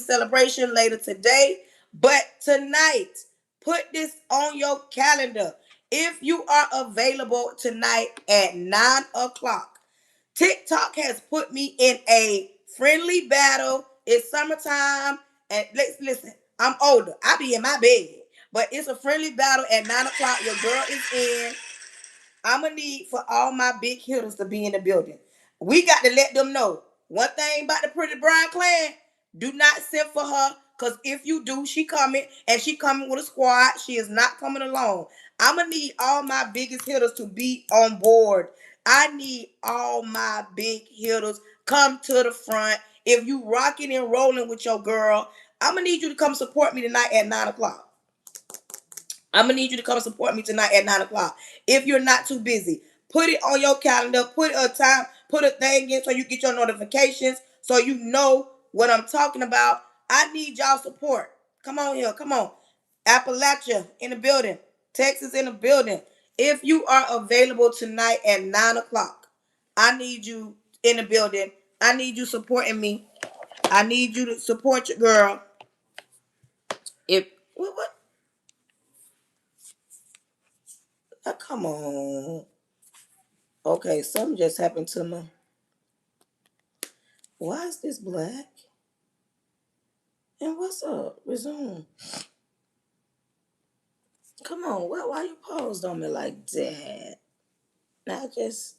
celebration later today. But tonight, put this on your calendar. If you are available tonight at 9 o'clock, TikTok has put me in a friendly battle. It's summertime, and let's listen. I'm older. I be in my bed, but it's a friendly battle at 9 o'clock. Your girl is in. I'm gonna need for all my big hitters to be in the building. We got to let them know one thing about the Pretty Brown clan. Do not send for her, cause if you do, she coming and she coming with a squad. She is not coming alone. I'm gonna need all my biggest hitters to be on board. I need all my big hitters come to the front. If you rocking and rolling with your girl, I'm gonna need you to come support me tonight at 9 o'clock. I'm gonna need you to come support me tonight at 9 o'clock. If you're not too busy, put it on your calendar. Put a time. Put a thing in so you get your notifications, so you know what I'm talking about. I need y'all support. Come on here. Come on. Appalachia in the building. Texas in the building. If you are available tonight at 9 o'clock, I need you in the building. I need you supporting me. I need you to support your girl. If what? Come on. Okay, something just happened to me. Why is this black? And what's up? Resume. Come on, why you paused on me like that? Now just,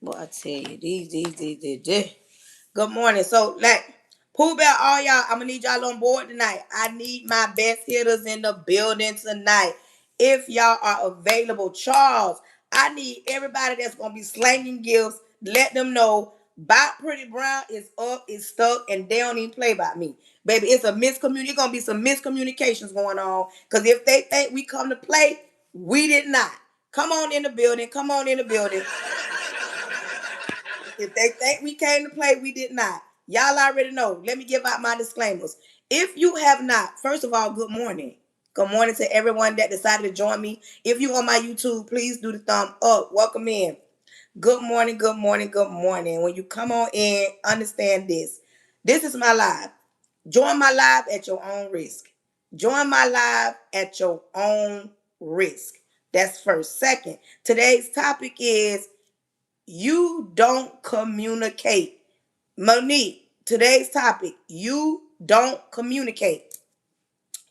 boy, I tell you, these. Good morning. So, like, pull back all y'all. I'm gonna need y'all on board tonight. I need my best hitters in the building tonight. If y'all are available, Charles, I need everybody that's gonna be slanging gifts. Let them know Bot Pretty Brown is up, is stuck, and they don't even play about me. Baby, it's a miscommunication. It's gonna be some miscommunications going on. Cause if they think we come to play, we did not. Come on in the building. Come on in the building. If they think we came to play, we did not. Y'all already know. Let me give out my disclaimers. If you have not, first of all, good morning. Good morning to everyone that decided to join me. If you on my YouTube, please do the thumb up. Welcome in. Good morning, good morning, good morning. When you come on in, understand this. This is my live. Join my live at your own risk. Join my live at your own risk. That's first. Second, today's topic is you don't communicate. Monique, today's topic, you don't communicate.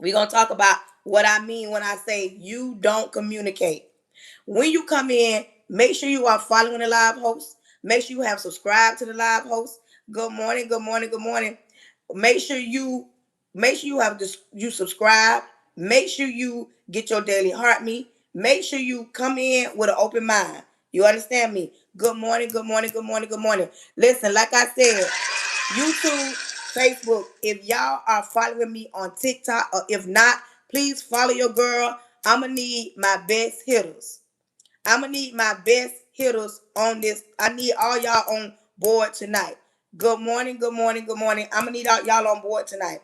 We're going to talk about what I mean when I say you don't communicate. When you come in, make sure you are following the live host. Make sure you have subscribed to the live host. Good morning, good morning, good morning. Make sure you have this, you subscribe. Make sure you get your daily heart meet. Make sure you come in with an open mind. You understand me? Good morning, good morning, good morning, good morning. Listen, like I said, YouTube, Facebook. If y'all are following me on TikTok, or if not, please follow your girl. I'ma need my best hitters. I'm gonna need my best hitters on this. I need all y'all on board tonight. Good morning, good morning, good morning. I'm gonna need all y'all on board tonight.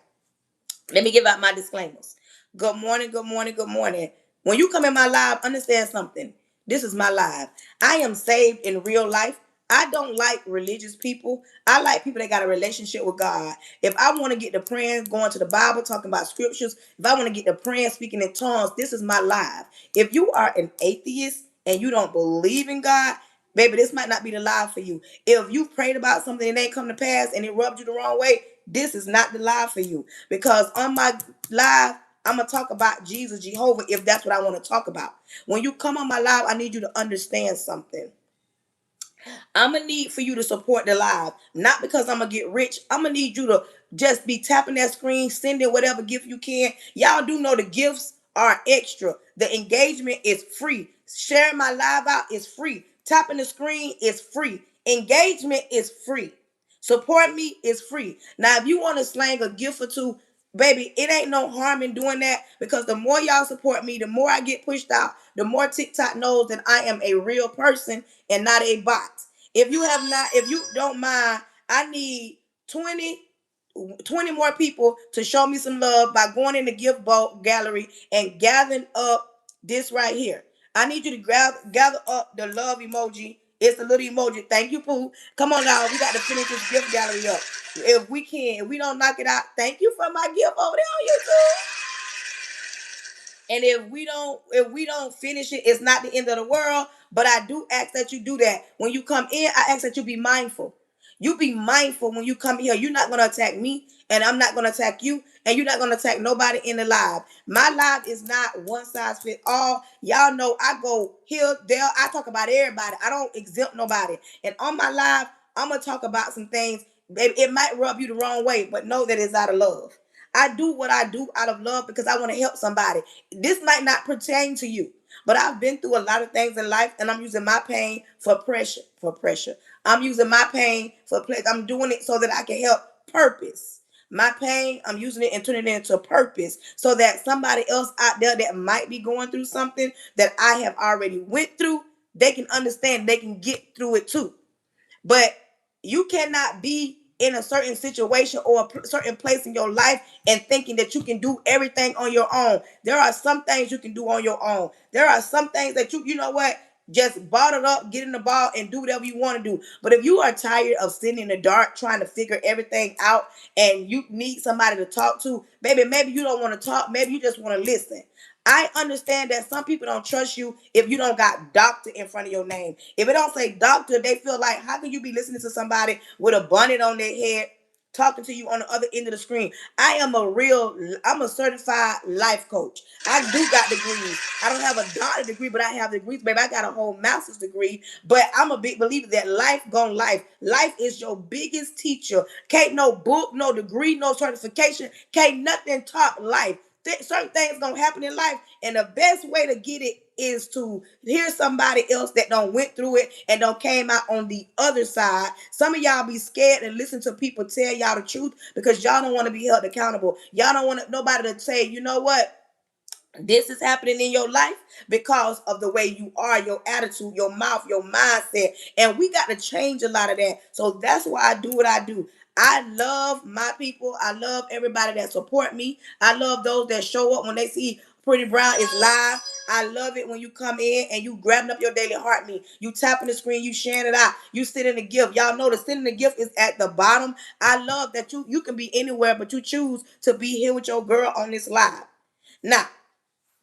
Let me give out my disclaimers. Good morning, good morning, good morning. When you come in my live, understand something. This is my live. I am saved in real life. I don't like religious people. I like people that got a relationship with God. If I want to get the praying, going to the Bible, talking about scriptures, if I want to get the praying, speaking in tongues, this is my live. If you are an atheist and you don't believe in God, baby, this might not be the live for you. If you prayed about something and it ain't come to pass and it rubbed you the wrong way, this is not the live for you. Because on my live, I'm going to talk about Jesus, Jehovah, if that's what I want to talk about. When you come on my live, I need you to understand something. I'm going to need for you to support the live. Not because I'm going to get rich. I'm going to need you to just be tapping that screen, sending whatever gift you can. Y'all do know the gifts are extra. The engagement is free. Sharing my live out is free. Tapping the screen is free. Engagement is free. Support me is free. Now, if you want to slang a gift or two, baby, it ain't no harm in doing that, because the more y'all support me, the more I get pushed out, the more TikTok knows that I am a real person and not a bot. If you don't mind, I need 20 more people to show me some love by going in the gift bulk gallery and gathering up this right here. I need you to gather up the love emoji It's a little emoji. Thank you, Pooh. Come on now. We got to finish this gift gallery up. If we can, if we don't knock it out, thank you for my gift over there on YouTube. And if we don't finish it, it's not the end of the world. But I do ask that you do that. When you come in, I ask that you be mindful. You be mindful when you come here. You're not gonna attack me, and I'm not gonna attack you, and you're not gonna attack nobody in the live. My live is not one size fit all. Y'all know I go here, there. I talk about everybody. I don't exempt nobody. And on my live, I'm gonna talk about some things. Baby, it might rub you the wrong way, but know that it's out of love. I do what I do out of love because I want to help somebody. This might not pertain to you, but I've been through a lot of things in life, and I'm using my pain for pressure. For pressure, I'm using my pain for pleasure. I'm doing it so that I can help purpose. My pain, I'm using it and turning it into purpose so that somebody else out there that might be going through something that I have already went through, they can understand, they can get through it too. But you cannot be in a certain situation or a certain place in your life and thinking that you can do everything on your own. There are some things you can do on your own. There are some things that you know what? Just bottle up, get in the ball, and do whatever you want to do. But if you are tired of sitting in the dark trying to figure everything out and you need somebody to talk to, baby, maybe you don't want to talk. Maybe you just want to listen. I understand that some people don't trust you if you don't got doctor in front of your name. If it don't say doctor, they feel like, how can you be listening to somebody with a bonnet on their head talking to you on the other end of the screen? I'm a certified life coach. I do got degrees. I don't have a doctor degree, but I have degrees, baby. I got a whole master's degree, but I'm a big believer that life gon' life. Life is your biggest teacher. Can't no book, no degree, no certification, can't nothing top life. Certain things gonna happen in life, and the best way to get it is to hear somebody else that don't went through it and don't came out on the other side. Some of y'all be scared and listen to people tell y'all the truth because y'all don't want to be held accountable. Y'all don't want nobody to say, you know what, this is happening in your life because of the way you are, your attitude, your mouth, your mindset. And we got to change a lot of that. So that's why I do what I do. I love my people. I love everybody that support me. I love those that show up when they see Pretty Brown is live. I love it when you come in and you grabbing up your daily heart me. You tapping the screen, you sharing it out. You sending the gift. Y'all know the sending the gift is at the bottom. I love that you can be anywhere, but you choose to be here with your girl on this live. Now,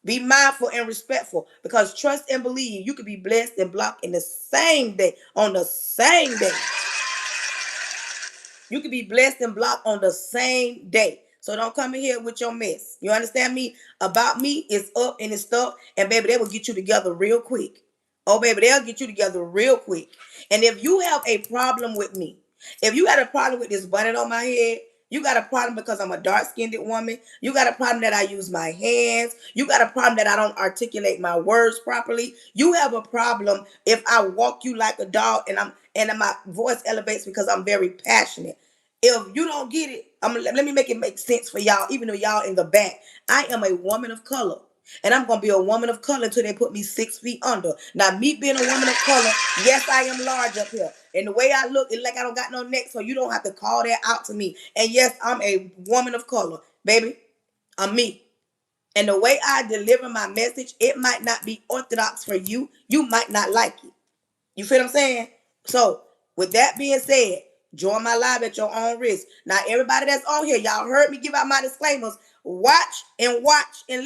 be mindful and respectful because trust and believe you could be blessed and blocked in the same day. On the same day. You could be blessed and blocked on the same day. So don't come in here with your mess. You understand me? About me is up and it's stuff. And baby, they will get you together real quick. Oh, baby, they'll get you together real quick. And if you have a problem with me, if you got a problem with this bonnet on my head, you got a problem because I'm a dark-skinned woman. You got a problem that I use my hands. You got a problem that I don't articulate my words properly. You have a problem if I walk you like a dog and my voice elevates because I'm very passionate. If you don't get it, let me make it make sense for y'all, even though y'all in the back. I am a woman of color. And I'm gonna be a woman of color until they put me 6 feet under. Now, me being a woman of color, yes, I am large up here. And the way I look, it's like I don't got no neck, so you don't have to call that out to me. And yes, I'm a woman of color, baby. I'm me. And the way I deliver my message, it might not be orthodox for you. You might not like it. You feel what I'm saying? So, with that being said, join my live at your own risk. Now, everybody that's on here, y'all heard me give out my disclaimers. Watch and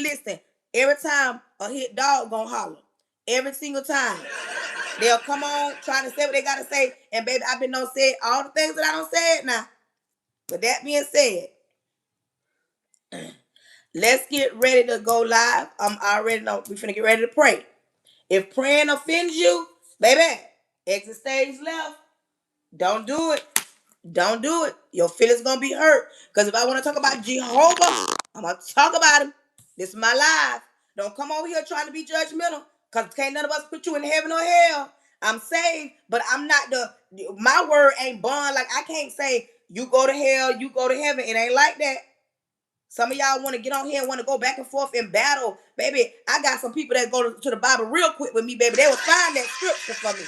listen. Every time a hit dog gonna holler. Every single time. They'll come on trying to say what they gotta say. And baby, I've been say all the things that I don't say it now. With that being said, let's get ready to go live. I'm already know we finna get ready to pray. If praying offends you, baby, exit stage left. Don't do it. Don't do it. Your feelings gonna be hurt. Because if I want to talk about Jehovah, I'm gonna talk about him. This is my life. Don't come over here trying to be judgmental. Because can't none of us put you in heaven or hell. I'm saved, but I'm not my word ain't bond. Like I can't say you go to hell, you go to heaven. It ain't like that. Some of y'all want to get on here and want to go back and forth in battle. Baby, I got some people that go to the Bible real quick with me, baby. They will find that scripture for me.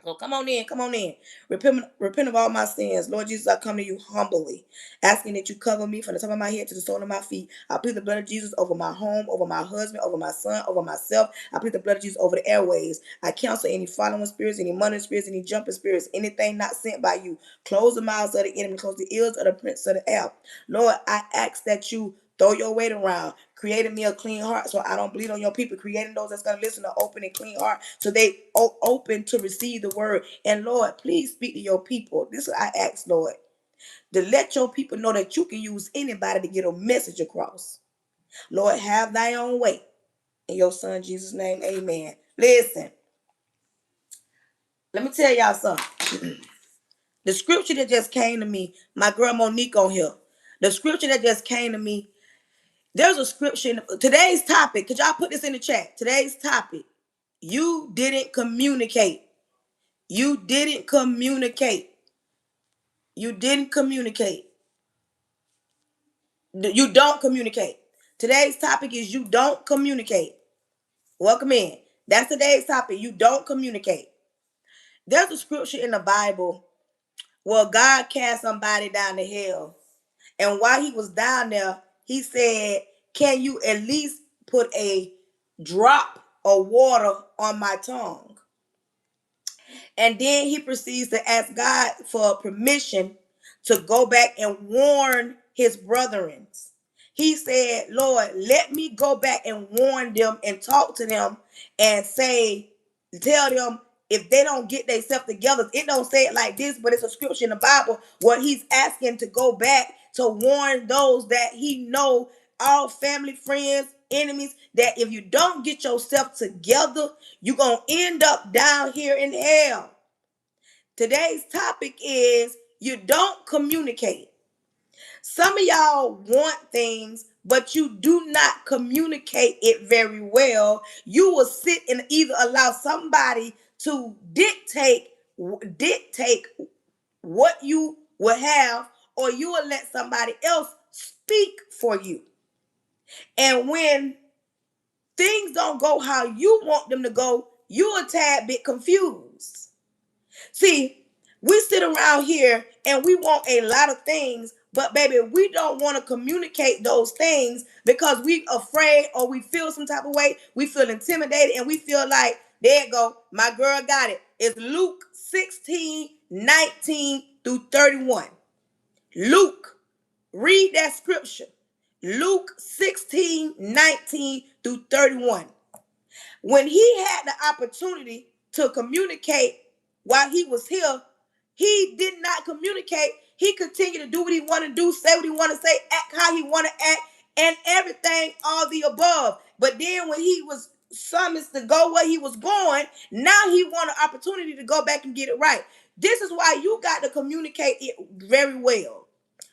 So come on in, come on in. Repent of all my sins. Lord Jesus, I come to you humbly, asking that you cover me from the top of my head to the sole of my feet. I plead the blood of Jesus over my home, over my husband, over my son, over myself. I plead the blood of Jesus over the airways. I cancel any following spirits, any monitoring spirits, any jumping spirits, anything not sent by you. Close the mouths of the enemy, close the ears of the prince of the air. Lord, I ask that you throw your weight around, creating me a clean heart so I don't bleed on your people, creating those that's going to listen to open and clean heart so they open to receive the word. And Lord, please speak to your people. This is what I ask, Lord, to let your people know that you can use anybody to get a message across. Lord, have thy own way. In your son Jesus' name, amen. Listen, let me tell y'all something. The scripture that just came to me, my girl Monique on here, the scripture that just came to me, there's a scripture in today's topic. Could y'all put this in the chat? Today's topic. You didn't communicate. You didn't communicate. You didn't communicate. You don't communicate. Today's topic is you don't communicate. Welcome in. That's today's topic. You don't communicate. There's a scripture in the Bible where God cast somebody down to hell. And while he was down there, he said, can you at least put a drop of water on my tongue? And then he proceeds to ask God for permission to go back and warn his brethren. He said, Lord, let me go back and warn them and talk to them and say, tell them if they don't get themselves together. It don't say it like this, but it's a scripture in the Bible where he's asking to go back to warn those that he know, all family, friends, enemies, that if you don't get yourself together, you're going to end up down here in hell. Today's topic is you don't communicate. Some of y'all want things, but you do not communicate it very well. You will sit and either allow somebody to dictate what you will have, or you will let somebody else speak for you. And when things don't go how you want them to go, you're a tad bit confused. See, we sit around here and we want a lot of things, but baby, we don't want to communicate those things because we afraid or we feel some type of way. We feel intimidated and we feel like, there you go, my girl got it. It's Luke 16:19-31. Luke, read that scripture. Luke 16:19-31. When he had the opportunity to communicate while he was here, he did not communicate. He continued to do what he wanted to do, say what he wanted to say, act how he wanted to act, and everything, all the above. But then when he was summoned to go where he was going, now he wanted an opportunity to go back and get it right. This is why you got to communicate it very well.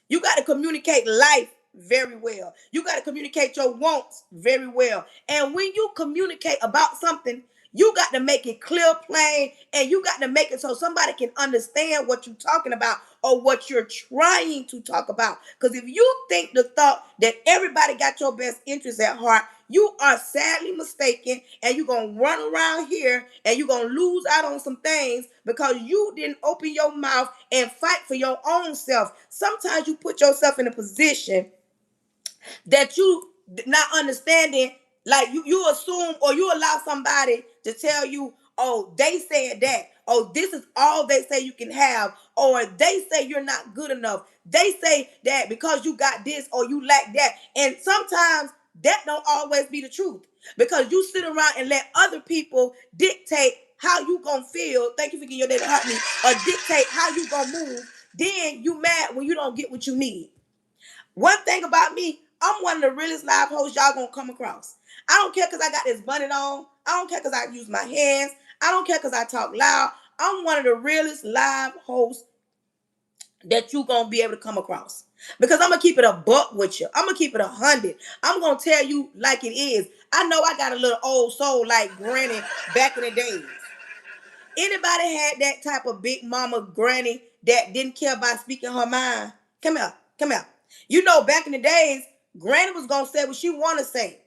You got to communicate life very well. You got to communicate your wants very well. And when you communicate about something, you got to make it clear, plain, and you got to make it so somebody can understand what you're talking about or what you're trying to talk about. Because if you think the thought that everybody got your best interests at heart, you are sadly mistaken, and you're going to run around here and you're going to lose out on some things because you didn't open your mouth and fight for your own self. Sometimes you put yourself in a position that you not understanding, like you assume or you allow somebody to tell you, oh, they said that, oh, this is all they say you can have, or they say you're not good enough. They say that because you got this or you lack that. And sometimes that don't always be the truth, because you sit around and let other people dictate how you gonna feel. Thank you for getting your day to help me. Or dictate how you gonna move. Then you mad when you don't get what you need. One thing about me, I'm one of the realest live hosts y'all gonna come across. I don't care because I got this bonnet on. I don't care because I use my hands. I don't care because I talk loud. I'm one of the realest live hosts that you gonna be able to come across. Because I'm gonna keep it a buck with you. I'm gonna keep it 100. I'm gonna tell you like it is. I know I got a little old soul like Granny back in the days. Anybody had that type of big mama granny that didn't care about speaking her mind? Come here, come here. You know, back in the days, Granny was gonna say what she want to say.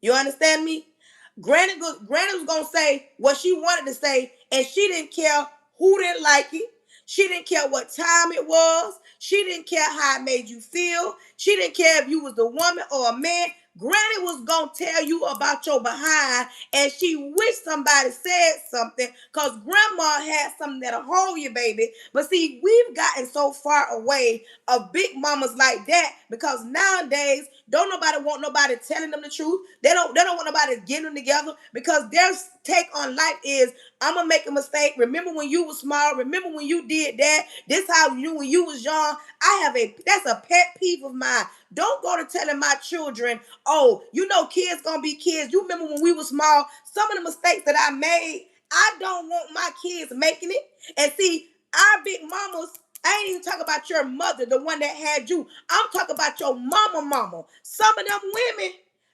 You understand me? Granny was gonna say what she wanted to say, and she didn't care who didn't like it. She didn't care what time it was. She didn't care how it made you feel. She didn't care if you was a woman or a man. Granny was going to tell you about your behind, and she wished somebody said something because grandma had something that'll hold you, baby. But see, we've gotten so far away of big mamas like that because nowadays, don't nobody want nobody telling them the truth. They don't want nobody getting them together because their take on life is, I'm going to make a mistake. Remember when you was small? Remember when you did that? This how you when you was young. That's a pet peeve of mine. Don't go to telling my children, oh, you know, kids gonna be kids. You remember when we were small, some of the mistakes that I made, I don't want my kids making it. And see, our big mamas, I ain't even talking about your mother, the one that had you. I'm talking about your mama. Some of them women,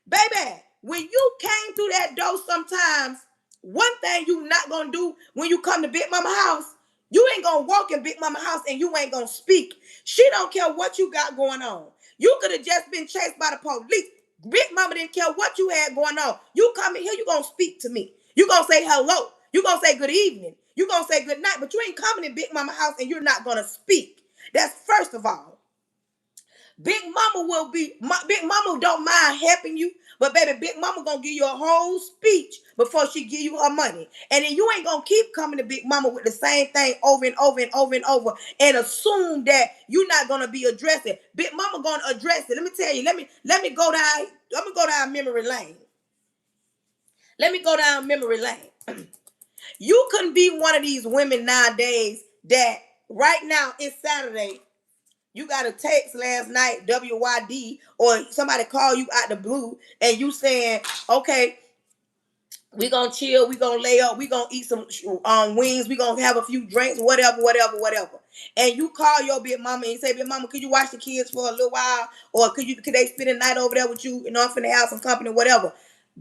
baby, when you came through that door sometimes, one thing you not gonna do when you come to Big Mama house, you ain't gonna walk in Big Mama house and you ain't gonna speak. She don't care what you got going on. You could have just been chased by the police. Big Mama didn't care what you had going on. You come in here, you gonna speak to me. You gonna say hello. You gonna say good evening. You gonna say good night, but you ain't coming in Big Mama house and you're not gonna speak. That's first of all. Big Mama don't mind helping you, but baby, Big Mama gonna give you a whole speech before she give you her money. And then you ain't gonna keep coming to Big Mama with the same thing over and over and assume that you're not gonna be addressing. Big Mama gonna address it. Let me tell you, let me go down memory lane. Let me go down memory lane. You couldn't be one of these women nowadays that right now it's Saturday. You got a text last night, WYD, or somebody call you out the blue, and you saying, okay, we gonna chill, we gonna lay up, we gonna eat some wings, we gonna have a few drinks, whatever. And you call your big mama and you say, big mama, could you watch the kids for a little while? Or could they spend the night over there with you, I'm finna have some company, whatever.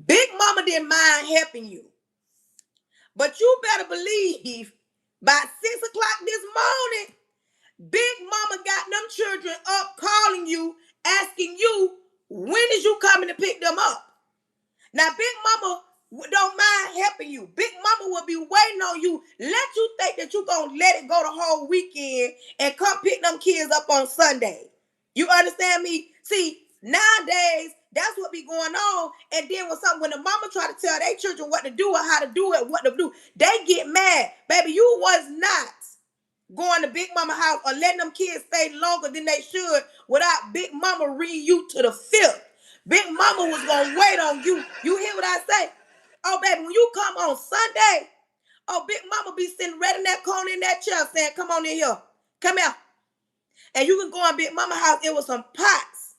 Big mama didn't mind helping you. But you better believe by 6 o'clock this morning, Big mama got them children up calling you, asking you, when is you coming to pick them up? Now, Big mama don't mind helping you. Big mama will be waiting on you. Let you think that you going to let it go the whole weekend and come pick them kids up on Sunday. You understand me? See, nowadays, that's what be going on. And then when the mama try to tell their children what to do or how to do it, what to do, they get mad. Baby, you was not going to Big Mama house or letting them kids stay longer than they should without Big Mama reading you to the fifth. Big Mama was going to wait on you. You hear what I say? Oh, baby, when you come on Sunday, Big Mama be sitting right in that corner in that chair saying, come on in here. Come here. And you can go in Big Mama house. It was some pots.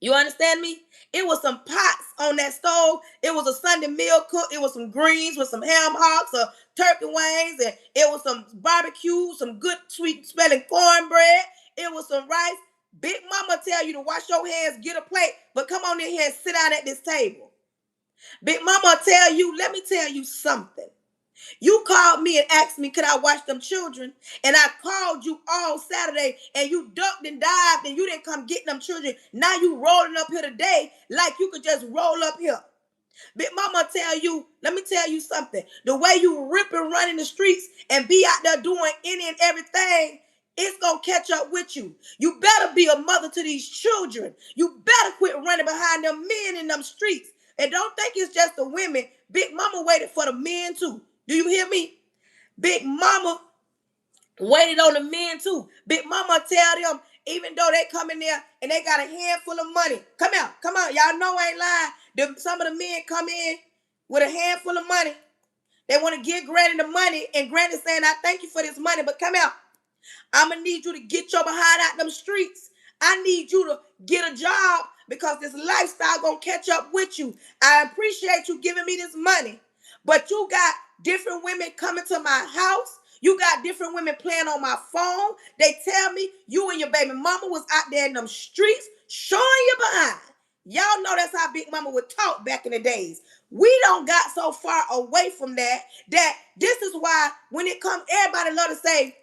You understand me? It was some pots on that stove. It was a Sunday meal cook. It was some greens with some ham hocks or turkey wings. And it was some barbecue, some good sweet smelling cornbread. It was some rice. Big mama tell you to wash your hands, get a plate, but come on in here and sit down at this table. Big mama tell you, let me tell you something. You called me and asked me, could I watch them children? And I called you all Saturday and you ducked and dived and you didn't come get them children. Now you rolling up here today like you could just roll up here. Big mama tell you, let me tell you something. The way you rip and run in the streets and be out there doing any and everything, it's going to catch up with you. You better be a mother to these children. You better quit running behind them men in them streets. And don't think it's just the women. Big mama waited for the men too. Do you hear me? Big mama waited on the men too. Big mama tell them, even though they come in there and they got a handful of money. Come out. Come on. Y'all know I ain't lying. Some of the men come in with a handful of money. They want to give Granny the money. And Granny saying, I thank you for this money, but come out. I'm going to need you to get your behind out them streets. I need you to get a job because this lifestyle going to catch up with you. I appreciate you giving me this money. But you got different women coming to my house. You got different women playing on my phone. They tell me you and your baby mama was out there in them streets showing you behind. Y'all know that's how Big Mama would talk back in the days. We don't got so far away from that this is why when it comes, everybody love to say,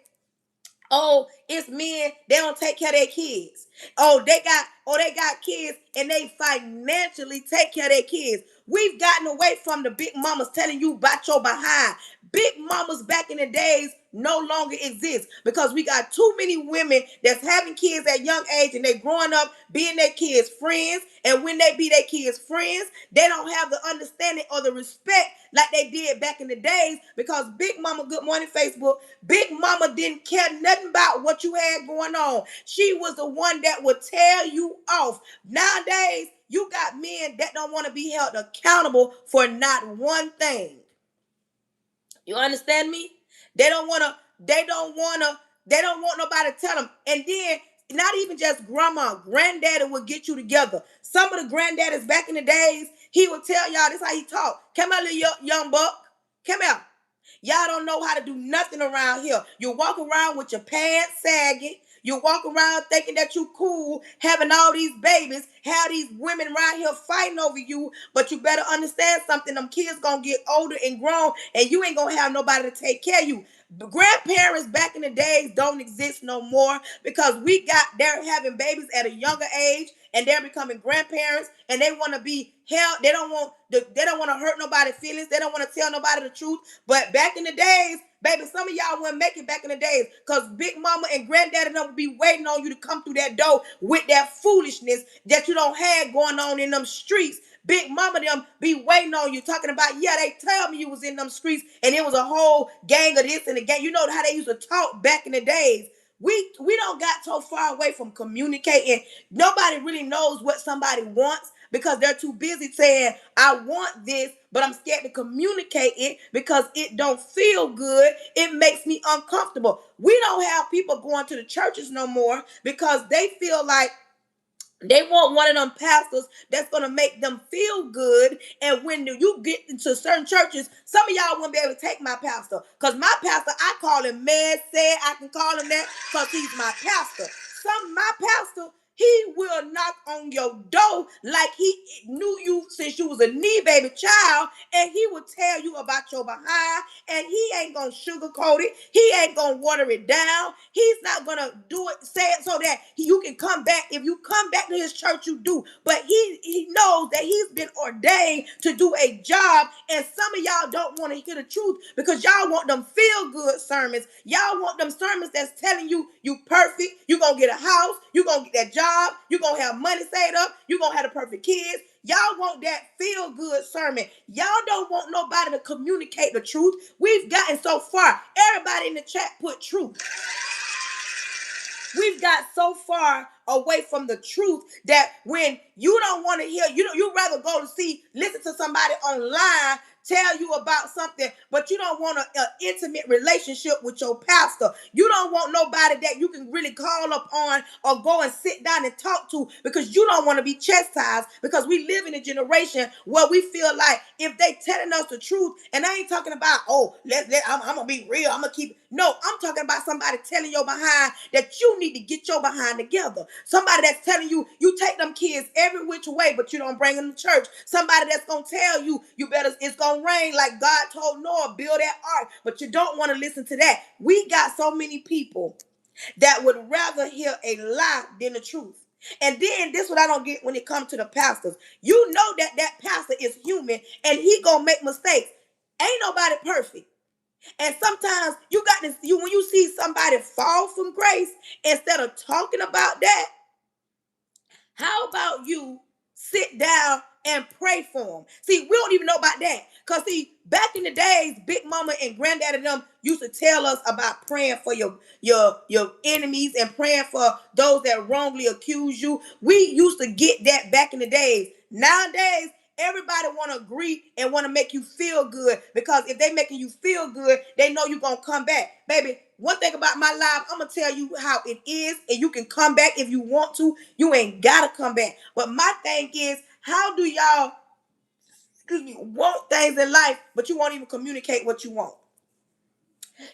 oh, it's men, they don't take care of their kids. Oh, they got or they got kids and they financially take care of their kids. We've gotten away from the big mamas telling you about your behind. Big mamas back in the days no longer exist because we got too many women that's having kids at young age and they growing up being their kids' friends. And when they be their kids' friends, they don't have the understanding or the respect like they did back in the days because Big Mama, good morning, Facebook, Big Mama didn't care nothing about what you had going on. She was the one that would tell you off. Nowadays, you got men that don't want to be held accountable for not one thing. You understand me? They don't want nobody to tell them. And then not even just grandma, granddaddy would get you together. Some of the granddaddies back in the days, he would tell y'all, this how he talk. Come out, little young buck. Come out. Y'all don't know how to do nothing around here. You walk around with your pants sagging. You walk around thinking that you cool, having all these babies, have these women around here fighting over you. But you better understand something. Them kids gonna get older and grown, and you ain't gonna have nobody to take care of you. The grandparents back in the days don't exist no more because they're having babies at a younger age and they're becoming grandparents and they want to be held. They don't want to hurt nobody's feelings. They don't want to tell nobody the truth. But back in the days, baby, some of y'all wouldn't make it back in the days because Big Mama and Granddaddy don't be waiting on you to come through that door with that foolishness that you don't have going on in them streets. Big Mama them be waiting on you, talking about, yeah, they tell me you was in them streets and it was a whole gang of this and the gang. You know how they used to talk back in the days. We don't got so far away from communicating. Nobody really knows what somebody wants because they're too busy saying, I want this, but I'm scared to communicate it because it don't feel good. It makes me uncomfortable. We don't have people going to the churches no more because they feel like they want one of them pastors that's going to make them feel good. And when you get into certain churches, some of y'all won't be able to take my pastor. Because my pastor, I call him Mad Said. I can call him that because he's my pastor. My pastor, he will knock on your door like he knew you since you was a knee baby child. And he will tell you about your behind. And he ain't going to sugarcoat it. He ain't going to water it down. He's not going to do it, say it so that you can come back. If you come back to his church, you do. But he knows that he's been ordained to do a job. And some of y'all don't want to hear the truth because y'all want them feel-good sermons. Y'all want them sermons that's telling you you perfect. You're going to get a house. You're going to get that job. You're going to have money saved up. You're going to have the perfect kids. Y'all want that feel-good sermon. Y'all don't want nobody to communicate the truth. We've gotten so far. Everybody in the chat put truth. We've got so far away from the truth that when you don't want to hear, you'd rather go to listen to somebody online tell you about something, but you don't want an intimate relationship with your pastor. You don't want nobody that you can really call up on or go and sit down and talk to because you don't want to be chastised because we live in a generation where we feel like if they telling us the truth, and I ain't talking about, I'm going to be real, I'm going to keep, no, I'm talking about somebody telling your behind that you need to get your behind together. Somebody that's telling you, you take them kids every which way, but you don't bring them to church. Somebody that's going to tell you, it's going to rain like God told Noah, build that ark, but you don't want to listen to that. We got so many people that would rather hear a lie than the truth. And then this is what I don't get when it comes to the pastors. You know that pastor is human and he gonna make mistakes. Ain't nobody perfect. And sometimes you got this, when you see somebody fall from grace, instead of talking about that, how about you sit down and pray for them? See, we don't even know about that. Because see, back in the days, Big Mama and Granddaddy them used to tell us about praying for your enemies and praying for those that wrongly accuse you. We used to get that back in the days. Nowadays, everybody want to agree and want to make you feel good because if they making you feel good, they know you're going to come back. Baby, one thing about my life, I'm going to tell you how it is and you can come back if you want to. You ain't got to come back. But my thing is, how do y'all, want things in life, but you won't even communicate what you want?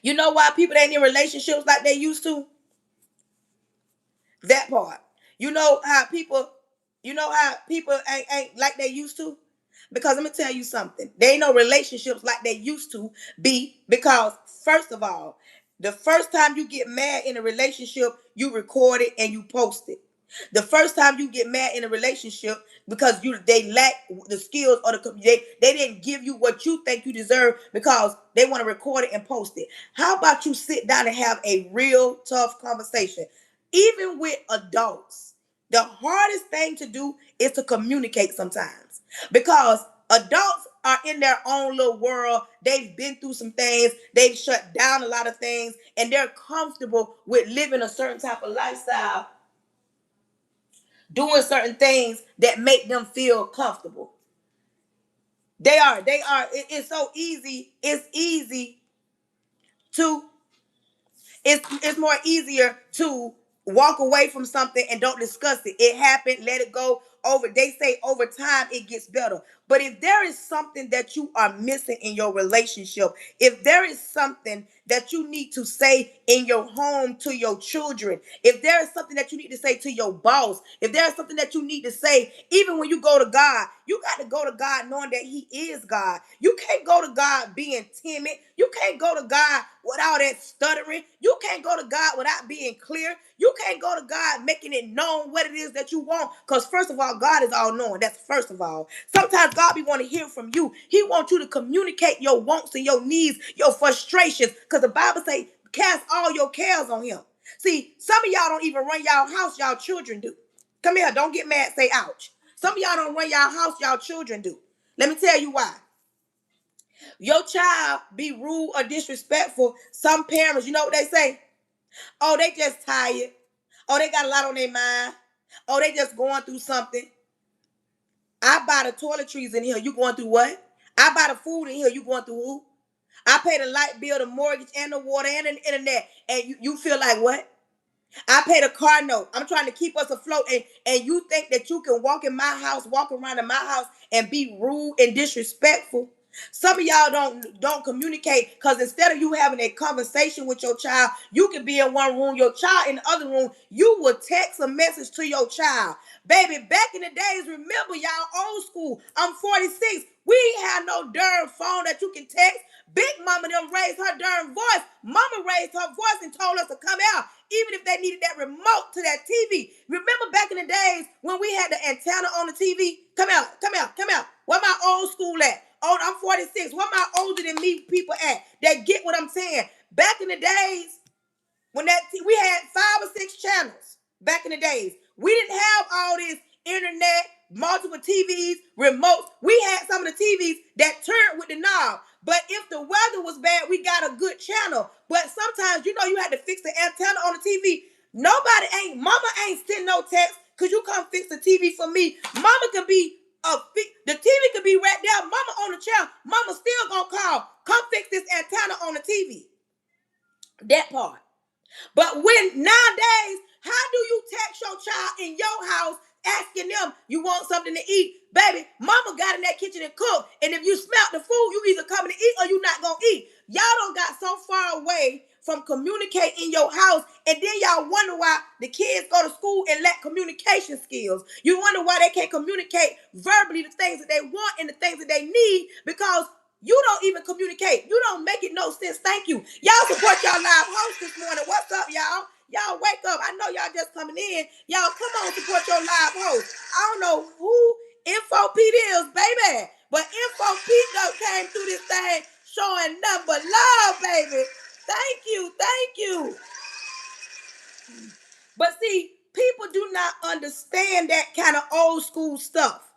You know why people ain't in relationships like they used to? That part. You know how people ain't like they used to? Because let me tell you something. There ain't no relationships like they used to be because, first of all, the first time you get mad in a relationship, you record it and you post it. The first time you get mad in a relationship because they lack the skills or they didn't give you what you think you deserve because they want to record it and post it. How about you sit down and have a real tough conversation? Even with adults, the hardest thing to do is to communicate sometimes because adults are in their own little world. They've been through some things. They've shut down a lot of things, and they're comfortable with living a certain type of lifestyle, doing certain things that make them feel comfortable. It's so easy. To it's more easier to walk away from something and don't discuss it. It happened, let it go. They say over time it gets better. But if there is something that you are missing in your relationship, if there is something that you need to say in your home to your children, if there is something that you need to say to your boss, if there is something that you need to say, even when you go to God, you got to go to God knowing that He is God. You can't go to God being timid. You can't go to God without that stuttering. You can't go to God without being clear. You can't go to God making it known what it is that you want. Because first of all, God is all knowing. That's first of all. Sometimes God be want to hear from you. He wants you to communicate your wants and your needs, your frustrations. Because the Bible say, cast all your cares on Him. See, some of y'all don't even run y'all house, y'all children do. Come here, don't get mad, say ouch. Some of y'all don't run y'all house, y'all children do. Let me tell you why. Your child be rude or disrespectful. Some parents, you know what they say? Oh, they just tired. Oh, they got a lot on their mind. Oh, they just going through something. I buy the toiletries in here. You going through what? I buy the food in here. You going through who? I pay the light bill, the mortgage, and the water, and the internet. And you feel like what? I pay the car note. I'm trying to keep us afloat. And you think that you can walk in my house, walk around in my house and be rude and disrespectful? Some of y'all don't communicate because instead of you having a conversation with your child, you could be in one room, your child in the other room. You will text a message to your child. Baby, back in the days, remember y'all old school. I'm 46. We ain't had no darn phone that you can text. Big mama them raised her darn voice. Mama raised her voice and told us to come out, even if they needed that remote to that TV. Remember back in the days when we had the antenna on the TV? Come out, come out, come out. Where my old school at? Oh, I'm 46. Where my older than me people at that get what I'm saying? Back in the days, when we had 5 or 6 channels back in the days. We didn't have all this internet, multiple TVs, remotes. We had some of the TVs that turned with the knob. But if the weather was bad, we got a good channel. But sometimes, you had to fix the antenna on the TV. Mama ain't sending no text. Could you come fix the TV for me? Mama could be the TV could be right there. Mama on the chair. Mama still gonna call. Come fix this antenna on the TV. That part. But when nowadays, how do you text your child in your house asking them you want something to eat? Baby, mama got in that kitchen and cook. And if you smell the food, you either coming to eat or you not going to eat. Y'all don't got so far away from communicating in your house. And then y'all wonder why the kids go to school and lack communication skills. You wonder why they can't communicate verbally the things that they want and the things that they need because you don't even communicate. You don't make it no sense. Thank you. Y'all support y'all live host this morning. What's up, y'all? Y'all wake up. I know y'all just coming in. Y'all come on, support your live host. I don't know who Info Pete is, baby. But Info Pete though came through this thing showing nothing but love, baby. Thank you. Thank you. But see, people do not understand that kind of old school stuff.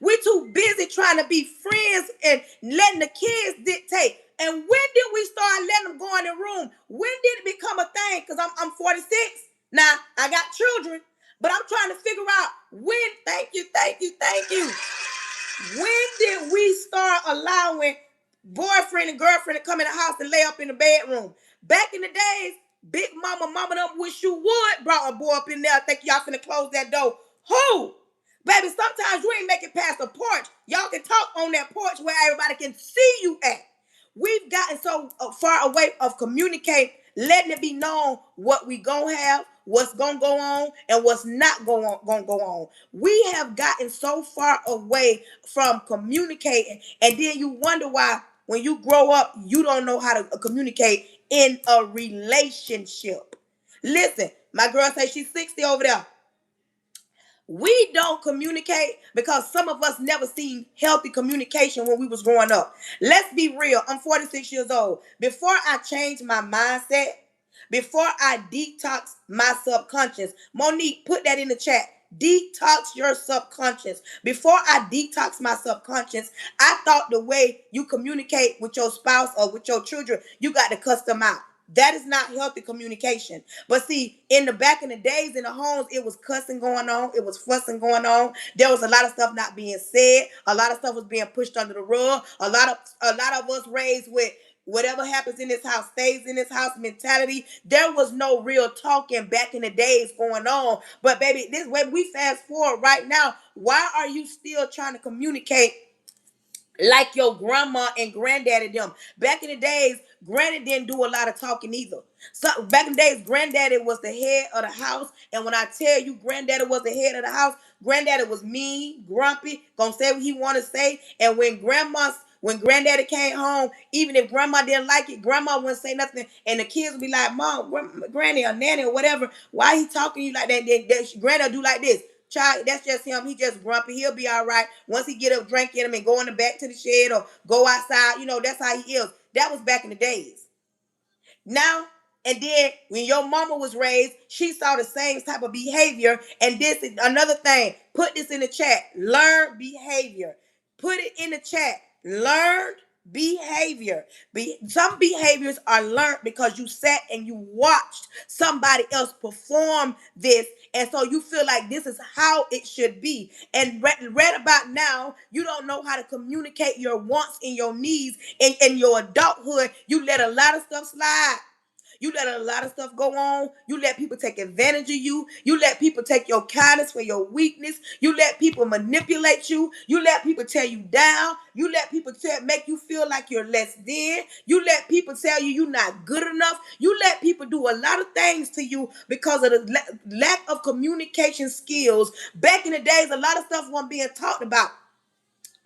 We're too busy trying to be friends and letting the kids dictate. And when did we start letting them go in the room? When did it become a thing? Because I'm 46. Now, I got children. But I'm trying to figure out when. Thank you. When did we start allowing boyfriend and girlfriend to come in the house and lay up in the bedroom? Back in the days, big mama them wish you would brought a boy up in there. Think y'all finna close that door. Who? Baby, sometimes you ain't make it past the porch. Y'all can talk on that porch where everybody can see you at. We've gotten so far away of communicating, letting it be known what we gonna have, what's gonna go on, and what's not gonna go on. We have gotten so far away from communicating, and then you wonder why when you grow up, you don't know how to communicate in a relationship. Listen, my girl say she's 60 over there. We don't communicate because some of us never seen healthy communication when we was growing up. Let's be real. I'm 46 years old. Before I changed my mindset, before I detox my subconscious, Monique, put that in the chat. Detox your subconscious. Before I detox my subconscious, I thought the way you communicate with your spouse or with your children, you got to cuss them out. That is not healthy communication. But see, in the back in the days in the homes, it was cussing going on, it was fussing going on. There was a lot of stuff not being said. A lot of stuff was being pushed under the rug. A lot of us raised with whatever happens in this house stays in this house mentality. There was no real talking back in the days going on. But baby, this when we fast forward right now, why are you still trying to communicate like your grandma and granddaddy them? Back in the days, granny didn't do a lot of talking either. So back in the days, granddaddy was the head of the house. And when I tell you granddaddy was the head of the house, granddaddy was mean, grumpy, gonna say what he wanna say. And when granddaddy came home, even if grandma didn't like it, grandma wouldn't say nothing. And the kids would be like, Mom, granny or nanny or whatever, why he talking to you like that? Then granddad do like this. Child, that's just him. He just grumpy. He'll be all right once he get a drink in him and go in the back to the shed or go outside. That's how he is. That was back in the days. Now, and then when your mama was raised, she saw the same type of behavior. And this is another thing. Put this in the chat. Learn behavior. Put it in the chat. Learned behavior. Some behaviors are learned because you sat and you watched somebody else perform this. And so you feel like this is how it should be. And right about now, you don't know how to communicate your wants and your needs in your adulthood. You let a lot of stuff slide. You let a lot of stuff go on. You let people take advantage of you. You let people take your kindness for your weakness. You let people manipulate you. You let people tear you down. You let people make you feel like you're less than. You let people tell you you're not good enough. You let people do a lot of things to you because of the lack of communication skills. Back in the days, a lot of stuff wasn't being talked about.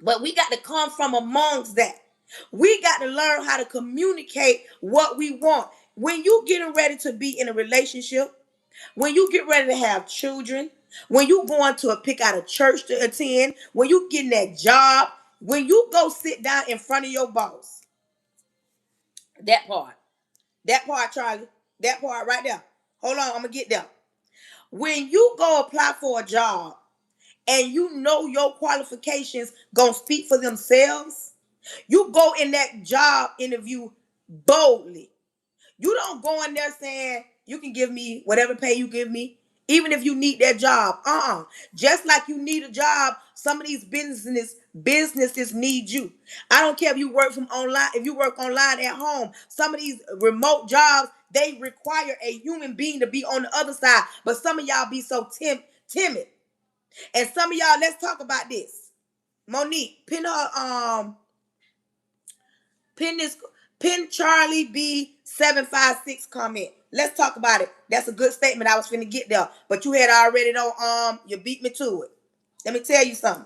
But we got to come from amongst that. We got to learn how to communicate what we want. When you getting ready to be in a relationship, when you get ready to have children, when you going to pick out a church to attend, when you getting that job, when you go sit down in front of your boss, that part, Charlie, that part right there. Hold on, I'm gonna get there. When you go apply for a job and you know your qualifications gonna speak for themselves, you go in that job interview boldly. You don't go in there saying you can give me whatever pay you give me, even if you need that job. Just like you need a job, some of these businesses need you. I don't care if you work from online, if you work online at home. Some of these remote jobs, they require a human being to be on the other side. But some of y'all be so timid. And some of y'all, let's talk about this. Monique, pin Charlie B756 comment. Let's talk about it. That's a good statement. I was finna get there, but you had already you beat me to it. Let me tell you something.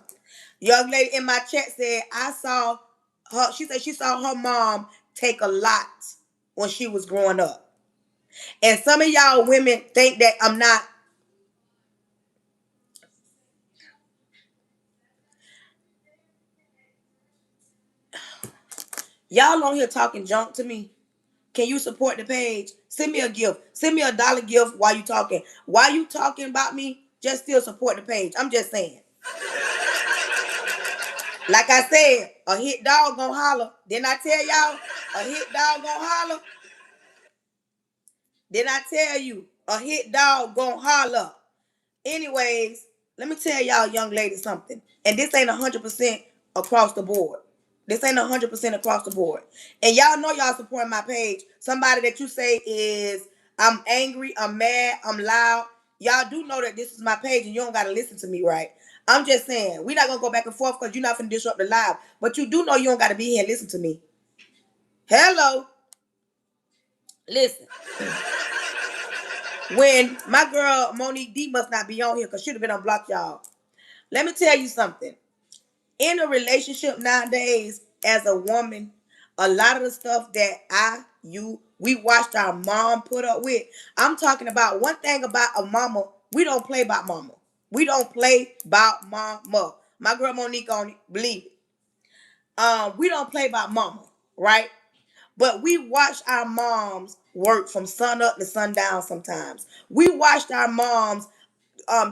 Young lady in my chat said I saw her. She said she saw her mom take a lot when she was growing up. And some of y'all women think that I'm not. Y'all on here talking junk to me. Can you support the page? Send me a gift. Send me $1 gift while you talking. While you talking about me, just still support the page. I'm just saying. Like I said, a hit dog gonna holler. Didn't I tell y'all? A hit dog gonna holler. Didn't I tell you? A hit dog gonna holler. Anyways, let me tell y'all young ladies something. And this ain't 100% across the board. This ain't 100% across the board. And y'all know y'all supporting my page. Somebody that you say is, I'm angry, I'm mad, I'm loud. Y'all do know that this is my page and you don't got to listen to me, right? I'm just saying, we're not going to go back and forth because you're not going to disrupt the live. But you do know you don't got to be here and listen to me. Hello. Listen. When my girl Monique D must not be on here because she'd have been on block, y'all. Let me tell you something. In a relationship nowadays, as a woman, a lot of the stuff that we watched our mom put up with. I'm talking about one thing about a mama. We don't play about mama. We don't play about mama. My girl Monique on it, believe it. We don't play about mama, right? But we watch our moms work from sun up to sundown sometimes. We watched our moms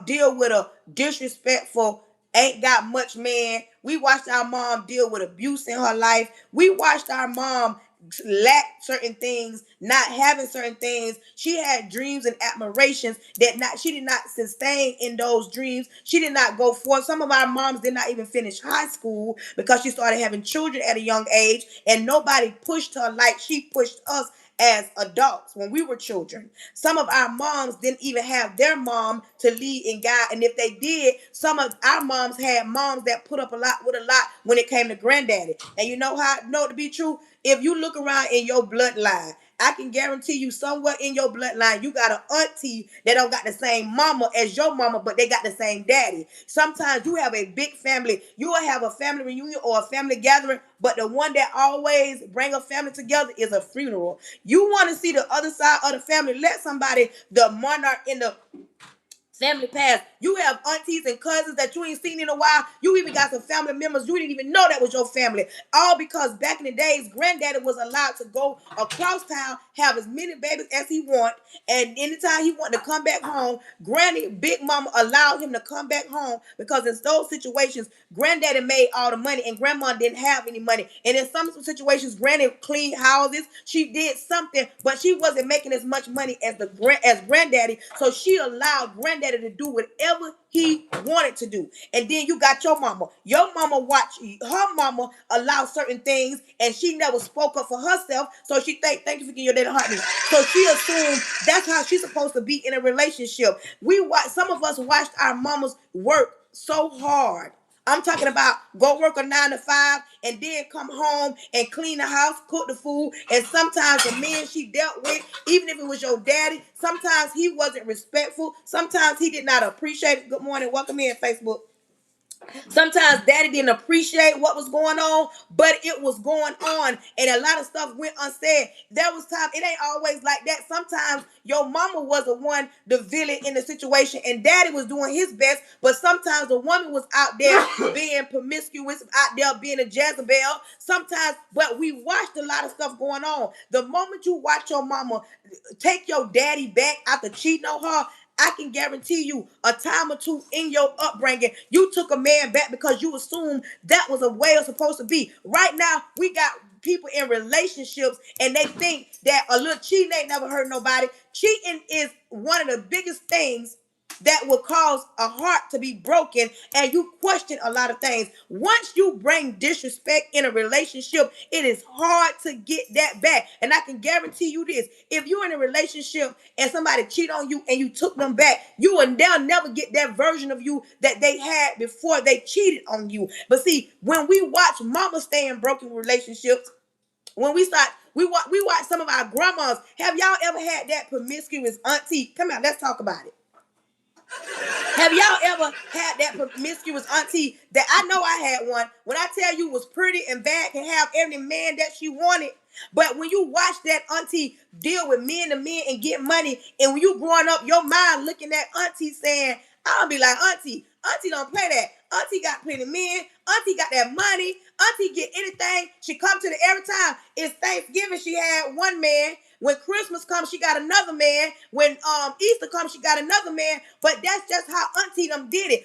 deal with a disrespectful, ain't got much man. We watched our mom deal with abuse in her life. We watched our mom lack certain things, not having certain things. She had dreams and admirations that not she did not sustain in those dreams. She did not go forth. Some of our moms did not even finish high school because she started having children at a young age, and nobody pushed her like she pushed us as adults when we were children. Some of our moms didn't even have their mom to lead and guide. And if they did, some of our moms had moms that put up a lot with a lot when it came to granddaddy. And you know how I know to be true? If you look around in your bloodline, I can guarantee you somewhere in your bloodline, you got an auntie that don't got the same mama as your mama, but they got the same daddy. Sometimes you have a big family. You will have a family reunion or a family gathering, but the one that always bring a family together is a funeral. You want to see the other side of the family. Let somebody, the monarch in the family past. You have aunties and cousins that you ain't seen in a while. You even got some family members you didn't even know that was your family. All because back in the days, granddaddy was allowed to go across town, have as many babies as he want, and anytime he wanted to come back home, granny, big mama allowed him to come back home because in those situations, granddaddy made all the money and grandma didn't have any money. And in some situations, granny cleaned houses. She did something, but she wasn't making as much money as as granddaddy. So she allowed granddaddy to do whatever he wanted to do. And then you got your mama. Your mama watched her mama allow certain things, and she never spoke up for herself. So she thank you for getting your daddy heart. So she assumed that's how she's supposed to be in a relationship. Some of us watched our mamas work so hard. I'm talking about go work a 9 to 5 and then come home and clean the house, cook the food. And sometimes the man she dealt with, even if it was your daddy, sometimes he wasn't respectful. Sometimes he did not appreciate it. Good morning. Welcome in, Facebook. Sometimes daddy didn't appreciate what was going on, but it was going on, and a lot of stuff went unsaid. There was time, it ain't always like that. Sometimes your mama was the one, the villain in the situation, and daddy was doing his best, but sometimes the woman was out there being promiscuous, out there being a Jezebel. Sometimes, but we watched a lot of stuff going on. The moment you watch your mama take your daddy back after cheating on her, I can guarantee you a time or two in your upbringing, you took a man back because you assumed that was a way it was supposed to be. Right now, we got people in relationships and they think that a little cheating ain't never hurt nobody. Cheating is one of the biggest things that will cause a heart to be broken, and you question a lot of things. Once you bring disrespect in a relationship, it is hard to get that back. And I can guarantee you this: if you're in a relationship and somebody cheat on you and you took them back, they'll never get that version of you that they had before they cheated on you. But see, when we watch mama stay in broken relationships, when we watch some of our grandmas. Have y'all ever had that promiscuous auntie? Come on, let's talk about it. Have y'all ever had that promiscuous auntie that I know I had one? When I tell you was pretty and bad, can have every man that she wanted. But when you watch that auntie deal with men to men and get money, and when you growing up, your mind looking at auntie saying, I'll be like, auntie don't play that. Auntie got plenty of men. Auntie got that money. Auntie get anything. She come to the every time. It's Thanksgiving, she had one man. When Christmas comes, she got another man. When Easter comes, she got another man. But that's just how auntie them did it.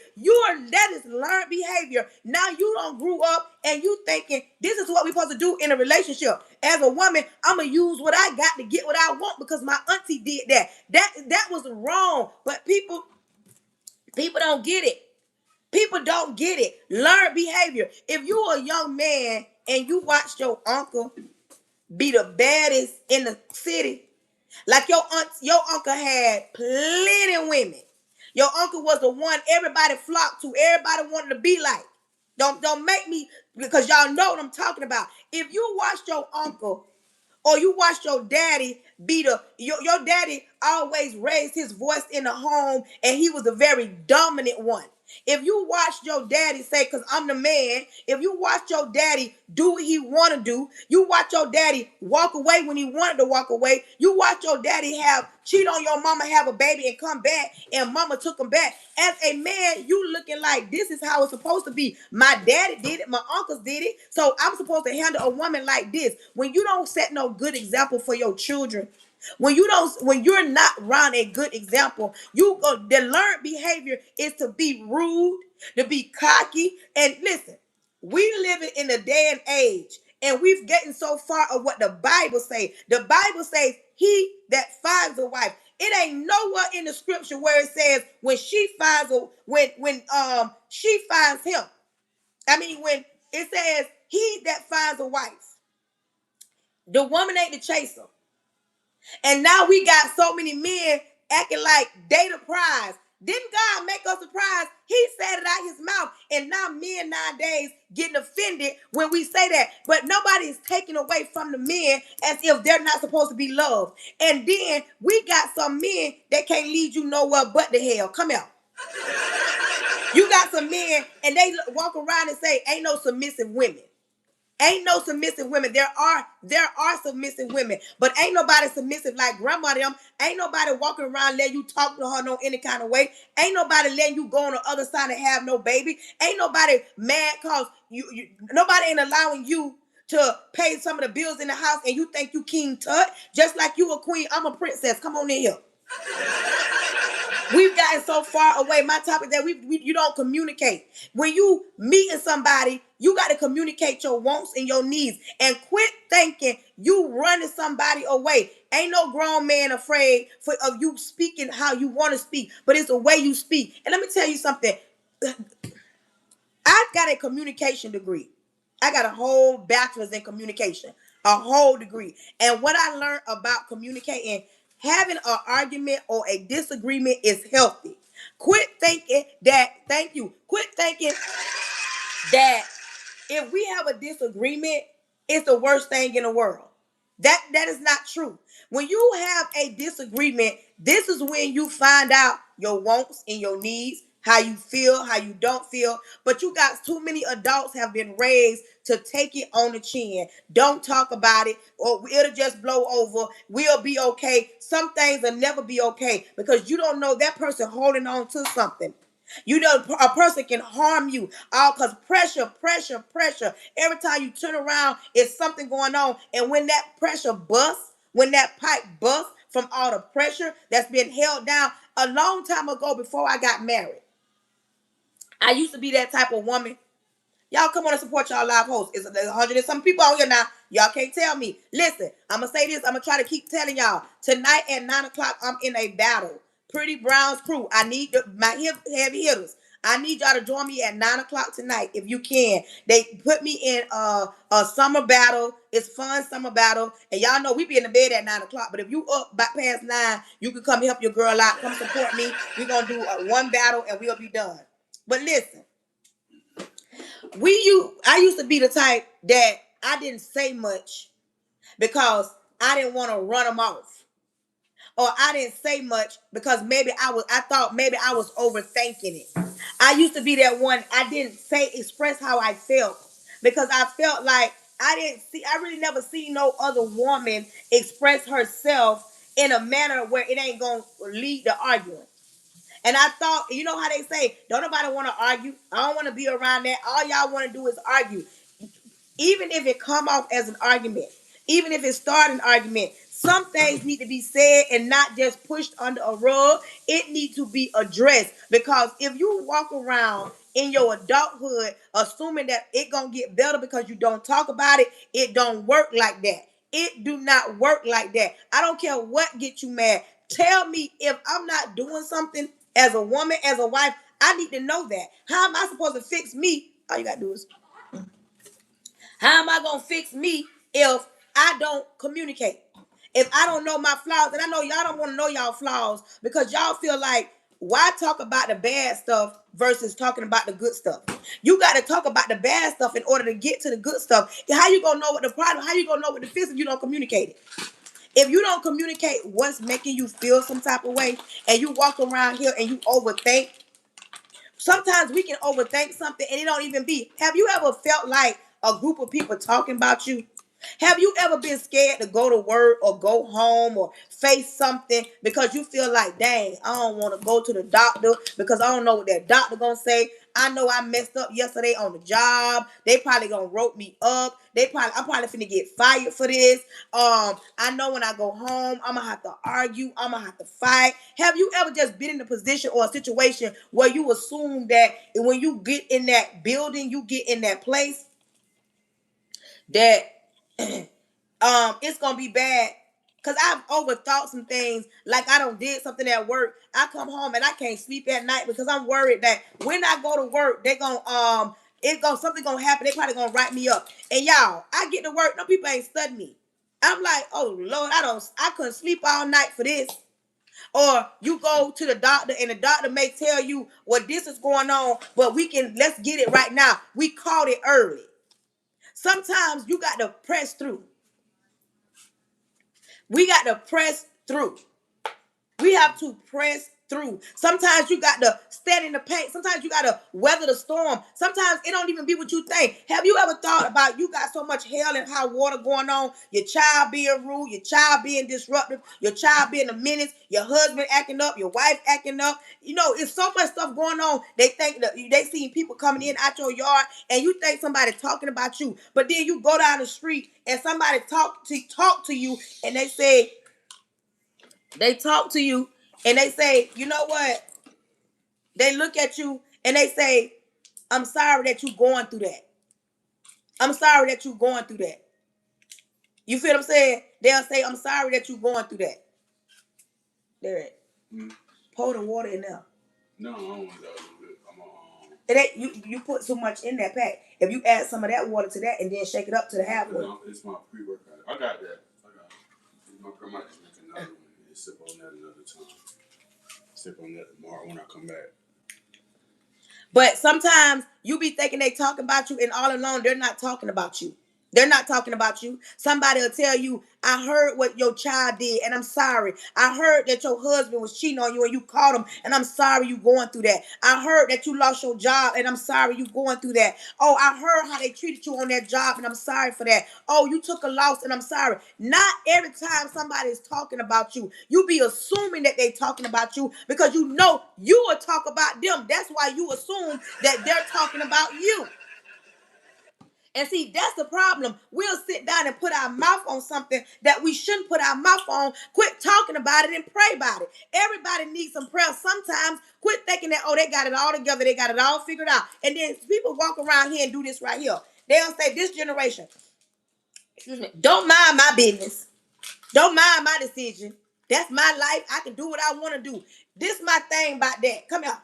That is learned behavior. Now you don't grew up and you thinking this is what we supposed to do in a relationship. As a woman, I'm gonna use what I got to get what I want because my auntie did that. That was wrong. But people don't get it. People don't get it. Learned behavior. If you a young man and you watched your uncle be the baddest in the city, like your uncle had plenty of women. Your uncle was the one everybody flocked to. Everybody wanted to be like. Don't make me, because y'all know what I'm talking about. If you watched your uncle or you watched your daddy be your daddy always raised his voice in the home and he was a very dominant one. If you watch your daddy say, because I'm the man, if you watch your daddy do what he want to do, you watch your daddy walk away when he wanted to walk away, you watch your daddy have cheat on your mama, have a baby, and come back, and mama took him back. As a man, you looking like this is how it's supposed to be. My daddy did it, my uncles did it, so I'm supposed to handle a woman like this. When you don't set no good example for your children, when you're not around a good example, the learned behavior is to be rude, to be cocky. And listen, we living in a day and age, and we've gotten so far of what the Bible says. The Bible says, he that finds a wife. It ain't nowhere in the scripture where it says when she finds when she finds him. I mean, when it says he that finds a wife, the woman ain't the chaser. And now we got so many men acting like they the prize. Didn't God make us a prize? He said it out his mouth. And now men nowadays getting offended when we say that. But nobody is taking away from the men as if they're not supposed to be loved. And then we got some men that can't lead you nowhere but to hell. Come out. You got some men and they walk around and say, ain't no submissive women. Ain't no submissive women. There are submissive women, but ain't nobody submissive like grandma them. Ain't nobody walking around letting you talk to her no any kind of way. Ain't nobody letting you go on the other side and have no baby. Ain't nobody mad cause nobody ain't allowing you to pay some of the bills in the house and you think you King Tut. Just like you a queen, I'm a princess. Come on in here. We've gotten so far away. My topic that you don't communicate. When you meeting somebody, you got to communicate your wants and your needs and quit thinking you running somebody away. Ain't no grown man afraid of you speaking how you want to speak, but it's the way you speak. And let me tell you something. I got a communication degree. I got a whole bachelor's in communication, a whole degree. And what I learned about communicating, having an argument or a disagreement is healthy. Quit thinking that, thank you. Quit thinking that if we have a disagreement, it's the worst thing in the world. That is not true. When you have a disagreement, this is when you find out your wants and your needs, how you feel, how you don't feel. But you got too many adults have been raised to take it on the chin. Don't talk about it or it'll just blow over. We'll be okay. Some things will never be okay because you don't know that person holding on to something. You know, a person can harm you all because pressure. Every time you turn around, it's something going on. And when that pressure busts, when that pipe busts from all the pressure that's been held down, a long time ago before I got married, I used to be that type of woman. Y'all come on and support y'all live hosts. There's 100 and some people out here now. Y'all can't tell me. Listen, I'm going to say this. I'm going to try to keep telling y'all. Tonight at 9 o'clock, I'm in a battle. Pretty Brown's crew. I need my heavy hitters. I need y'all to join me at 9 o'clock tonight if you can. They put me in a summer battle. It's fun summer battle. And y'all know we be in the bed at 9 o'clock. But if you up by past 9, you can come help your girl out. Come support me. We're going to do one battle and we'll be done. But listen. I used to be the type that I didn't say much because I didn't want to run them off. Or I didn't say much because I thought maybe I was overthinking it. I used to be that one, I didn't express how I felt because I felt like I really never seen no other woman express herself in a manner where it ain't going to lead to arguing. And I thought, you know how they say, don't nobody want to argue. I don't want to be around that. All y'all want to do is argue. Even if it come off as an argument, even if it start an argument, some things need to be said and not just pushed under a rug. It needs to be addressed because if you walk around in your adulthood assuming that it gonna get better because you don't talk about it, it don't work like that. It do not work like that. I don't care what gets you mad. Tell me if I'm not doing something as a woman, as a wife, I need to know that. How am I supposed to fix me? All you gotta do is, how am I gonna fix me if I don't communicate? If I don't know my flaws, and I know y'all don't want to know y'all flaws because y'all feel like, why talk about the bad stuff versus talking about the good stuff? You got to talk about the bad stuff in order to get to the good stuff. How you gonna know what the problem? How you gonna know what the fix if you don't communicate it? If you don't communicate what's making you feel some type of way, and you walk around here and you overthink, Sometimes we can overthink something and it don't even be. Have you ever felt like a group of people talking about you? Have you ever been scared to go to work or go home or face something because you feel like, dang, I don't want to go to the doctor because I don't know what that doctor gonna say. I know I messed up yesterday on the job. They probably gonna rope me up. I'm probably finna get fired for this. I know when I go home, I'm gonna have to argue. I'm gonna have to fight. Have you ever just been in a position or a situation where you assume that when you get in that building, you get in that place that it's gonna be bad? Cause I've overthought some things. Like I don't did something at work. I come home and I can't sleep at night because I'm worried that when I go to work, they gonna something gonna happen. They probably gonna write me up. And y'all, I get to work. No people ain't studying me. I'm like, oh Lord, I couldn't sleep all night for this. Or you go to the doctor and the doctor may tell you, well, this is going on, but let's get it right now. We caught it early. Sometimes you got to press through. We got to press through. We have to press through. Sometimes you got to stand in the pain. Sometimes you got to weather the storm. Sometimes it don't even be what you think. Have you ever thought about you got so much hell and high water going on? Your child being rude, your child being disruptive, your child being a menace, your husband acting up, your wife acting up. You know, it's so much stuff going on. They think that they see people coming in out your yard and you think somebody talking about you. But then you go down the street and somebody talk to you and they talk to you and they say, you know what? They look at you and they say, I'm sorry that you're going through that. I'm sorry that you're going through that. You feel what I'm saying? They'll say, I'm sorry that you're going through that. There it. Pour the water in there. No, I don't want that a little bit. It ain't you put so much in that pack. If you add some of that water to that and then shake it up to the halfway. No, it's my pre-workout. I got that. My grandma just make another one and sip on that another time. Sip on that tomorrow when I come back. But sometimes you be thinking they talking about you and all along they're not talking about you. They're not talking about you. Somebody will tell you, I heard what your child did and I'm sorry. I heard that your husband was cheating on you and you caught him and I'm sorry you going through that. I heard that you lost your job and I'm sorry you going through that. Oh, I heard how they treated you on that job and I'm sorry for that. Oh, you took a loss and I'm sorry. Not every time somebody is talking about you, you be assuming that they talking about you because you know you will talk about them. That's why you assume that they're talking about you. And see, that's the problem. We'll sit down and put our mouth on something that we shouldn't put our mouth on. Quit talking about it and pray about it. Everybody needs some prayer sometimes. Quit thinking that, oh, they got it all together. They got it all figured out. And then people walk around here and do this right here. They'll say, this generation, excuse me, don't mind my business. Don't mind my decision. That's my life. I can do what I want to do. This my thing about that. Come here.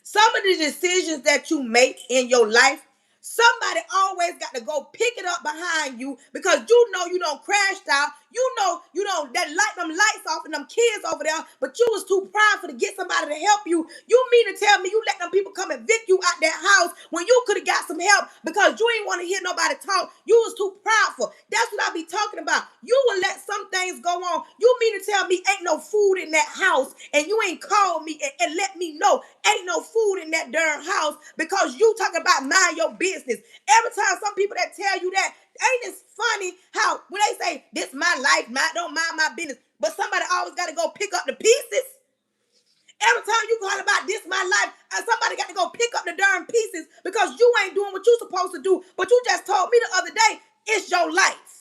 Some of the decisions that you make in your life, somebody always got to go pick it up behind you because you know you don't crash out. You don't that light them lights off and them kids over there, but you was too prideful to get somebody to help you. You mean to tell me you let them people come evict you out that house when you could have got some help because you ain't want to hear nobody talk? You was too prideful. That's what I be talking about. You will let some things go on. You mean to tell me ain't no food in that house and you ain't called me and let me know ain't no food in that darn house because you talking about mind your business. Every time some people that tell you that, ain't it funny how when they say this my life, don't mind my business, but somebody always got to go pick up the pieces. Every time you call about this my life, somebody got to go pick up the darn pieces because you ain't doing what you supposed to do. But you just told me the other day, it's your life.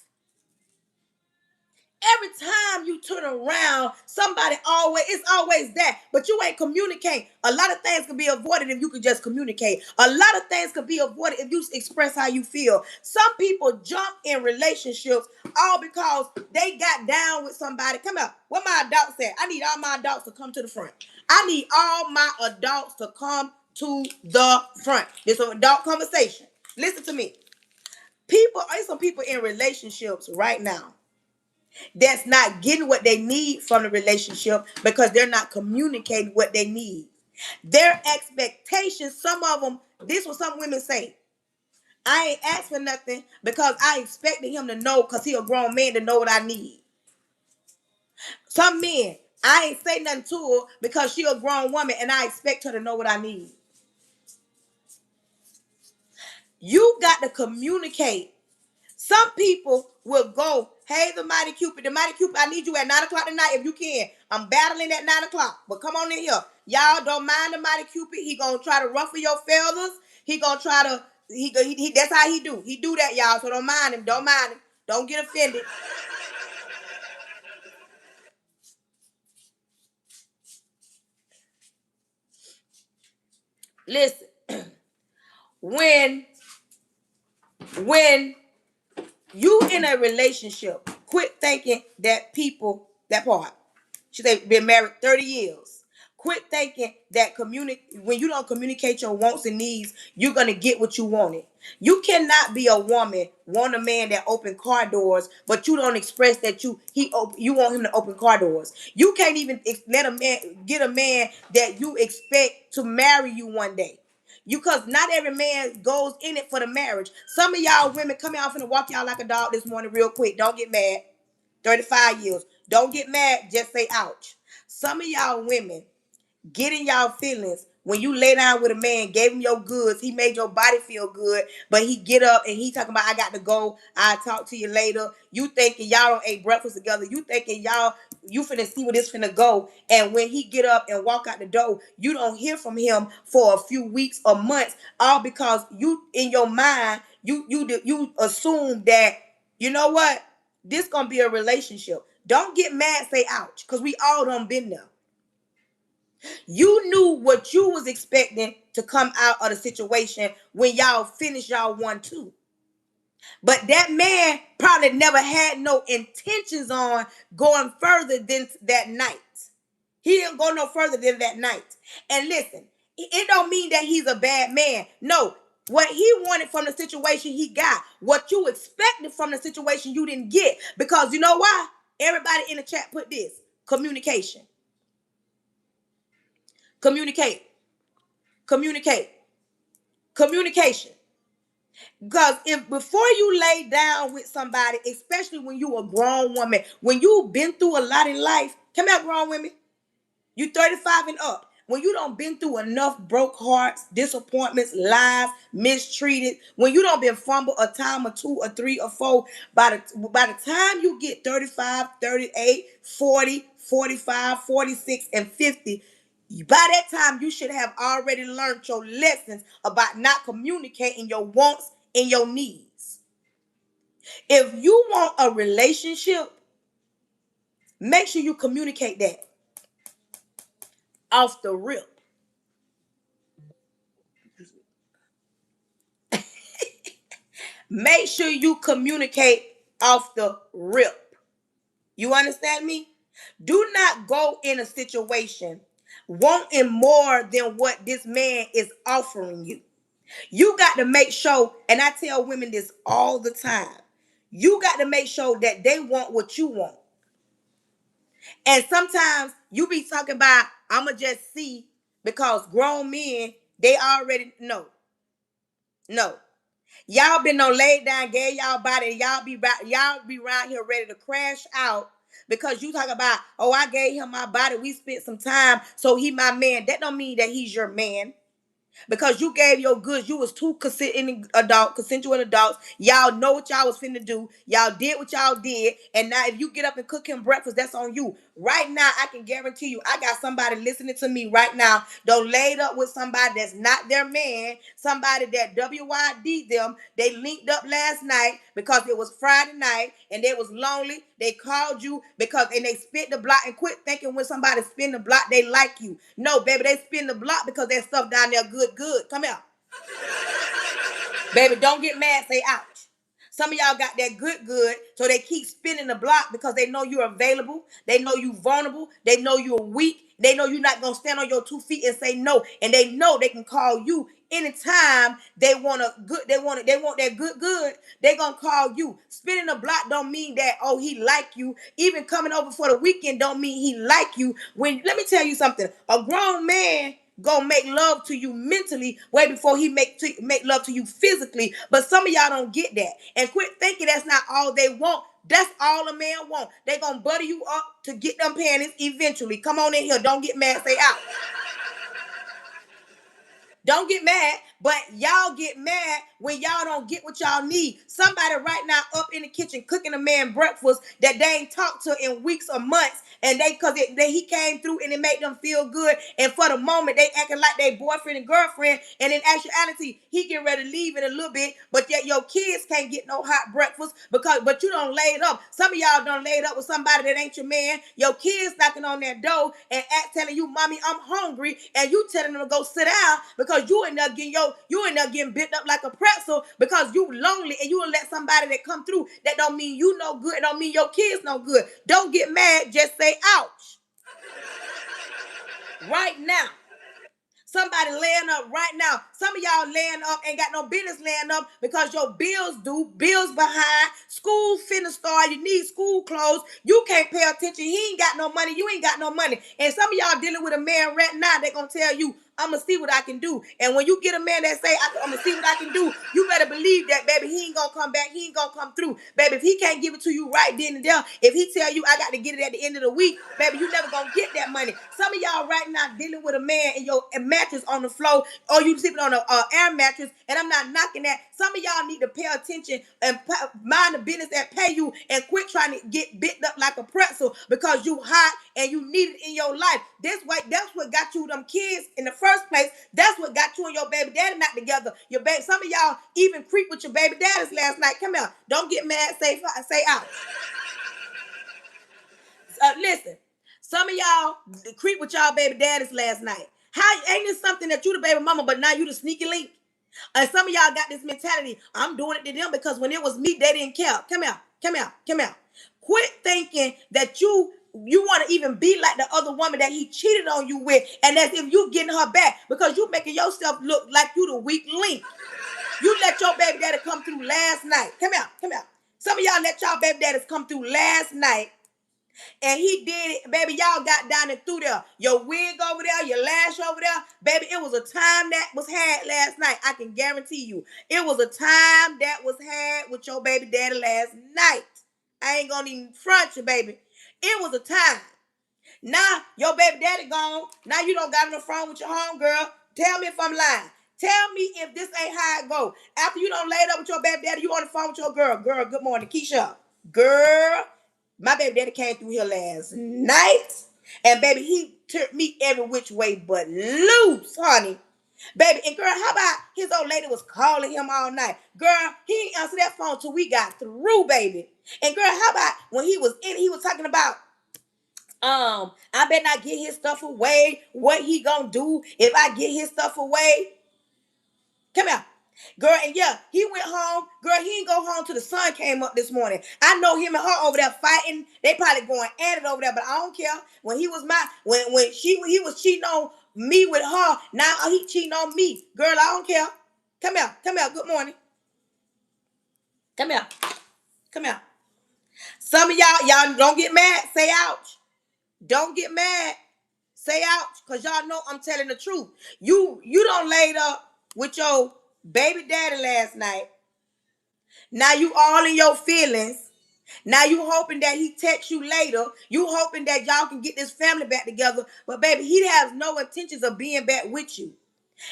Every time you turn around, it's always that. But you ain't communicating. A lot of things can be avoided if you could just communicate. A lot of things could be avoided if you express how you feel. Some people jump in relationships all because they got down with somebody. Come here. What my adults said. I need all my adults to come to the front. I need all my adults to come to the front. This is an adult conversation. Listen to me. There's some people in relationships right now that's not getting what they need from the relationship because they're not communicating what they need. Their expectations, some of them, this was some women say, I ain't asked for nothing because I expected him to know because he a grown man to know what I need. Some men, I ain't say nothing to her because she a grown woman and I expect her to know what I need. You got to communicate. Some people will go, hey, the mighty Cupid, I need you at 9 o'clock tonight if you can. I'm battling at 9 o'clock, but come on in here. Y'all don't mind the mighty Cupid. He gonna try to ruffle your feathers. He gonna try to, that's how he do. He do that, y'all, so don't mind him. Don't mind him. Don't get offended. Listen, when when you in a relationship, quit thinking that people, that part, she say been married 30 years. Quit thinking that when you don't communicate your wants and needs, you're gonna get what you wanted. You cannot be a woman, want a man that open car doors, but you don't express that you want him to open car doors. You can't even let a man get a man that you expect to marry you one day. Because not every man goes in it for the marriage. Some of y'all women come out finna walk y'all like a dog this morning real quick. Don't get mad. 35 years. Don't get mad. Just say ouch. Some of y'all women get in y'all feelings when you lay down with a man, gave him your goods, he made your body feel good, but he get up and he talking about, I got to go, I'll talk to you later. You thinking y'all don't ate breakfast together. You thinking you finna see where this finna go. And when he get up and walk out the door, you don't hear from him for a few weeks or months, all because you, in your mind, you assume that, you know what, this gonna be a relationship. Don't get mad, say ouch, because we all done been there. You knew what you was expecting to come out of the situation when y'all finished y'all 1-2. But that man probably never had no intentions on going further than that night. He didn't go no further than that night. And listen, it don't mean that he's a bad man. No, what he wanted from the situation he got. What you expected from the situation you didn't get. Because you know why? Everybody in the chat put this. Communication. Communicate. Communicate. Communication. Because if before you lay down with somebody, especially when you a grown woman, when you've been through a lot in life, come out, grown women. You 35 and up. When you don't been through enough broke hearts, disappointments, lies, mistreated, when you don't been fumbled a time or 2 or 3 or 4, by the time you get 35, 38, 40, 45, 46, and 50, by that time you should have already learned your lessons about not communicating your wants and your needs. If you want a relationship, make sure you communicate that off the rip. Make sure you communicate off the rip. You understand me? Do not go in a situation wanting more than what this man is offering you. You got to make sure, and I tell women this all the time, you got to make sure that they want what you want. And sometimes you be talking about, I'ma just see, because grown men, they already know. No. Y'all been on laid down, gave y'all body, and y'all be around here ready to crash out because you talk about, oh, I gave him my body, we spent some time, so he my man. That don't mean that he's your man. Because you gave your goods, you was two consensual adults. Y'all know what y'all was finna do. Y'all did what y'all did. And now if you get up and cook him breakfast, that's on you. Right now, I can guarantee you, I got somebody listening to me right now, don't laid up with somebody that's not their man, somebody that WYD them. They linked up last night because it was Friday night and they was lonely. They called you and they spin the block, and quit thinking when somebody spin the block, they like you. No, baby, they spin the block because that stuff down there good. Come here. Baby, don't get mad, say ouch. Some of y'all got that good, so they keep spinning the block because they know you're available. They know you vulnerable. They know you're weak. They know you're not going to stand on your 2 feet and say no. And they know they can call you anytime they want that good. They going to call you. Spinning the block don't mean that, oh, he like you. Even coming over for the weekend don't mean he like you. Let me tell you something. A grown man gonna make love to you mentally way before he make love to you physically. But some of y'all don't get that. And quit thinking that's not all they want. That's all a man want. They gonna butter you up to get them panties eventually. Come on in here. Don't get mad. Say out. Don't get mad, but y'all get mad when y'all don't get what y'all need. Somebody right now up in the kitchen cooking a man breakfast that they ain't talked to in weeks or months, and he came through and it made them feel good. And for the moment, they acting like they boyfriend and girlfriend, and in actuality, he get ready to leave in a little bit. But yet your kids can't get no hot breakfast but you don't lay it up. Some of y'all don't lay it up with somebody that ain't your man. Your kids knocking on their door and telling you, "Mommy, I'm hungry," and you telling them to go sit down because you end up getting bit up like a pretzel because you lonely, and you will let somebody that come through that don't mean you no good, it don't mean your kids no good. Don't get mad, just say ouch. Right now. Somebody laying up right now. Some of y'all laying up ain't got no business laying up because your bills behind, school finna start, you need school clothes, you can't pay attention, he ain't got no money, you ain't got no money. And some of y'all dealing with a man right now, they gonna tell you, I'm gonna see what I can do. And when you get a man that say, I'm gonna see what I can do, you better believe that, baby, he ain't gonna come back, he ain't gonna come through. Baby, if he can't give it to you right then and there, if he tell you I got to get it at the end of the week, baby, you never gonna get that money. Some of y'all right now dealing with a man and your mattress on the floor, or you sleeping on an air mattress, and I'm not knocking that. Some of y'all need to pay attention and mind the business that pay you, and quit trying to get bit up like a pretzel because you hot and you need it in your life. That's what got you them kids in the first place. That's what got you and your baby daddy not together. Some of y'all even creep with your baby daddies last night. Come here. Don't get mad. Say out. Listen. Some of y'all creep with y'all baby daddies last night. How ain't this something that you the baby mama, but now you the sneaky link? And some of y'all got this mentality. I'm doing it to them because when it was me, they didn't care. Come here. Quit thinking that you want to even be like the other woman that he cheated on you with, and as if you getting her back because you making yourself look like you the weak link. You let your baby daddy come through last night. Come here. Some of y'all let y'all baby daddies come through last night, and he did it, baby. Y'all got down and through there. Your wig over there, your lash over there. Baby, it was a time that was had last night. I can guarantee you. It was a time that was had with your baby daddy last night. I ain't gonna even front you, baby. It was a time. Now, your baby daddy gone. Now you don't got on the phone with your homegirl. Tell me if I'm lying. Tell me if this ain't how it go. After you done laid up with your baby daddy, you on the phone with your girl. Girl, good morning, Keisha. Girl, my baby daddy came through here last night, and baby, he took me every which way but loose, honey. Baby, and girl, how about his old lady was calling him all night? Girl, he didn't answer that phone till we got through, baby. And girl, how about when he was in, he was talking about, I better not get his stuff away. What he gonna do if I get his stuff away? Come here. Girl, and yeah, he went home. Girl, he didn't go home till the sun came up this morning. I know him and her over there fighting. They probably going at it over there, but I don't care. When he was he was cheating on me with her, now he cheating on me. Girl, I don't care. Come here. Good morning. Come here. Some of y'all don't get mad. Say ouch. Don't get mad. Say ouch, because y'all know I'm telling the truth. You don't laid up with your baby daddy last night. Now you all in your feelings. Now you hoping that he texts you later. You hoping that y'all can get this family back together. But baby, he has no intentions of being back with you.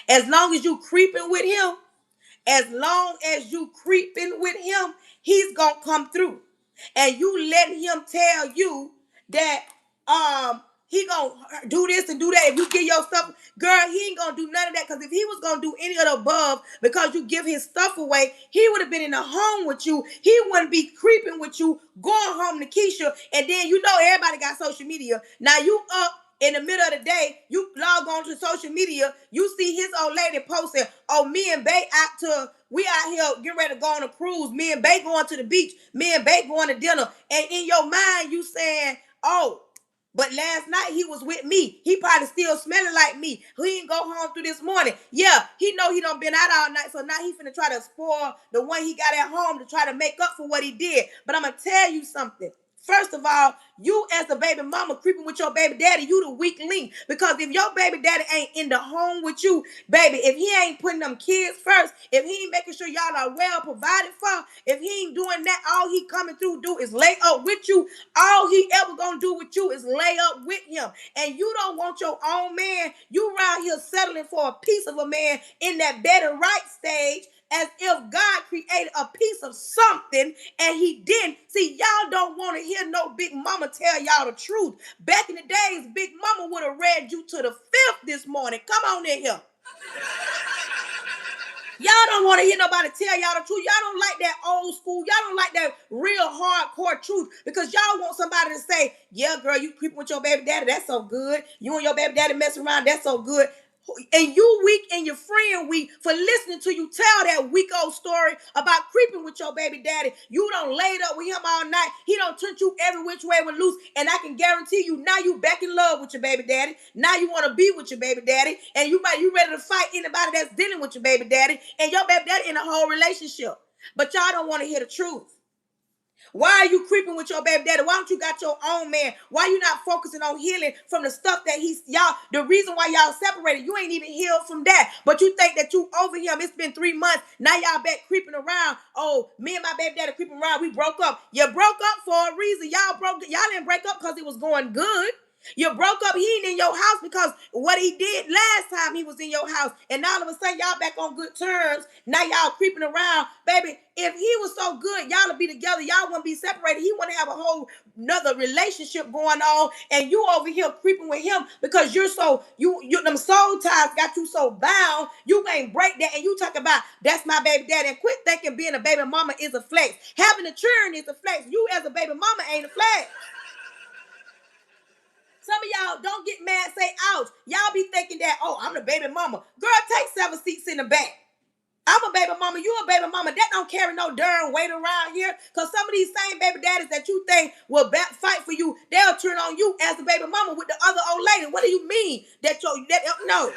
As long as you creeping with him, he's gonna come through. And you letting him tell you that he gonna do this and do that. If you get your stuff, girl, he ain't gonna do none of that. Because if he was gonna do any of the above because you give his stuff away, he would have been in the home with you. He wouldn't be creeping with you, going home to Keisha. And then you know everybody got social media. Now you up in the middle of the day, you log on to social media, you see his old lady posting, oh, me and Bay we out here getting ready to go on a cruise. Me and Bay going to the beach. Me and Bay going to dinner. And in your mind, you saying, oh, but last night he was with me. He probably still smelling like me. He didn't go home through this morning. Yeah, he know he done been out all night, so now he finna try to spoil the one he got at home to try to make up for what he did. But I'm gonna tell you something. First of all, you as the baby mama creeping with your baby daddy, you the weak link. Because if your baby daddy ain't in the home with you, baby, if he ain't putting them kids first, if he ain't making sure y'all are well provided for, if he ain't doing that, all he coming through do is lay up with you. All he ever gonna do with you is lay up with him. And you don't want your own man. You around here settling for a piece of a man in that better right stage, as if God created a piece of something and he didn't. See, y'all don't want to hear no big mama tell y'all the truth. Back in the days, big mama would have read you to the fifth this morning. Come on in here. Y'all don't want to hear nobody tell y'all the truth. Y'all don't like that old school. Y'all don't like that real hardcore truth, because y'all want somebody to say, yeah, girl, you creeping with your baby daddy. That's so good. You and your baby daddy messing around. That's so good. And you weak and your friend weak for listening to you tell that weak old story about creeping with your baby daddy. You done laid up with him all night. He done turned you every which way with loose. And I can guarantee you, now you back in love with your baby daddy. Now you want to be with your baby daddy. And you ready to fight anybody that's dealing with your baby daddy. And your baby daddy in a whole relationship. But y'all don't want to hear the truth. Why are you creeping with your baby daddy? Why don't you got your own man? Why you not focusing on healing from the stuff that the reason why y'all separated, you ain't even healed from that. But you think that you over him. It's been 3 months. Now y'all back creeping around. Oh, me and my baby daddy creeping around. We broke up. You broke up for a reason. Y'all didn't break up because it was going good. You broke up. He ain't in your house because what he did last time he was in your house. And all of a sudden, y'all back on good terms. Now y'all creeping around. Baby, if he was so good, y'all would be together. Y'all wouldn't be separated. He wouldn't have a whole another relationship going on. And you over here creeping with him because you're so, you them soul ties got you so bound. You can't break that. And you talk about, that's my baby daddy. And quit thinking being a baby mama is a flex. Having a children is a flex. You as a baby mama ain't a flex. Some of y'all don't get mad, say ouch. Y'all be thinking that, oh, I'm the baby mama. Girl, take 7 seats in the back. I'm a baby mama, you a baby mama. That don't carry no darn weight around here. Because some of these same baby daddies that you think will fight for you, they'll turn on you as the baby mama with the other old lady. What do you mean? No.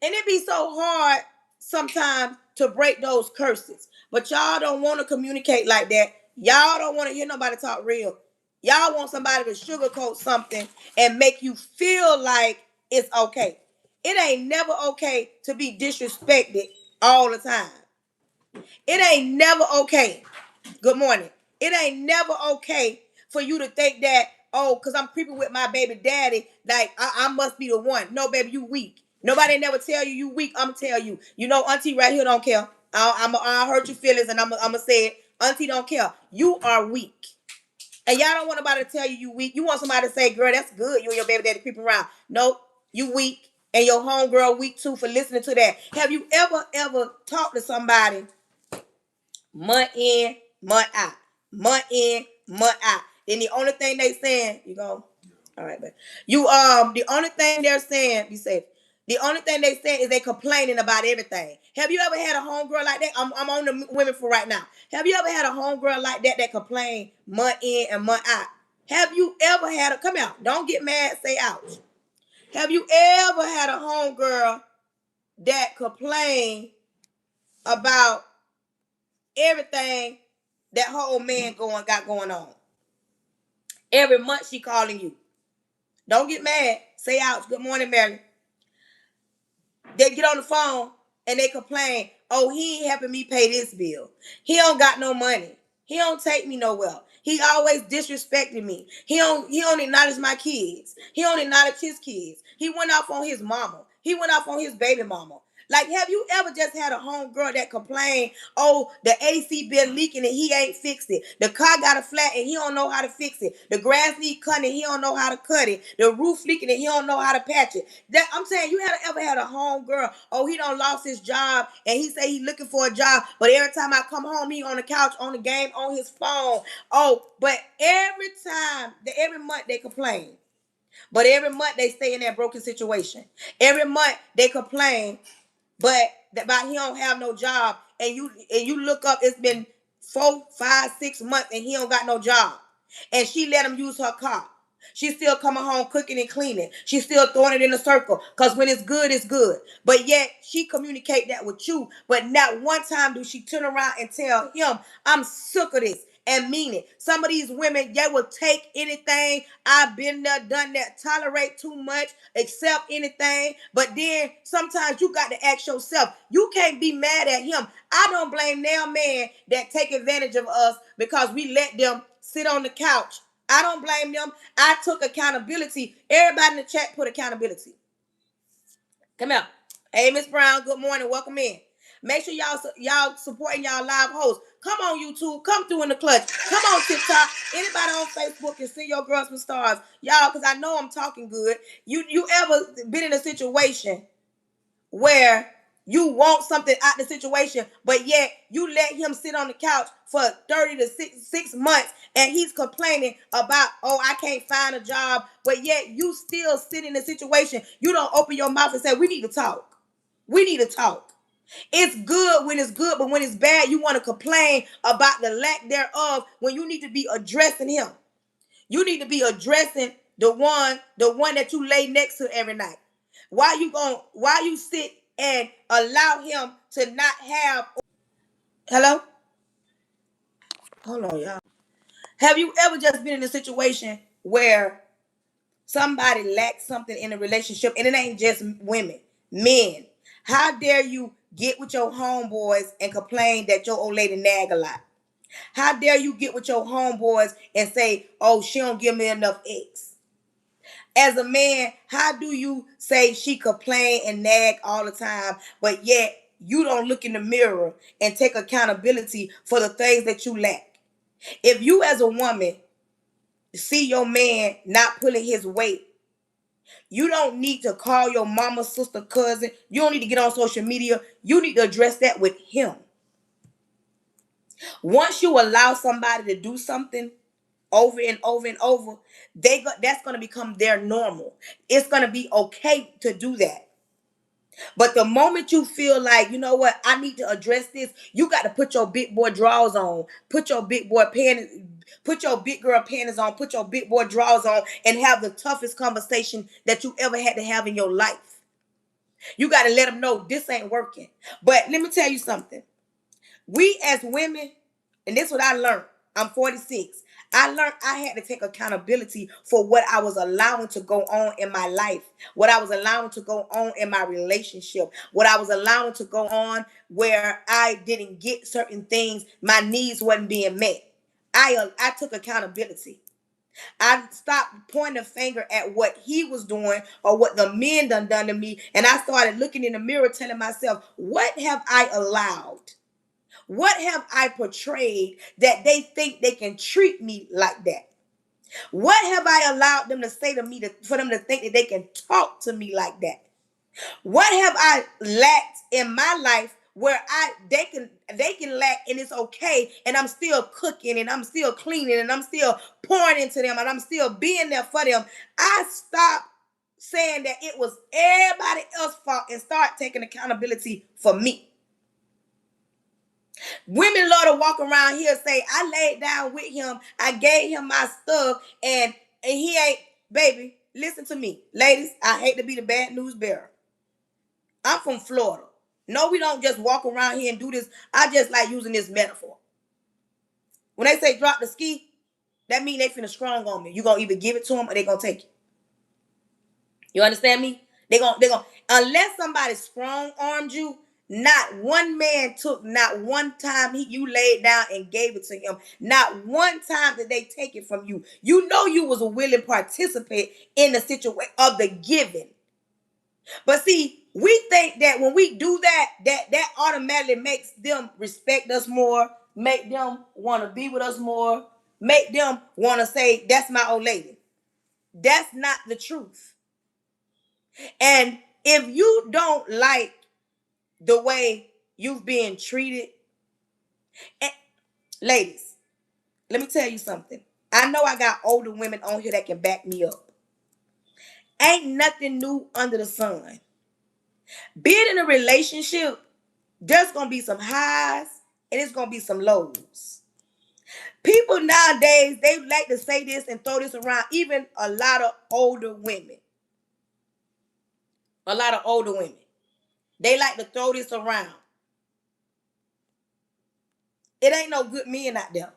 And it be so hard sometimes to break those curses. But y'all don't want to communicate like that. Y'all don't want to hear nobody talk real. Y'all want somebody to sugarcoat something and make you feel like it's okay. It ain't never okay to be disrespected all the time. It ain't never okay. Good morning. It ain't never okay for you to think that, oh, because I'm creeping with my baby daddy, like I must be the one. No, baby, you weak. Nobody never tell you weak. I'm going to tell you. You know, auntie right here don't care. I'll hurt your feelings and I'm going to say it. Auntie don't care. You are weak. And y'all don't want nobody to tell you weak. You want somebody to say, girl, that's good. You and your baby daddy creeping around. Nope, you weak. And your homegirl weak too for listening to that. Have you ever talked to somebody month in, month out? Month in, month out. Then the only thing they saying, you go, all right, but the only thing they're saying, be safe. The only thing they saying is they complaining about everything. Have you ever had a homegirl like that? I'm on the women for right now. Have you ever had a homegirl like that complain month in and month out? Have you ever had come out? Don't get mad, say ouch. Have you ever had a homegirl that complained about everything that whole man got going on? Every month she calling you. Don't get mad, say ouch. Good morning, Marilyn. They get on the phone and they complain, oh, he ain't helping me pay this bill. He don't got no money. He don't take me nowhere. He always disrespecting me. He don't acknowledge my kids. He don't acknowledge his kids. He went off on his mama. He went off on his baby mama. Like, have you ever just had a homegirl that complained, oh, the AC been leaking and he ain't fixed it. The car got a flat and he don't know how to fix it. The grass need cutting and he don't know how to cut it. The roof leaking and he don't know how to patch it. That I'm saying, you ever had a homegirl, oh, he done lost his job and he say he looking for a job, but every time I come home, he on the couch, on the game, on his phone. Oh, but every month they complain. But every month they stay in that broken situation. Every month they complain, but about he don't have no job, and you look up, it's been 4, 5, 6 months and he don't got no job. And she let him use her car. She's still coming home cooking and cleaning. She's still throwing it in a circle. Because when it's good, it's good. But yet she communicate that with you. But not one time do she turn around and tell him, I'm sick of this, and mean it. Some of these women, they will take anything. I've been there, done that, tolerate too much, accept anything. But then sometimes you got to ask yourself, you can't be mad at him. I don't blame their man that take advantage of us because we let them sit on the couch I don't blame them. I took accountability. Everybody in the chat put accountability. Come here. Hey, Miss Brown, good morning. Welcome in. Make sure y'all supporting y'all live hosts. Come on, YouTube. Come through in the clutch. Come on, TikTok. Anybody on Facebook can see your girls with stars. Y'all, because I know I'm talking good. You ever been in a situation where you want something out the situation, but yet you let him sit on the couch for 30 to 6 months and he's complaining about, oh, I can't find a job, but yet you still sit in the situation. You don't open your mouth and say, we need to talk. We need to talk. It's good when it's good, but when it's bad, you want to complain about the lack thereof when you need to be addressing him. You need to be addressing the one that you lay next to every night. Why you sit and allow him to not have? Hello? Hold on, y'all. Have you ever just been in a situation where somebody lacks something in a relationship, and it ain't just women, men? How dare you get with your homeboys and complain that your old lady nag a lot? How dare you get with your homeboys and say, oh, she don't give me enough X? As a man, how do you say she complain and nag all the time, but yet you don't look in the mirror and take accountability for the things that you lack? If you as a woman see your man not pulling his weight, you don't need to call your mama, sister, cousin. You don't need to get on social media. You need to address that with him. Once you allow somebody to do something over and over and over, that's going to become their normal. It's going to be okay to do that. But the moment you feel like, you know what, I need to address this, you got to put your big boy drawers on, put your big boy panties, put your big girl panties on, put your big boy drawers on, and have the toughest conversation that you ever had to have in your life. You got to let them know this ain't working. But let me tell you something. We as women, and this is what I learned. I'm 46. I learned I had to take accountability for what I was allowing to go on in my life, what I was allowing to go on in my relationship, what I was allowing to go on where I didn't get certain things, my needs wasn't being met. I took accountability. I stopped pointing a finger at what he was doing or what the men done to me, and I started looking in the mirror telling myself, what have I allowed? What have I portrayed that they think they can treat me like that? What have I allowed them to say to me for them to think that they can talk to me like that? What have I lacked in my life where they can lack and it's okay, and I'm still cooking and I'm still cleaning and I'm still pouring into them and I'm still being there for them? I stopped saying that it was everybody else's fault and start taking accountability for me. Women love to walk around here and say, I laid down with him, I gave him my stuff, and he ain't, baby, listen to me. Ladies, I hate to be the bad news bearer. I'm from Florida. No, we don't just walk around here and do this. I just like using this metaphor. When they say drop the ski, that means they finna strong on me. You gonna either give it to them or they gonna take it. You understand me? They gonna, unless somebody strong armed you, not one man took, not one time you laid down and gave it to him. Not one time did they take it from you. You know you was a willing participant in the situation of the giving. But see, we think that when we do that automatically makes them respect us more, make them want to be with us more, make them want to say, that's my old lady. That's not the truth. And if you don't like the way you've been treated, and ladies, let me tell you something. I know I got older women on here that can back me up. Ain't nothing new under the sun. Being in a relationship, there's going to be some highs and it's going to be some lows. People nowadays, they like to say this and throw this around, even a lot of older women. A lot of older women. They like to throw this around. It ain't no good men out there.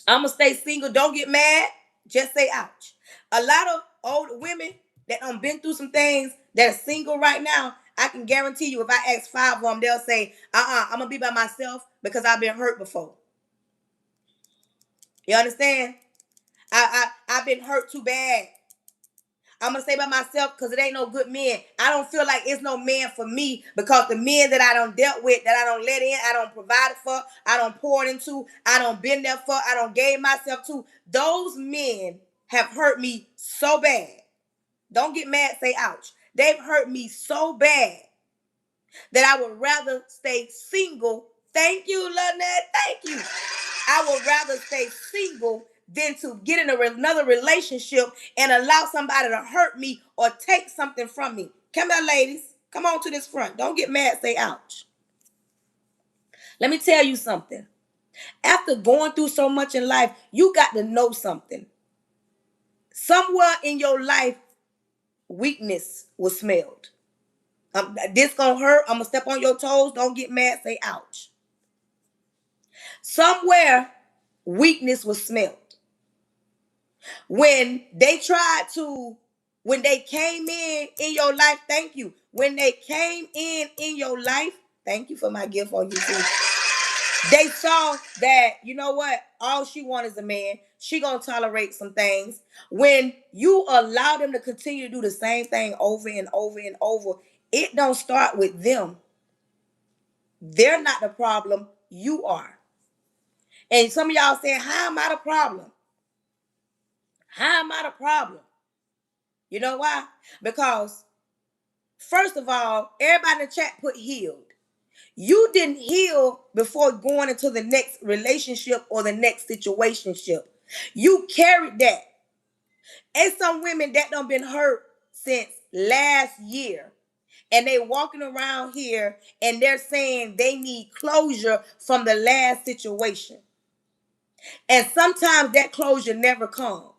I'm going to stay single. Don't get mad. Just say ouch. A lot of older women that done been through some things that are single right now, I can guarantee you if I ask 5 of them, they'll say, I'm going to be by myself because I've been hurt before. You understand? I've been hurt too bad. I'm going to say by myself because it ain't no good men. I don't feel like it's no man for me because the men that I done dealt with, that I don't let in, I don't provide for, I don't pour into, I don't been there for, I don't gave myself to. Those men have hurt me so bad. Don't get mad, say ouch. They've hurt me so bad that I would rather stay single. Thank you, Lynette. Thank you. I would rather stay single than to get in another relationship and allow somebody to hurt me or take something from me. Come on, ladies. Come on to this front. Don't get mad, say ouch. Let me tell you something. After going through so much in life, you got to know something. Somewhere in your life, weakness was smelled. This gonna hurt. I'm gonna step on your toes. Don't get mad, say ouch. Somewhere, weakness was smelled. When they came in your life, thank you. When they came in your life, thank you for my gift on YouTube. They saw that, you know what? All she wants is a man. She gonna tolerate some things. When you allow them to continue to do the same thing over and over and over, it don't start with them. They're not the problem. You are. And some of y'all saying, how am I the problem? How am I the problem? You know why? Because, first of all, everybody in the chat put healed. You didn't heal before going into the next relationship or the next situationship. You carried that. And some women that done been hurt since last year. And they walking around here and they're saying they need closure from the last situation. And sometimes that closure never comes.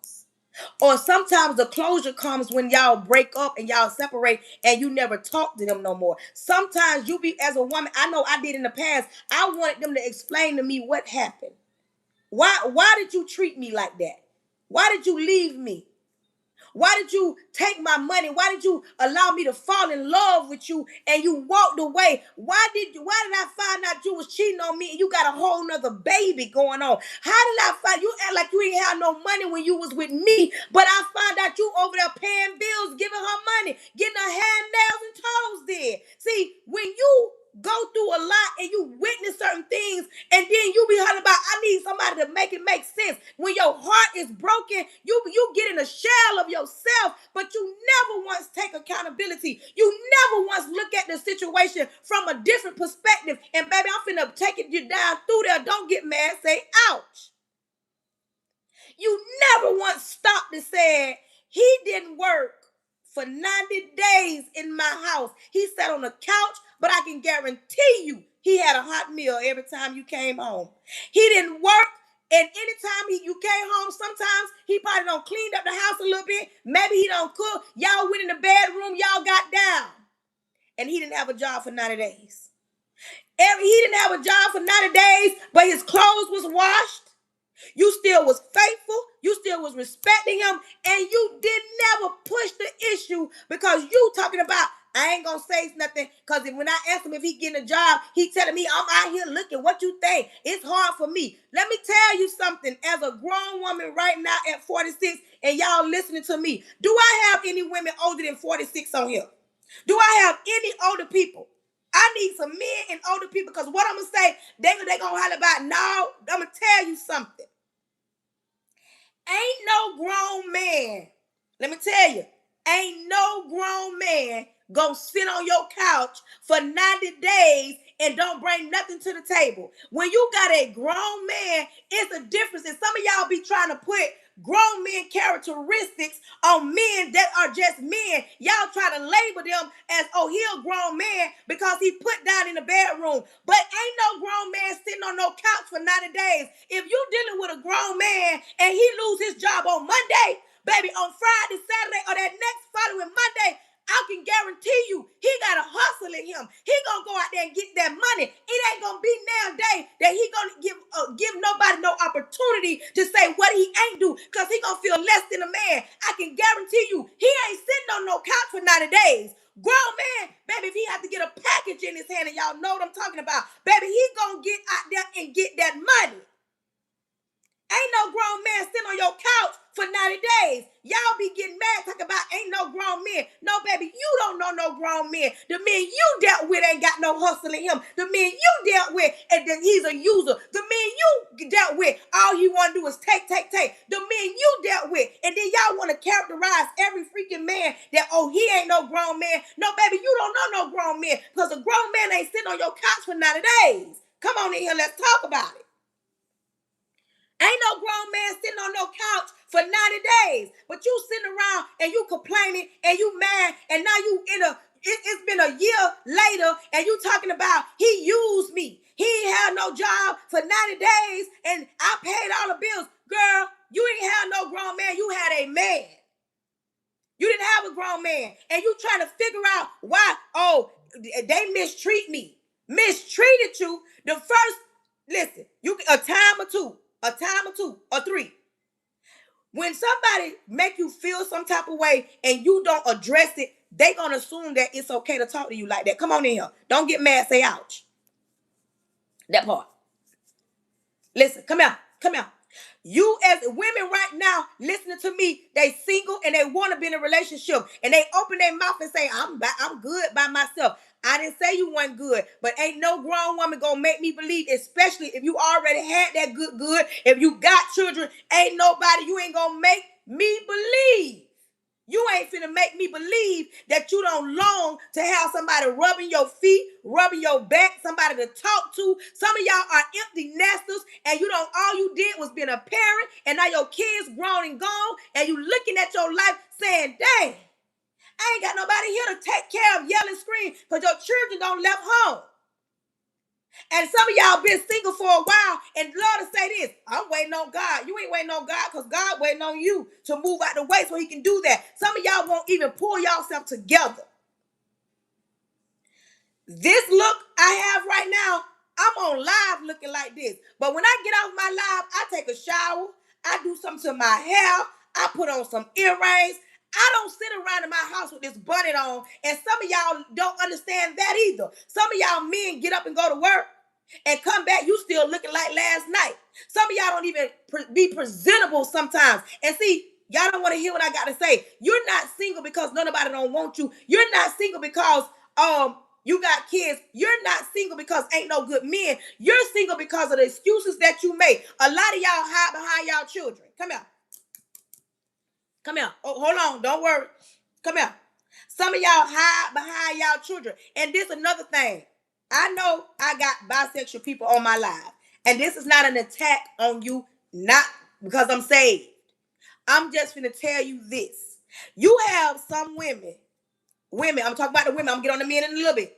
Or sometimes the closure comes when y'all break up and y'all separate and you never talk to them no more. Sometimes you be, as a woman, I know I did in the past, I wanted them to explain to me what happened. Why did you treat me like that? Why did you leave me? Why did you take my money? Why did you allow me to fall in love with you and you walked away? Why did I find out you was cheating on me and you got a whole nother baby going on? How did I find you act like you ain't have no money when you was with me, but I found out you over there paying bills, giving her money, getting her hair, nails, and toes did. See, when you go through a lot and you witness certain things and then you be hollering about, I need somebody to make it make sense. When your heart is broken, you get in a shell of yourself, but you never once take accountability. You never once look at the situation from a different perspective. And baby, I'm finna taking you down through there. Don't get mad, say ouch. You never once stopped and said, he didn't work for 90 days in my house. He sat on the couch, but I can guarantee you he had a hot meal every time you came home. He didn't work, and anytime you came home, sometimes he probably done cleaned up the house a little bit. Maybe he done cook. Y'all went in the bedroom, y'all got down. And he didn't have a job for 90 days. He didn't have a job for 90 days, but his clothes was washed. You still was faithful. You still was respecting him. And you did never push the issue because you talking about, I ain't going to say nothing because when I asked him if he getting a job, he telling me, I'm out here looking. What you think? It's hard for me. Let me tell you something. As a grown woman right now at 46 and y'all listening to me, do I have any women older than 46 on here? Do I have any older people? I need some men and older people because what I'm going to say, they going to holler about, no, I'm going to tell you something. Ain't no grown man, let me tell you, ain't no grown man gonna sit on your couch for 90 days and don't bring nothing to the table. When you got a grown man, it's a difference. And some of y'all be trying to put grown men characteristics on men that are just men. Y'all try to label them as, oh, he a grown man because he put down in the bedroom. But ain't no grown man sitting on no couch for 90 days. If you dealing with a grown man and he lose his job on Monday, baby, on Friday, Saturday, or that next following Monday, I can guarantee you he got a hustle in him. He gonna go out there and get that money. It ain't gonna be nowadays that he gonna give nobody no opportunity to say what he ain't do because he gonna feel less than a man. I can guarantee you he ain't sitting on no couch for 90 days. Grown man, baby, if he have to get a package in his hand, and y'all know what I'm talking about, baby, he gonna get out there and get that money. Ain't no grown man sitting on your couch for 90 days. Y'all be getting mad talking about ain't no grown men. No, baby, you don't know no grown men. The men you dealt with ain't got no hustle in him. The men you dealt with, and then he's a user. The men you dealt with, all you want to do is take. The men you dealt with, and then y'all want to characterize every freaking man that, oh, he ain't no grown man. No, baby, you don't know no grown men, because a grown man ain't sitting on your couch for 90 days. Come on in here, let's talk about it. Ain't no grown man sitting on no couch for 90 days. But you sitting around and you complaining and you mad, and now you it's been a year later and you talking about he used me. He ain't had no job for 90 days and I paid all the bills. Girl, you ain't had no grown man. You had a man. You didn't have a grown man. And you trying to figure out why, oh, they mistreated you. The first, listen, you a time or two, or three. When somebody make you feel some type of way and you don't address it, they gonna assume that it's okay to talk to you like that. Come on in here. Don't get mad, say ouch. That part. Listen, come here. You as women right now listening to me, they single and they want to be in a relationship, and they open their mouth and say, I'm good by myself. I didn't say you weren't good, but ain't no grown woman gonna make me believe, especially if you already had that good, if you got children, you ain't gonna make me believe. You ain't finna make me believe that you don't long to have somebody rubbing your feet, rubbing your back, somebody to talk to. Some of y'all are empty nesters, and all you did was being a parent, and now your kids grown and gone, and you looking at your life saying, dang, I ain't got nobody here to take care of, yell and scream, because your children don't left home. And some of y'all been single for a while, and Lord to say this, I'm waiting on God. You ain't waiting on God, because God waiting on you to move out the way so he can do that. Some of y'all won't even pull yourself together. This look I have right now, I'm on live looking like this. But when I get off my live, I take a shower, I do something to my hair, I put on some earrings. I don't sit around in my house with this bonnet on, and some of y'all don't understand that either. Some of y'all men get up and go to work and come back, you still looking like last night. Some of y'all don't even be presentable sometimes. And see, y'all don't want to hear what I got to say. You're not single because nobody don't want you. You're not single because you got kids. You're not single because ain't no good men. You're single because of the excuses that you make. A lot of y'all hide behind y'all children. Come here. Oh, hold on. Don't worry. Come here. Some of y'all hide behind y'all children. And this another thing. I know I got bisexual people on my live. And this is not an attack on you, not because I'm saved. I'm just going to tell you this. You have some women, I'm talking about the women. I'm going to get on the men in a little bit.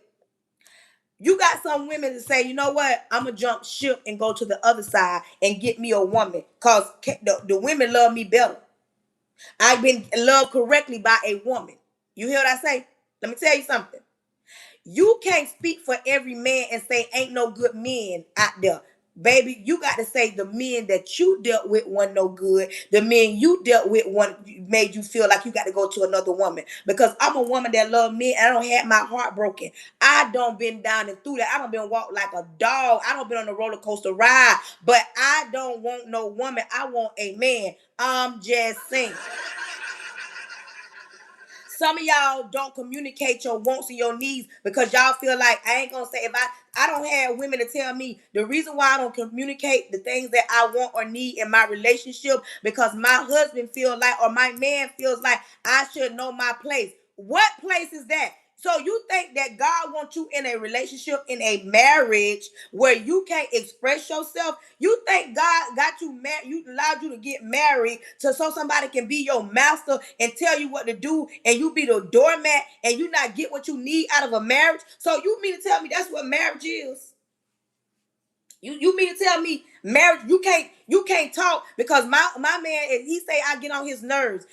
You got some women that say, you know what? I'm going to jump ship and go to the other side and get me a woman, because the women love me better. I've been loved correctly by a woman. You hear what I say? Let me tell you something. You can't speak for every man and say ain't no good men out there. Baby, you got to say the men that you dealt with weren't no good. The men you dealt with made you feel like you got to go to another woman. Because I'm a woman that love men, and I don't have my heart broken. I don't been down and through that. I don't been walked like a dog. I don't been on a roller coaster ride. But I don't want no woman. I want a man. I'm just saying. Some of y'all don't communicate your wants and your needs because y'all feel like, I ain't gonna say, if I don't have women to tell me the reason why I don't communicate the things that I want or need in my relationship, because my husband feels like, or my man feels like, I should know my place. What place is that? So you think that God wants you in a relationship, in a marriage where you can't express yourself? You think God got you married, you allowed you to get married so somebody can be your master and tell you what to do, and you be the doormat and you not get what you need out of a marriage? So you mean to tell me that's what marriage is? You mean to tell me marriage, you can't talk because my man, he say I get on his nerves.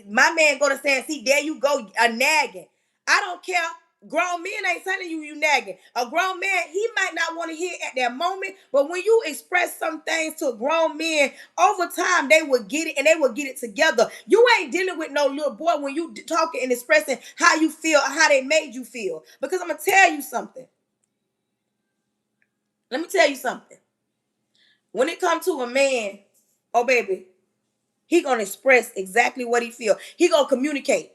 My man go to say, and see, there you go, a nagging. I don't care. Grown men ain't telling you nagging. A grown man, he might not want to hear at that moment, but when you express some things to grown men, over time they will get it, and they will get it together. You ain't dealing with no little boy when you talking and expressing how you feel, how they made you feel. Because I'm gonna tell you something. Let me tell you something. When it comes to a man, oh baby, He gonna express exactly what he feel. He gonna communicate.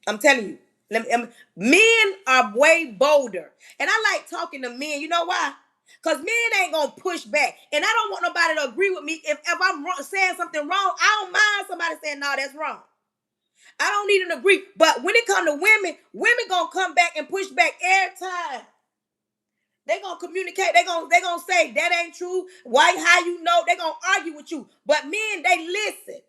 I'm telling you. Men are way bolder. And I like talking to men. You know why? Because men ain't going to push back. And I don't want nobody to agree with me. If I'm saying something wrong, I don't mind somebody saying, no, that's wrong. I don't need an agree. But when it comes to women, women going to come back and push back every time. They going to communicate. They gonna say, that ain't true. Why, how you know? They going to argue with you. But men, they listen.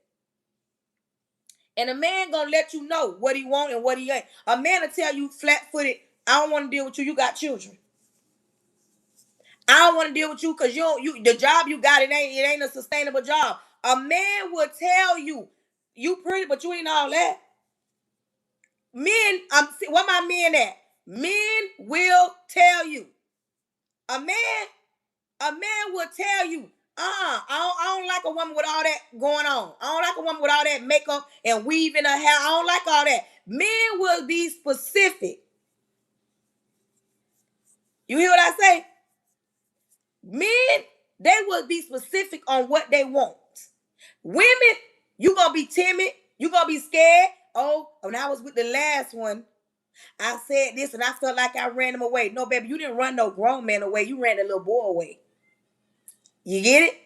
And a man gonna let you know what he want and what he ain't. A man will tell you flat-footed, I don't want to deal with you. You got children. I don't want to deal with you because you the job you got, it ain't a sustainable job. A man will tell you, you pretty, but you ain't all that. Men, where my men at? Men will tell you. A man will tell you, I don't like a woman with all that going on. I don't like a woman with all that makeup and weave in her hair. I don't like all that. Men will be specific. You hear what I say? Men, they will be specific on what they want. Women, you gonna be timid. You gonna be scared. Oh, when I was with the last one, I said this and I felt like I ran him away. No, baby, you didn't run no grown man away. You ran a little boy away. You get it?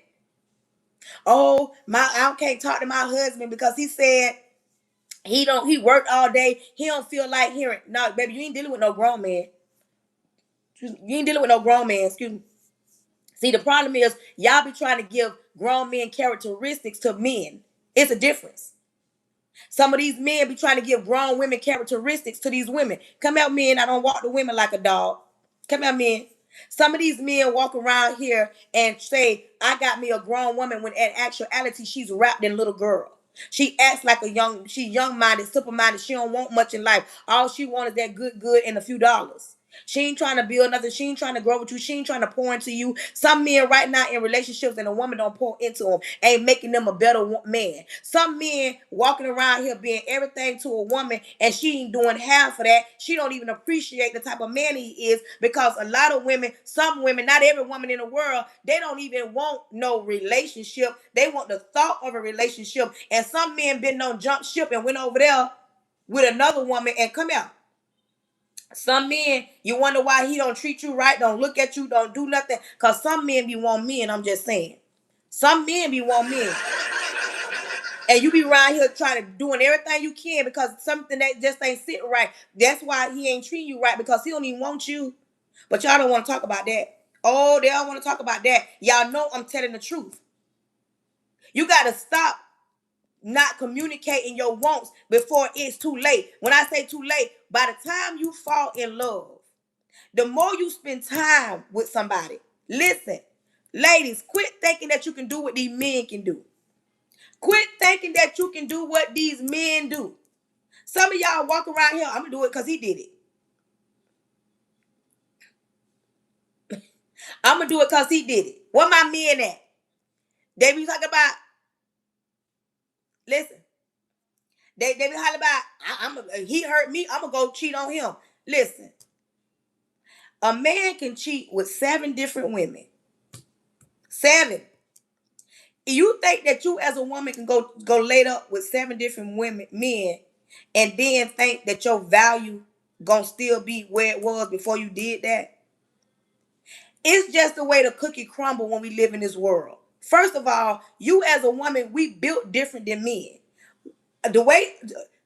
Oh, I can't talk to my husband because he said he worked all day. He don't feel like hearing. No, baby, you ain't dealing with no grown man. You ain't dealing with no grown man, excuse me. See, the problem is y'all be trying to give grown men characteristics to men. It's a difference. Some of these men be trying to give grown women characteristics to these women. Come out, men. I don't walk the women like a dog. Come out, men. Some of these men walk around here and say, I got me a grown woman, when in actuality, she's wrapped in little girl. She acts like she young-minded, simple-minded. She don't want much in life. All she wants is that good and a few dollars. She ain't trying to build nothing. She ain't trying to grow with you. She ain't trying to pour into you. Some men right now in relationships and a woman don't pour into them ain't making them a better man. Some men walking around here being everything to a woman and she ain't doing half of that. She don't even appreciate the type of man he is, because a lot of women, some women, not every woman in the world, they don't even want no relationship. They want the thought of a relationship. And some men been on jump ship and went over there with another woman and come out. Some men, you wonder why he don't treat you right, don't look at you, don't do nothing. Because some men be want men, I'm just saying. Some men be want men. And you be around here trying to doing everything you can because something that just ain't sitting right. That's why he ain't treating you right, because he don't even want you. But y'all don't want to talk about that. Oh, they don't want to talk about that. Y'all know I'm telling the truth. You got to stop not communicating your wants before it's too late. When I say too late, by the time you fall in love, the more you spend time with somebody, listen, ladies, quit thinking that you can do what these men can do. Quit thinking that you can do what these men do. Some of y'all walk around here, I'm going to do it because he did it. I'm going to do it because he did it. Where my men at? They be talking about, listen, they be hollering about, he hurt me, I'm going to go cheat on him. Listen, a man can cheat with 7 different women. 7. You think that you as a woman can go laid up with 7 different men and then think that your value gonna still be where it was before you did that? It's just the way the cookie crumble when we live in this world. First of all, you as a woman, we built different than men. The way,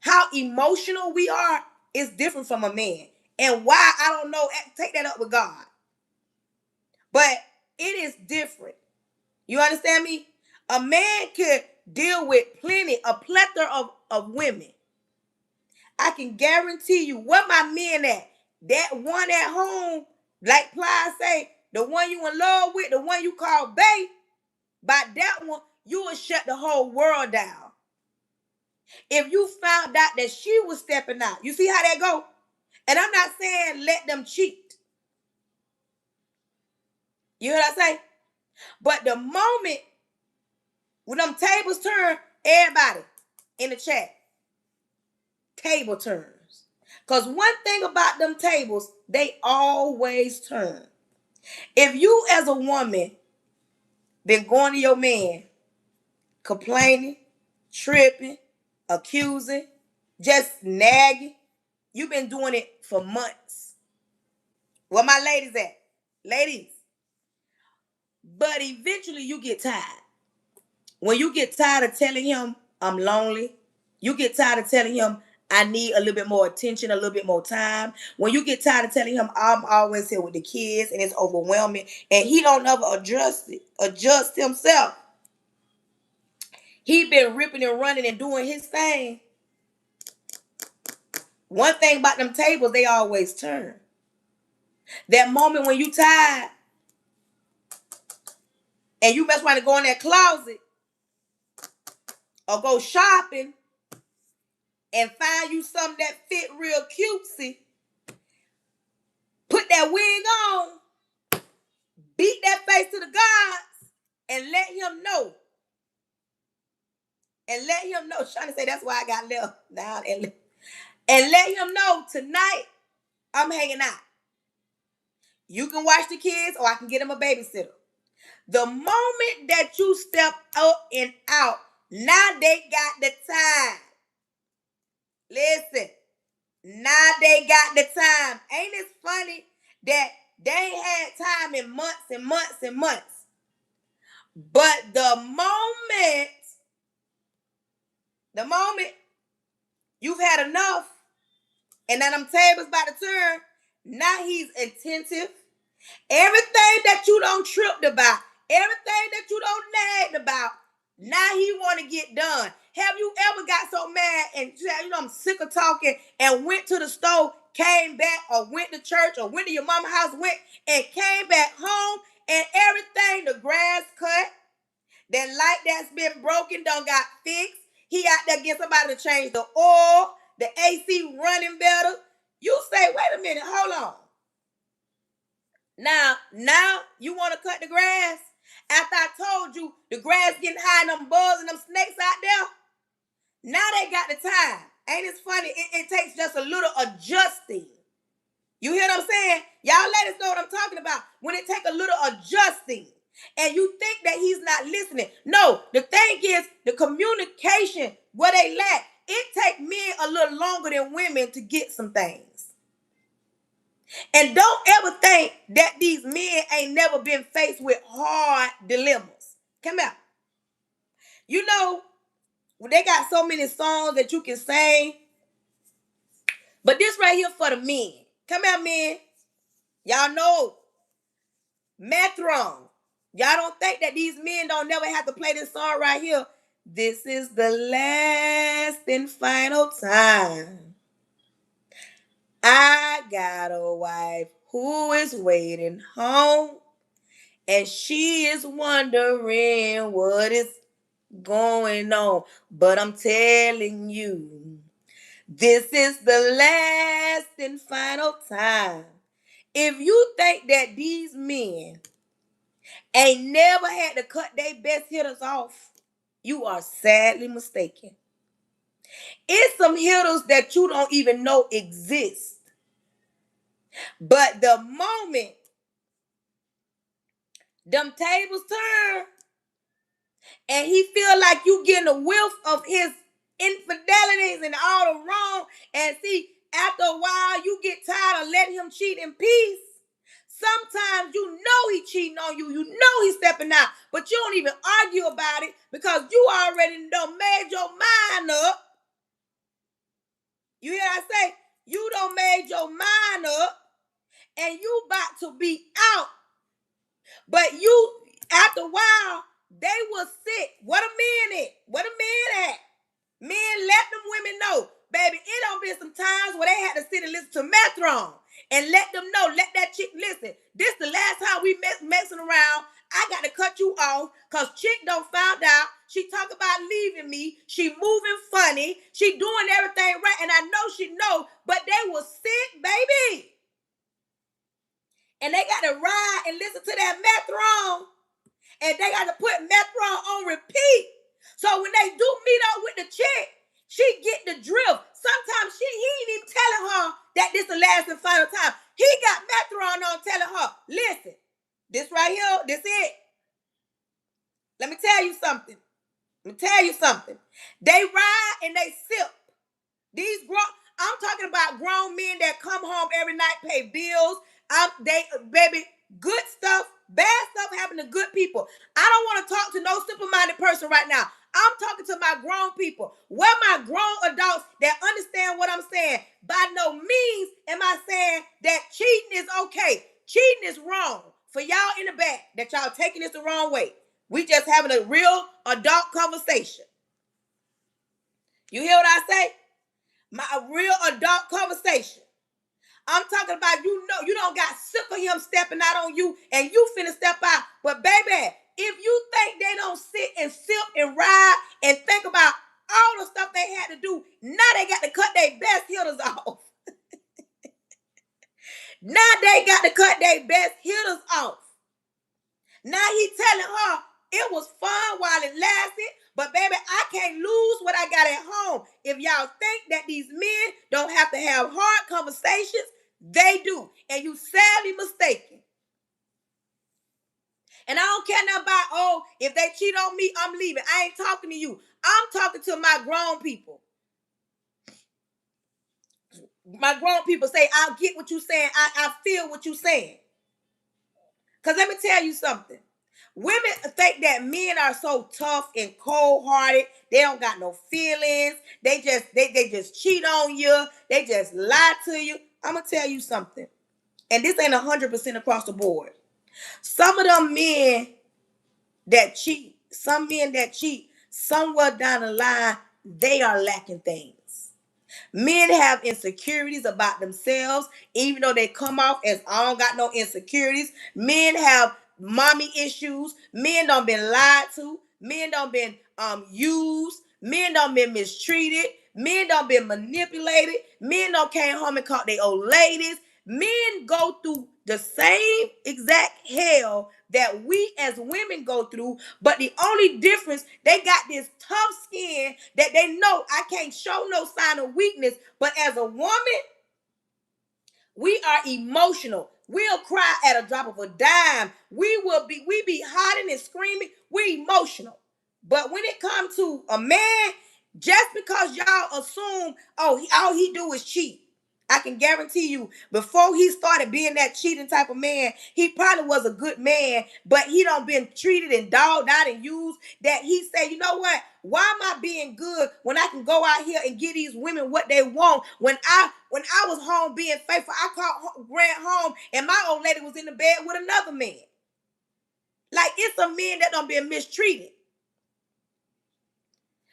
how emotional we are is different from a man. And why, I don't know. Take that up with God. But it is different. You understand me? A man could deal with a plethora of women. I can guarantee you, where my men at? That one at home, like Ply say, the one you in love with, the one you call bae, by that one, you will shut the whole world down. If you found out that she was stepping out, you see how that go? And I'm not saying let them cheat. You hear what I say? But the moment when them tables turn, everybody in the chat, table turns. Because one thing about them tables, they always turn. If you as a woman been going to your man complaining, tripping, accusing, just nagging. You've been doing it for months. Where my ladies at? Ladies. But eventually you get tired. When you get tired of telling him, I'm lonely, you get tired of telling him, I need a little bit more attention, a little bit more time. When you get tired of telling him, I'm always here with the kids and it's overwhelming, and he don't ever adjust himself. He been ripping and running and doing his thing. One thing about them tables, they always turn. That moment when you tired and you must want to go in that closet or go shopping and find you something that fit real cutesy, put that wig on, beat that face to the gods, and let him know. And let him know. Trying to say that's why I got left down. And let him know tonight I'm hanging out. You can watch the kids or I can get him a babysitter. The moment that you step up and out, now they got the time. Listen, now they got the time. Ain't it funny that they ain't had time in months and months and months? But the moment you've had enough and then them tables about to turn, now he's attentive. Everything that you don't tripped about, everything that you don't nagged about, now he want to get done. Have you ever got so mad and said, I'm sick of talking, and went to the store, came back, or went to church, or went to your mama's house, went and came back home, and everything, the grass cut, that light that's been broken done got fixed. He out there getting somebody to change the oil, the AC running better. You say, wait a minute, hold on. Now you want to cut the grass? After I told you the grass getting high and them bugs and them snakes out there, now they got the time. Ain't it funny? It takes just a little adjusting. You hear what I'm saying? Y'all ladies know what I'm talking about. When it take a little adjusting and you think that he's not listening. No, the thing is the communication, where they lack. It take men a little longer than women to get some things. And don't ever think that these men ain't never been faced with hard dilemmas. Come out. You know, they got so many songs that you can sing. But this right here for the men. Come out, men. Y'all know. Metron. Y'all don't think that these men don't never have to play this song right here. This is the last and final time. I got a wife who is waiting home, and she is wondering what is going on. But I'm telling you, this is the last and final time. If you think that these men ain't never had to cut their best hitters off, you are sadly mistaken. It's some hitters that you don't even know exist. But the moment them tables turn and he feel like you getting a whiff of his infidelities and all the wrong, and see, after a while you get tired of letting him cheat in peace. Sometimes you know he cheating on you. You know he's stepping out, but you don't even argue about it because you already done made your mind up. You hear what I say? You done made your mind up and you about to be out. But you, after a while, they will sit. What a man at? What a man at? Men, let them women know. Baby, it done been some times where they had to sit and listen to Metron and let them know, let that chick listen. This the last time we messing around. I got to cut you off because chick don't found out. She talk about leaving me. She moving funny. She doing everything right. And I know she know, but they will sit, baby. And they got to ride and listen to that Metron. And they got to put Metron on repeat. So when they do meet up with the chick, she get the drift. Sometimes he ain't even telling her that this the last and final time. He got Metron on telling her, listen, this right here, this it. Let me tell you something. Let me tell you something. They ride and they sip. These I'm talking about grown men that come home every night, pay bills. Baby, good stuff, bad stuff happen to good people. I don't want to talk to no simple-minded person right now. I'm talking to my grown people. Where my grown adults that understand what I'm saying. By no means am I saying that cheating is okay. Cheating is wrong. For y'all in the back that y'all taking this the wrong way. We just having a real adult conversation. You hear what I say? A real adult conversation. I'm talking about, you don't got sick of him stepping out on you and you finna step out. But baby, if you think they don't sit and sip and ride and think about all the stuff they had to do, now they got to cut their best hitters off. Now they got to cut their best hitters off. Now he telling her it was fun while it lasted, but baby, I can't lose what I got at home. If y'all think that these men don't have to have hard conversations, they do. And you sadly mistaken. And I don't care nothing about, if they cheat on me, I'm leaving. I ain't talking to you. I'm talking to my grown people. My grown people say, I get what you're saying. I feel what you're saying. Because let me tell you something. Women think that men are so tough and cold-hearted. They don't got no feelings. They just cheat on you. They just lie to you. I'm going to tell you something. And this ain't 100% across the board. Some of them men that cheat, somewhere down the line, they are lacking things. Men have insecurities about themselves, even though they come off as I don't got no insecurities. Men have mommy issues. Men done been lied to. Men done been used. Men done been mistreated. Men done been manipulated. Men done came home and caught their old ladies. Men go through the same exact hell that we as women go through, but the only difference, they got this tough skin that they know I can't show no sign of weakness, but as a woman, we are emotional. We'll cry at a drop of a dime. We be hiding and screaming. We're emotional. But when it comes to a man, just because y'all assume, all he do is cheat, I can guarantee you, before he started being that cheating type of man, he probably was a good man, but he done been treated and dogged out and used that he said, you know what? Why am I being good when I can go out here and give these women what they want? When I was home being faithful, I called Grant home and my old lady was in the bed with another man. Like, it's a man that done been mistreated.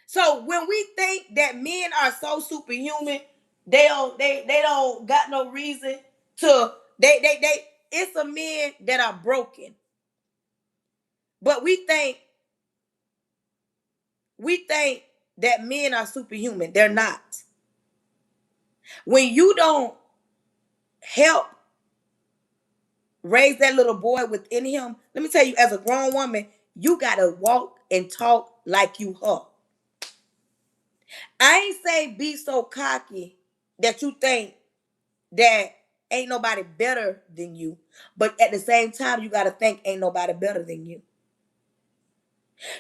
So when we think that men are so superhuman, they don't got no reason to it's some men that are broken. But we think that men are superhuman. They're not. When you don't help raise that little boy within him, let me tell you, as a grown woman, you gotta walk and talk like you her. I ain't say be so cocky that you think that ain't nobody better than you. But at the same time, you got to think ain't nobody better than you.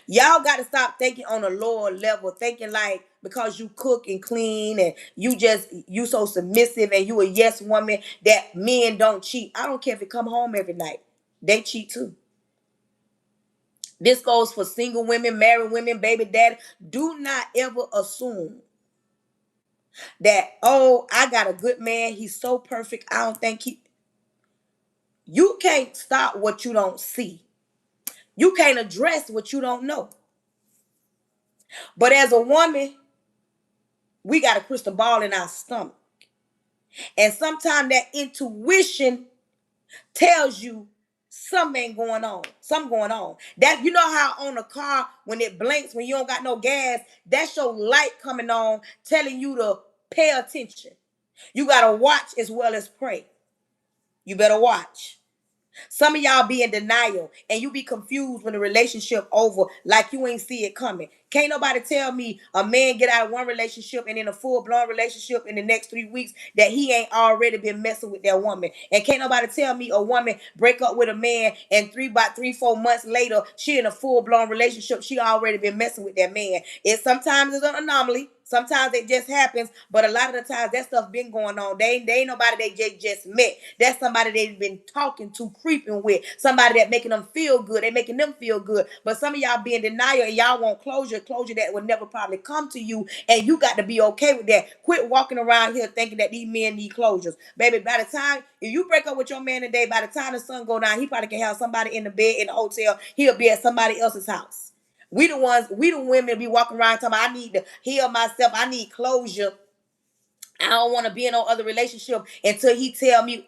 Y'all got to stop thinking on a lower level, thinking like because you cook and clean and you so submissive and you a yes woman that men don't cheat. I don't care if you come home every night. They cheat too. This goes for single women, married women, baby daddy. Do not ever assume that, I got a good man. He's so perfect. I don't think you can't stop what you don't see. You can't address what you don't know. But as a woman, we got a crystal ball in our stomach. And sometimes that intuition tells you something ain't going on. Something going on. That, you know how on a car, when it blinks, when you don't got no gas, that's your light coming on, telling you to pay attention. You got to watch as well as pray. You better watch. Some of y'all be in denial and you be confused when the relationship over, like you ain't see it coming. Can't nobody tell me a man get out of one relationship and in a full-blown relationship in the next 3 weeks that he ain't already been messing with that woman. And can't nobody tell me a woman break up with a man and about 3-4 months later she in a full-blown relationship, she already been messing with that man. It sometimes is an anomaly. Sometimes it just happens, but a lot of the times that stuff been going on. They ain't nobody they just met. That's somebody they've been talking to, creeping with. Somebody that making them feel good. They making them feel good. But some of y'all be in denial and y'all want closure that will never probably come to you. And you got to be okay with that. Quit walking around here thinking that these men need closures. Baby, by the time, if you break up with your man today, by the time the sun go down, he probably can have somebody in the bed in the hotel. He'll be at somebody else's house. We the women be walking around talking about, I need to heal myself. I need closure. I don't want to be in no other relationship until he tell me.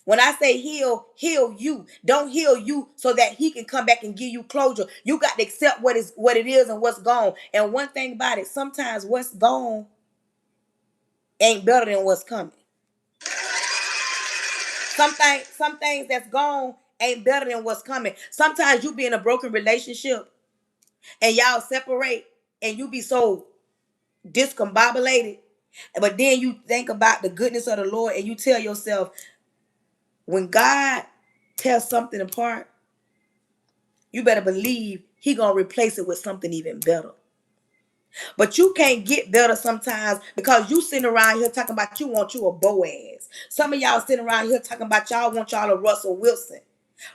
When I say heal, heal you. Don't heal you so that he can come back and give you closure. You got to accept what it is and what's gone. And one thing about it, sometimes what's gone ain't better than what's coming. Some things that's gone ain't better than what's coming. Sometimes you be in a broken relationship and y'all separate and you be so discombobulated. But then you think about the goodness of the Lord and you tell yourself, when God tells something apart, you better believe he gonna replace it with something even better. But you can't get better sometimes because you sitting around here talking about you want you a Boaz. Some of y'all sitting around here talking about y'all want y'all a Russell Wilson.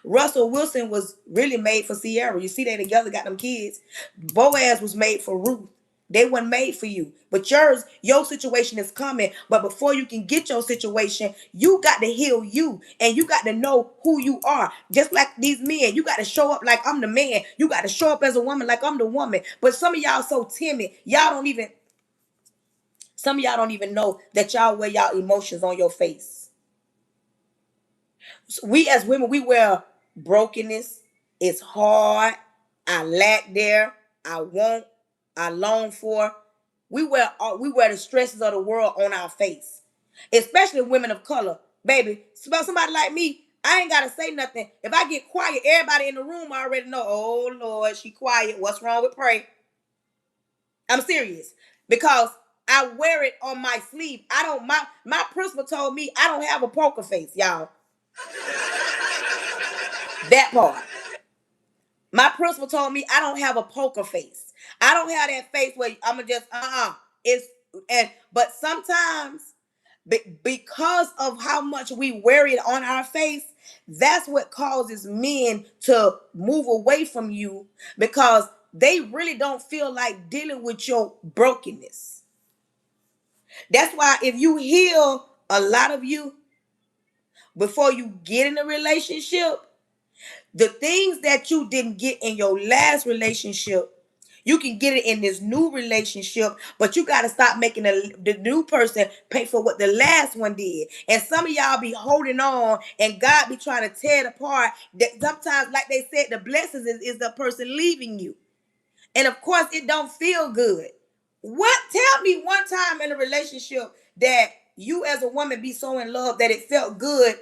Russell Wilson was really made for Sierra. You see they together got them kids. Boaz was made for Ruth. They weren't made for you. But your situation is coming. But before you can get your situation, you got to heal you. And you got to know who you are. Just like these men, you got to show up like I'm the man. You got to show up as a woman like I'm the woman. But some of y'all so timid. Some of y'all don't even know that y'all wear y'all emotions on your face. We as women, we wear brokenness. It's hard. I lack there. I want. I long for. We wear the stresses of the world on our face, especially women of color. Baby, somebody like me, I ain't gotta say nothing. If I get quiet, everybody in the room already know. Oh Lord, she quiet. What's wrong with Pray? I'm serious because I wear it on my sleeve. I don't. My principal told me I don't have a poker face, y'all. That part. My principal told me I don't have a poker face. I don't have that face where I'ma just It's but sometimes because of how much we wear it on our face, that's what causes men to move away from you because they really don't feel like dealing with your brokenness. That's why if you heal a lot of you before you get in a relationship, the things that you didn't get in your last relationship, you can get it in this new relationship, but you got to stop making the new person pay for what the last one did. And some of y'all be holding on and God be trying to tear it apart. That sometimes, like they said, the blessings is the person leaving you. And of course, it don't feel good. What? Tell me one time in a relationship that you as a woman be so in love that it felt good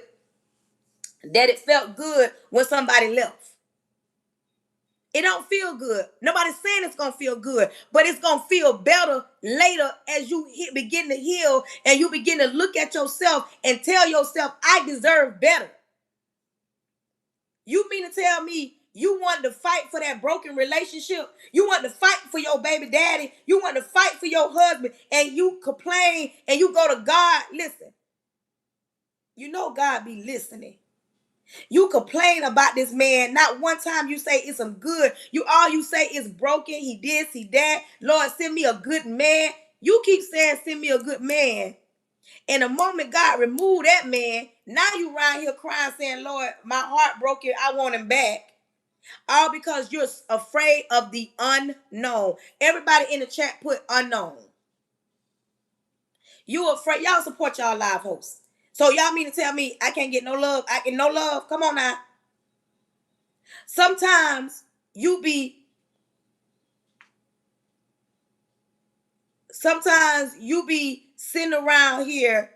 when somebody left. It don't feel good. Nobody's saying it's gonna feel good, but it's gonna feel better later as you begin to heal and you begin to look at yourself and tell yourself, I deserve better. You mean to tell me you want to fight for that broken relationship? You want to fight for your baby daddy? You want to fight for your husband and you complain and you go to God? Listen, you know God be listening. You complain about this man. Not one time you say it's some good. All you say is broken. He this, he that. Lord, send me a good man. You keep saying send me a good man. And the moment God removed that man, now you around here crying saying, Lord, my heart broken. I want him back. All because you're afraid of the unknown. Everybody in the chat put unknown. You afraid. Y'all support y'all live hosts. So y'all mean to tell me I can't get no love? I get no love? Come on now. Sometimes you be sitting around here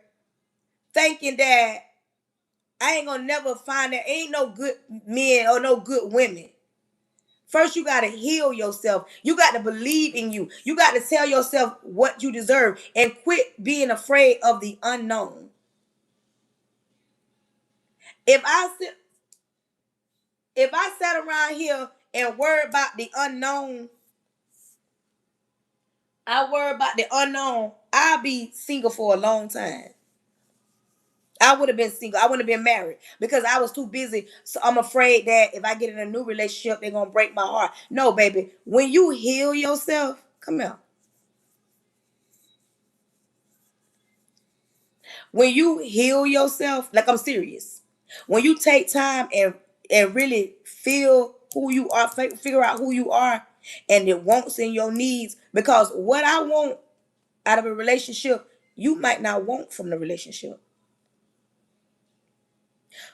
thinking that I ain't gonna never find that. Ain't no good men or no good women. First, you got to heal yourself. You got to believe in you. You got to tell yourself what you deserve and quit being afraid of the unknown. If I sit, if I sat around here and worry about the unknown, I worry about the unknown, I'll be single for a long time. I would have been single. I wouldn't have been married because I was too busy. So I'm afraid that if I get in a new relationship, they're gonna break my heart. No, baby. When you heal yourself, come here. When you heal yourself, like I'm serious. When you take time and really feel who you are, figure out who you are, and the wants and your needs. Because what I want out of a relationship, you might not want from the relationship.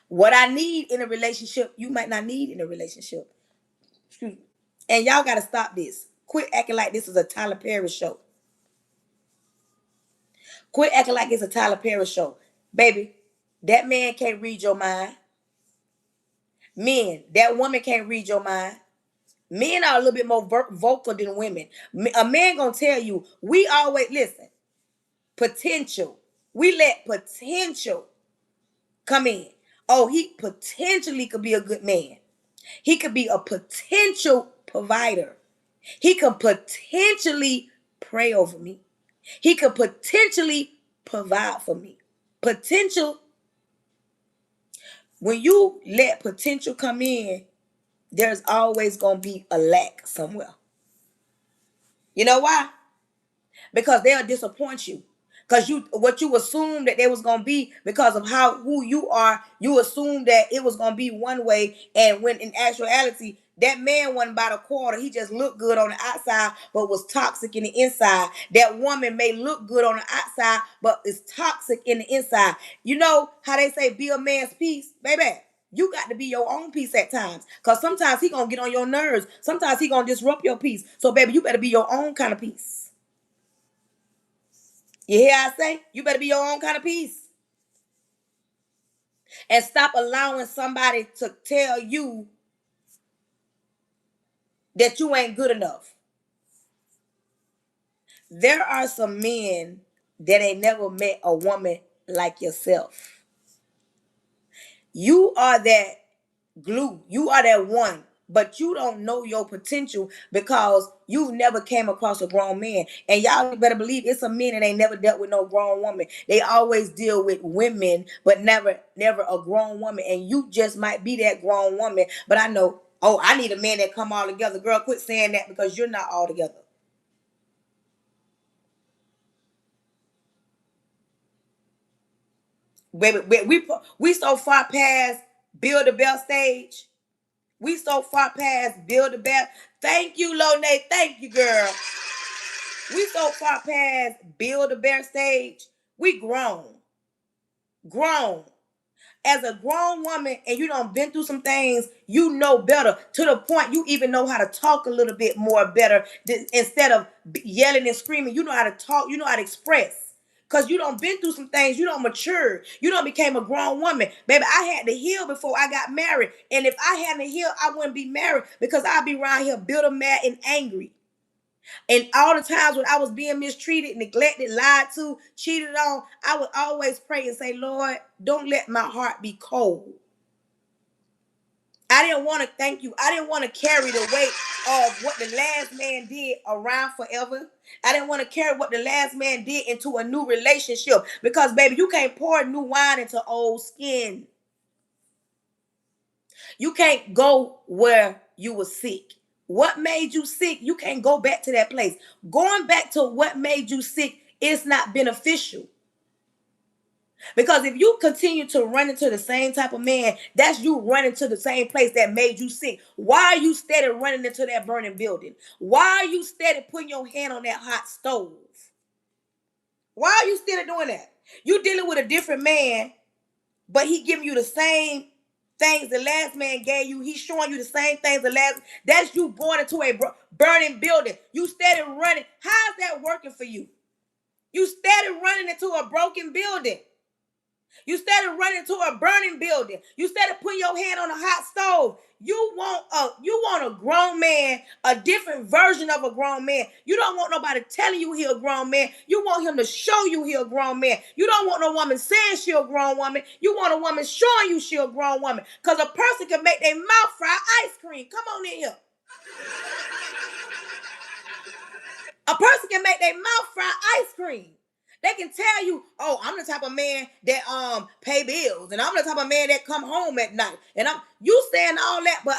What I need in a relationship, you might not need in a relationship. Excuse me. And y'all gotta stop this. Quit acting like this is a Tyler Perry show. Quit acting like it's a Tyler Perry show. Baby, that man can't read your mind. Men, that woman can't read your mind. Men are a little bit more vocal than women. A man gonna tell you, we always, listen, potential. We let potential come in. Oh, he potentially could be a good man. He could be a potential provider. He could potentially pray over me. He could potentially provide for me. Potential, when you let potential come in, there's always going to be a lack somewhere. You know why? Because they'll disappoint you. Because what you assumed that they was gonna be because of who you are, you assumed that it was gonna be one way, and when in actuality, that man wasn't about a quarter. He just looked good on the outside, but was toxic in the inside. That woman may look good on the outside, but is toxic in the inside. You know how they say be a man's peace, baby. You got to be your own peace at times. Because sometimes he gonna get on your nerves. Sometimes he gonna disrupt your peace. So, baby, you better be your own kind of peace. You hear I say? You better be your own kind of peace. And stop allowing somebody to tell you that you ain't good enough. There are some men that ain't never met a woman like yourself. You are that glue. You are that one. But you don't know your potential because you never came across a grown man. And y'all better believe it's a men that ain't never dealt with no grown woman. They always deal with women, but never a grown woman. And you just might be that grown woman. But I know, oh, I need a man that come all together. Girl, quit saying that because you're not all together. Baby, we so far past build a bell stage. We so far past build a bell. Thank you, Lone. Thank you, girl. We so far past build a bear stage. We grown. Grown. As a grown woman and you done been through some things, you know better to the point you even know how to talk a little bit more better instead of yelling and screaming. You know how to talk. You know how to express. Because you done been through some things. You done matured. You done became a grown woman. Baby, I had to heal before I got married. And if I hadn't healed, I wouldn't be married because I'd be around here bitter, mad, and angry. And all the times when I was being mistreated, neglected, lied to, cheated on, I would always pray and say, Lord, don't let my heart be cold. I didn't want to thank you. I didn't want to carry the weight of what the last man did around forever. I didn't want to carry what the last man did into a new relationship because, baby, you can't pour new wine into old skin. You can't go where you were sick. What made you sick? You can't go back to that place. Going back to what made you sick is not beneficial. Because if you continue to run into the same type of man, that's you running to the same place that made you sick. Why are you steady running into that burning building? Why are you steady putting your hand on that hot stove? Why are you still doing that? You dealing with a different man, but he giving you the same things the last man gave you. He's showing you the same things the last. That's you going into a burning building. You steady running. How's that working for you? You steady running into a broken building. You started running to a burning building. You started putting your hand on a hot stove. You want a grown man, a different version of a grown man. You don't want nobody telling you he a grown man. You want him to show you he a grown man. You don't want no woman saying she a grown woman. You want a woman showing you she a grown woman. Because a person can make their mouth fry ice cream. Come on in here. A person can make their mouth fry ice cream. They can tell you, oh, I'm the type of man that pay bills, and I'm the type of man that come home at night. And you saying all that, but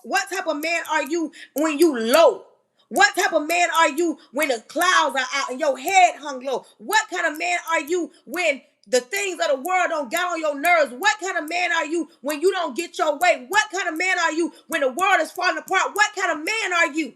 what type of man are you when you low? What type of man are you when the clouds are out and your head hung low? What kind of man are you when the things of the world don't get on your nerves? What kind of man are you when you don't get your way? What kind of man are you when the world is falling apart? What kind of man are you?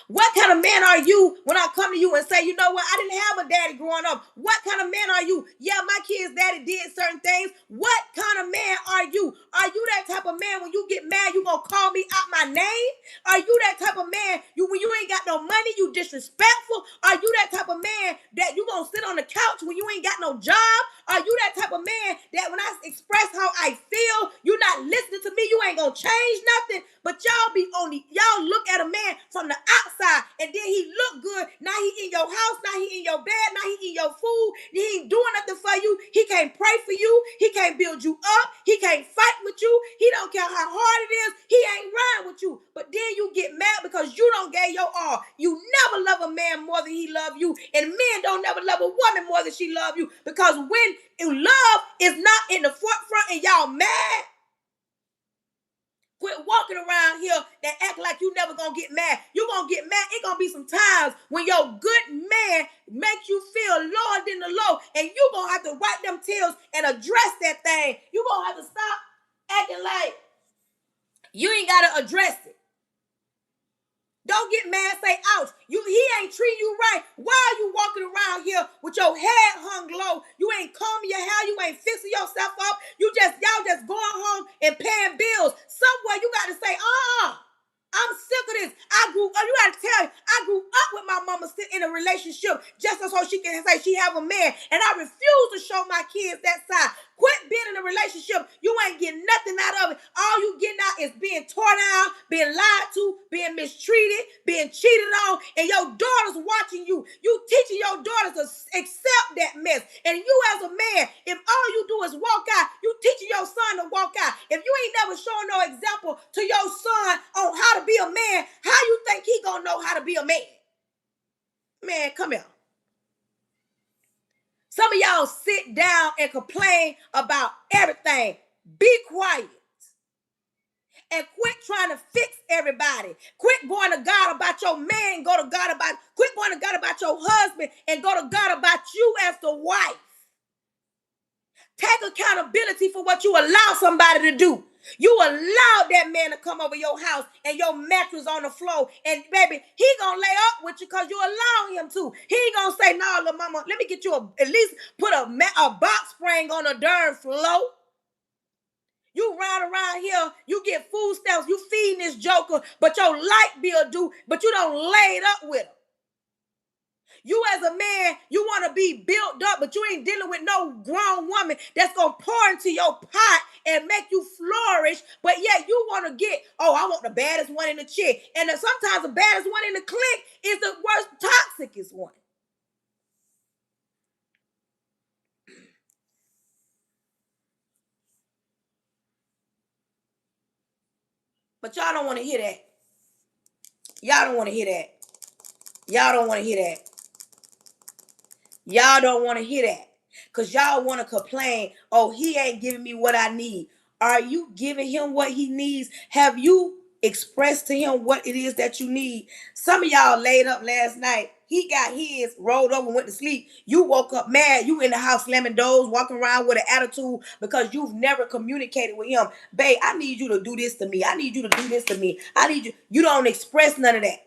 What kind of man are you when I come to you and say, you know what, I didn't have a daddy growing up? What kind of man are you? Yeah, my kid's daddy did certain things. What kind of man are you? Are you that type of man when you get mad, you gonna call me out my name? Are you that type of man when you ain't got no money, you disrespectful? Are you that type of man that you gonna sit on the couch when you ain't got no job? Are you that type of man that when I express how I feel, you not listening to me, you ain't gonna change nothing? But y'all look at a man from the outside and then he look good. Now he in your house, now he in your bed, now he in your food. He ain't doing nothing for you. He can't pray for you. He can't build you up. He can't fight with you. He don't care how hard it is. He ain't riding with you. But then you get mad because you don't give your all. You never love a man more than he love you. And men don't never love a woman more than she love you. Because when love is not in the forefront and y'all mad, quit walking around here that act like you never gonna get mad. You gonna get mad. It gonna be some times when your good man makes you feel lower than the low, and you gonna have to wipe them tears and address that thing. You gonna have to stop acting like you ain't gotta address it. Don't get mad, say ouch. He ain't treating you right. Why are you walking around here with your head hung low? You ain't combing your hair, you ain't fixing yourself up. Y'all just going home and paying bills. Somewhere you gotta say, I'm sick of this. You gotta tell you, I grew up with my mama sitting in a relationship just so she can say she have a man. And I refuse to show my kids that side. Quit being in a relationship. You ain't getting nothing out of it. All you getting out is being torn down, being lied to, being mistreated, being cheated on, and your daughter's watching you. You teaching your daughters to accept that mess. And you as a man, if all you do is walk out, you teaching your son to walk out. If you ain't never shown no example to your son on how to be a man, how you think he gonna know how to be a man? Man, come here. Some of y'all sit down and complain about everything. Be quiet. And quit trying to fix everybody. Quit going to God about your man and quit going to God about your husband and go to God about you as the wife. Take accountability for what you allow somebody to do. You allowed that man to come over your house and your mattress on the floor, and baby, he gonna lay up with you because you allow him to. He ain't gonna say, no, little mama, let me get you at least put a box spring on a darn floor. You ride around here, you get food stamps, you feeding this joker, but your light bill due, but you don't lay it up with him. You as a man, you want to be built up, but you ain't dealing with no grown woman that's going to pour into your pot and make you flourish. But yet you want to get, I want the baddest one in the chick. And sometimes the baddest one in the clique is the worst, toxicest one. But y'all don't want to hear that. Y'all don't want to hear that. Y'all don't want to hear that. Y'all don't want to hear that. Because y'all want to complain, he ain't giving me what I need. Are you giving him what he needs? Have you expressed to him what it is that you need? Some of y'all laid up last night. He got his, rolled over and went to sleep. You woke up mad. You in the house slamming doors, walking around with an attitude because you've never communicated with him. Babe, I need you to do this to me. I need you to do this to me. I need you. You don't express none of that.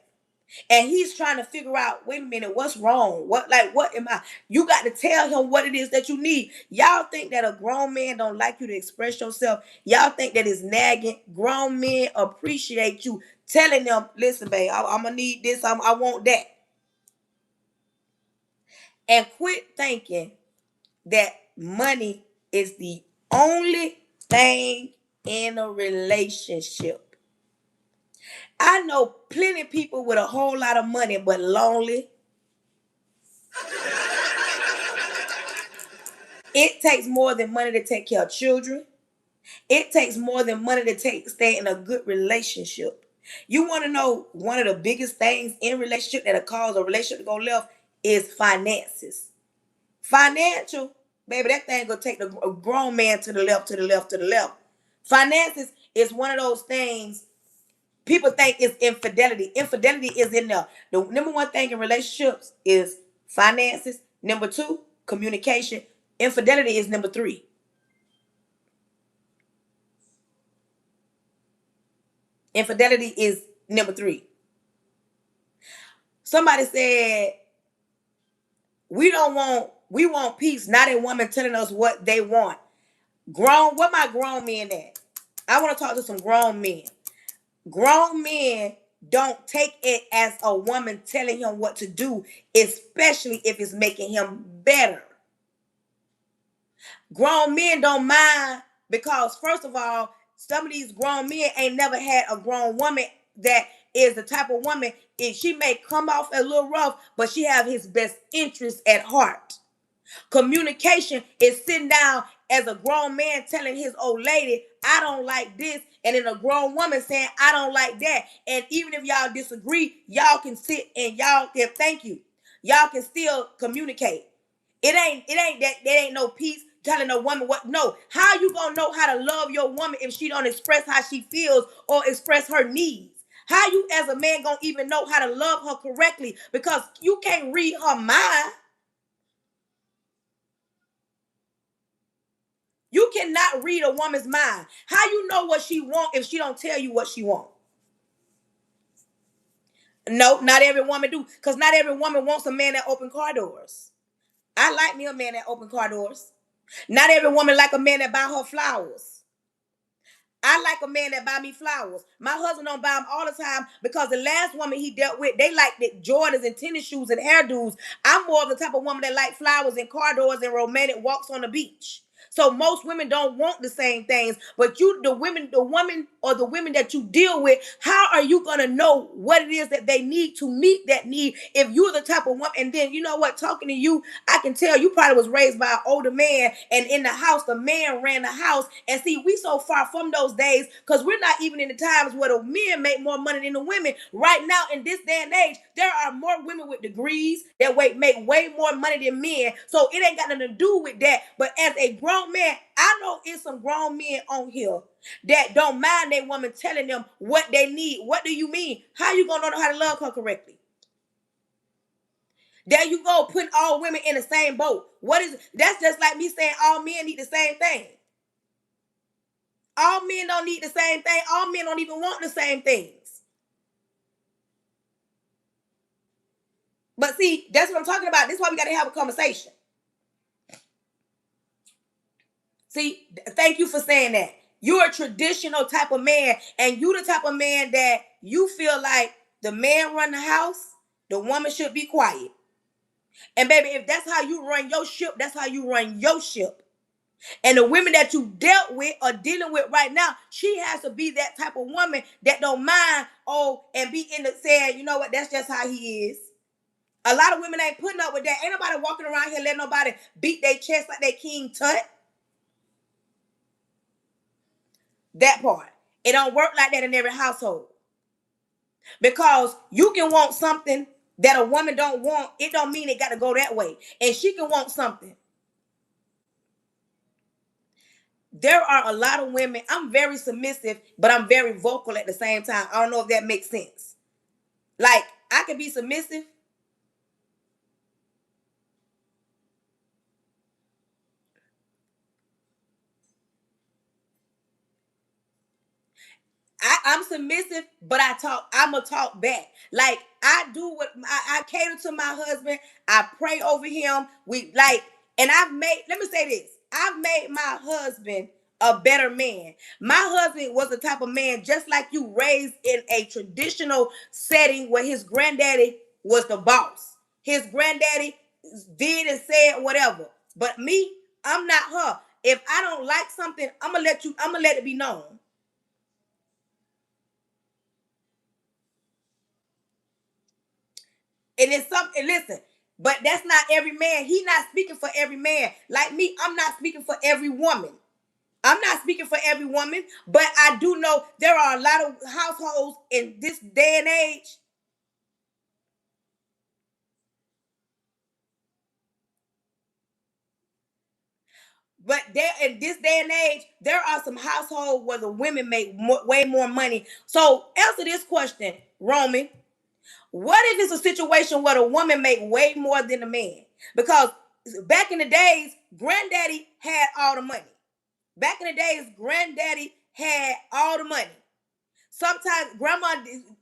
And he's trying to figure out, wait a minute, what's wrong? What am I? You got to tell him what it is that you need. Y'all think that a grown man don't like you to express yourself. Y'all think that it's nagging. Grown men appreciate you telling them, listen, babe, I'm going to need this. I want that. And quit thinking that money is the only thing in a relationship. I know plenty of people with a whole lot of money but lonely. It takes more than money to take care of children. It takes more than money to stay in a good relationship. You want to know one of the biggest things in relationship that'll cause a relationship to go left is finances. Financial, baby, that thing gonna take a grown man to the left, to the left, to the left. Finances is one of those things people think is infidelity. Infidelity is in there. The number one thing in relationships is finances. Number two, communication. Infidelity is number three. Infidelity is number three. Somebody said, we want peace, not a woman telling us what they want. What my grown men at? I want to talk to some grown men. Grown men don't take it as a woman telling him what to do, especially if it's making him better. Grown men don't mind because, first of all, some of these grown men ain't never had a grown woman that is the type of woman, if she may come off a little rough, but she have his best interest at heart. Communication is sitting down as a grown man telling his old lady, I don't like this, and then a grown woman saying, I don't like that. And even if y'all disagree, y'all can sit and y'all can thank you. Y'all can still communicate. There ain't no peace telling a woman what. No, how you gonna know how to love your woman if she don't express how she feels or express her needs? How you as a man gonna even know how to love her correctly? Because you can't read her mind. You cannot read a woman's mind. How you know what she want if she don't tell you what she want? No, not every woman do. Because not every woman wants a man that open car doors. I like me a man that open car doors. Not every woman like a man that buy her flowers. I like a man that buy me flowers. My husband don't buy them all the time because the last woman he dealt with, they like the Jordans and tennis shoes and hairdos. I'm more of the type of woman that like flowers and car doors and romantic walks on the beach. So most women don't want the same things, but the woman or the women that you deal with, how are you gonna know what it is that they need to meet that need if you're the type of woman? And then you know what? Talking to you, I can tell you probably was raised by an older man, and in the house, the man ran the house. And see, we so far from those days because we're not even in the times where the men make more money than the women. Right now, in this day and age, there are more women with degrees that make way more money than men. So it ain't got nothing to do with that. But as a grown man, I know it's some grown men on here that don't mind their woman telling them what they need. What do you mean? How you gonna know how to love her correctly? There you go, putting all women in the same boat. That's just like me saying all men need the same thing. All men don't need the same thing. All men don't even want the same things. But see, that's what I'm talking about. This is why we got to have a conversation. See, thank you for saying that. You're a traditional type of man, and you the type of man that you feel like the man run the house, the woman should be quiet. And baby, if that's how you run your ship, that's how you run your ship. And the women that you dealt with or dealing with right now, she has to be that type of woman that don't mind, and be in the saying, you know what, that's just how he is. A lot of women ain't putting up with that. Ain't nobody walking around here letting nobody beat their chest like they King Tut. That part. It don't work like that in every household. Because you can want something that a woman don't want. It don't mean it got to go that way. And she can want something. There are a lot of women. I'm very submissive, but I'm very vocal at the same time. I don't know if that makes sense. Like, I can be submissive. I'm submissive, but I'm going to talk back. Like, I do what I cater to my husband. I pray over him. And let me say this. I've made my husband a better man. My husband was the type of man, just like you, raised in a traditional setting where his granddaddy was the boss. His granddaddy did and said whatever. But me, I'm not her. If I don't like something, I'm gonna let it be known. And it's something, listen, but that's not every man. He not speaking for every man. Like me, I'm not speaking for every woman. I'm not speaking for every woman, but I do know there are a lot of households in this day and age. But there in this day and age, there are some households where the women make way more money. So answer this question, Roman. What if it's a situation where the woman make way more than the man? Because back in the days, granddaddy had all the money. Back in the days, granddaddy had all the money. Sometimes grandma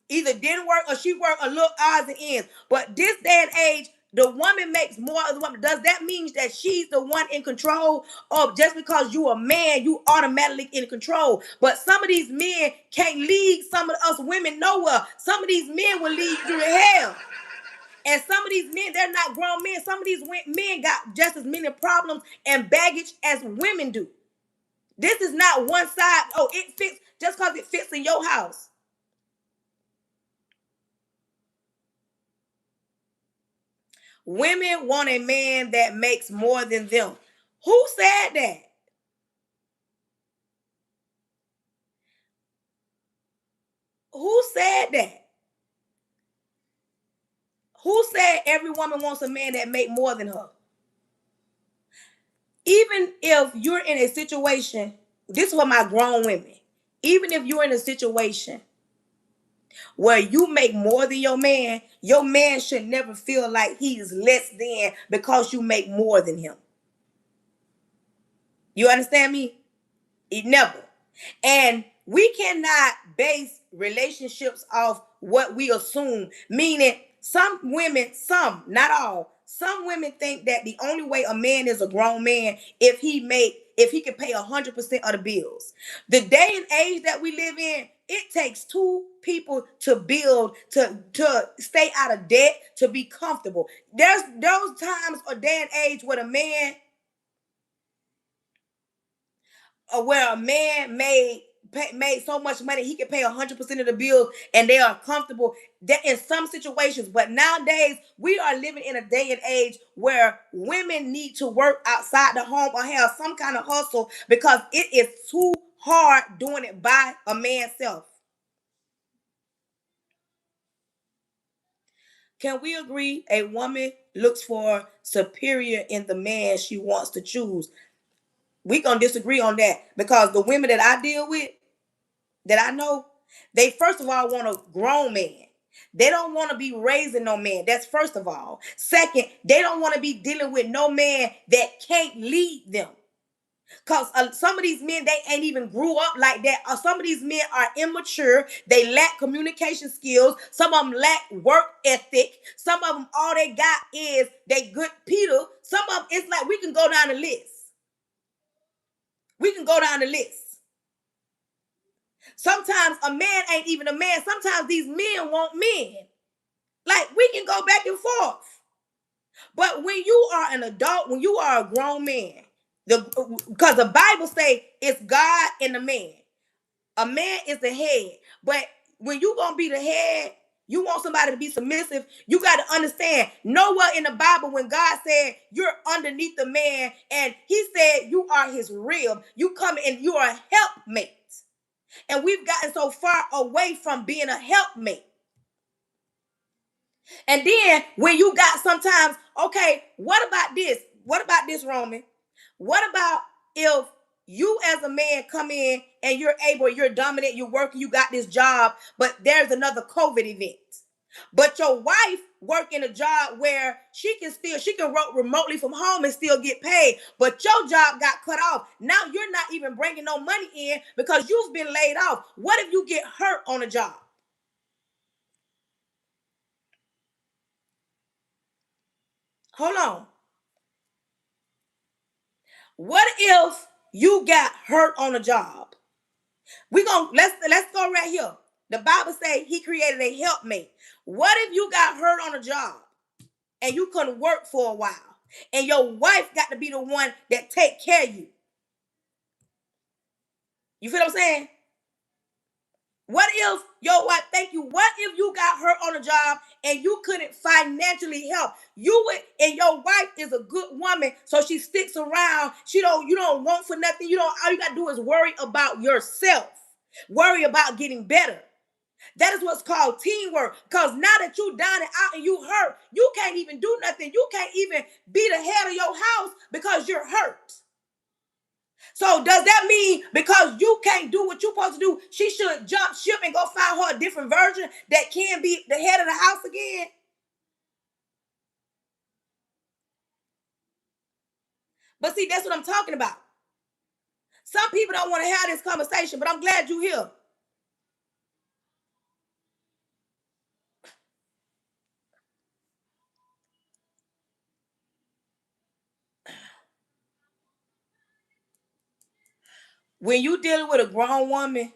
either didn't work or she worked a little odds and ends. But this day and age, the woman makes more of the woman. Does that mean that she's the one in control? Or just because you a man, you automatically in control? But some of these men can't lead some of us women nowhere. Some of these men will lead you to hell. And some of these men, they're not grown men. Some of these men got just as many problems and baggage as women do. This is not one side. Oh, it fits just because it fits in your house. Women want a man that makes more than them. Who said that? Who said that? Who said every woman wants a man that make more than her? Even if you're in a situation, this is for my grown women. Even if you're in a situation where you make more than your man should never feel like he is less than because you make more than him. You understand me? It never. And we cannot base relationships off what we assume. Meaning, some women, some, not all, some women think that the only way a man is a grown man if he can pay 100% of the bills. The day and age that we live in, it takes two people to build, to stay out of debt, to be comfortable. There's those times or day and age where a man where a man made so much money he can pay 100% of the bills and they are comfortable that in some situations. But nowadays we are living in a day and age where women need to work outside the home or have some kind of hustle because it is too hard doing it by a man's self. Can we agree a woman looks for superior in the man she wants to choose? We gonna disagree on that because the women that I deal with, that I know, they first of all want a grown man. They don't want to be raising no man. That's first of all. Second, they don't want to be dealing with no man that can't lead them. Because some of these men, they ain't even grew up like that. Some of these men are immature. They lack communication skills. Some of them lack work ethic. Some of them, all they got is they good Peter. Some of them, it's like we can go down the list. We can go down the list. Sometimes a man ain't even a man. Sometimes these men want men. Like we can go back and forth. But when you are an adult, when you are a grown man, because the Bible say it's God and the man. A man is the head. But when you gonna be the head, you want somebody to be submissive. You got to understand. Nowhere in the Bible when God said you're underneath the man, and He said you are His rib. You come and you are a helpmate. And we've gotten so far away from being a helpmate. And then when you got sometimes, okay, what about this? What about this, Roman? What about if you as a man come in and you're able, you're dominant, you're working, you got this job, but there's another COVID event. But your wife work in a job where she can work remotely from home and still get paid. But your job got cut off. Now you're not even bringing no money in because you've been laid off. What if you get hurt on a job? Hold on. What if you got hurt on a job? Let's go right here. The Bible say He created a helpmate. What if you got hurt on a job and you couldn't work for a while? And your wife got to be the one that take care of you. You feel what I'm saying? What if your wife, thank you, what if you got hurt on a job and you couldn't financially help? You would, and your wife is a good woman, so she sticks around. You don't want for nothing. All you gotta do is worry about yourself. Worry about getting better. That is what's called teamwork. Because now that you down and out and you hurt, you can't even do nothing. You can't even be the head of your house because you're hurt. So does that mean because you can't do what you're supposed to do, she should jump ship and go find her a different version that can be the head of the house again? But see, that's what I'm talking about. Some people don't want to have this conversation, but I'm glad you're here. When you dealing with a grown woman,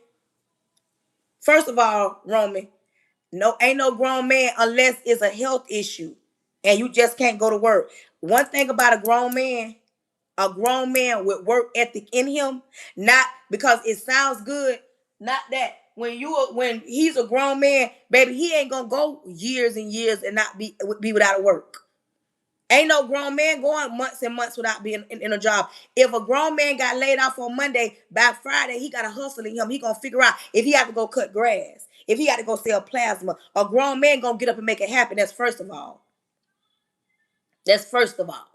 first of all, Roman, no, ain't no grown man unless it's a health issue and you just can't go to work. One thing about a grown man with work ethic in him, not because it sounds good, not that when he's a grown man, baby, he ain't gonna go years and years and not be without work. Ain't no grown man going months and months without being in a job. If a grown man got laid off on Monday, by Friday, he got a hustle in him. He gonna figure out if he have to go cut grass, if he got to go sell plasma. A grown man gonna get up and make it happen. That's first of all. That's first of all.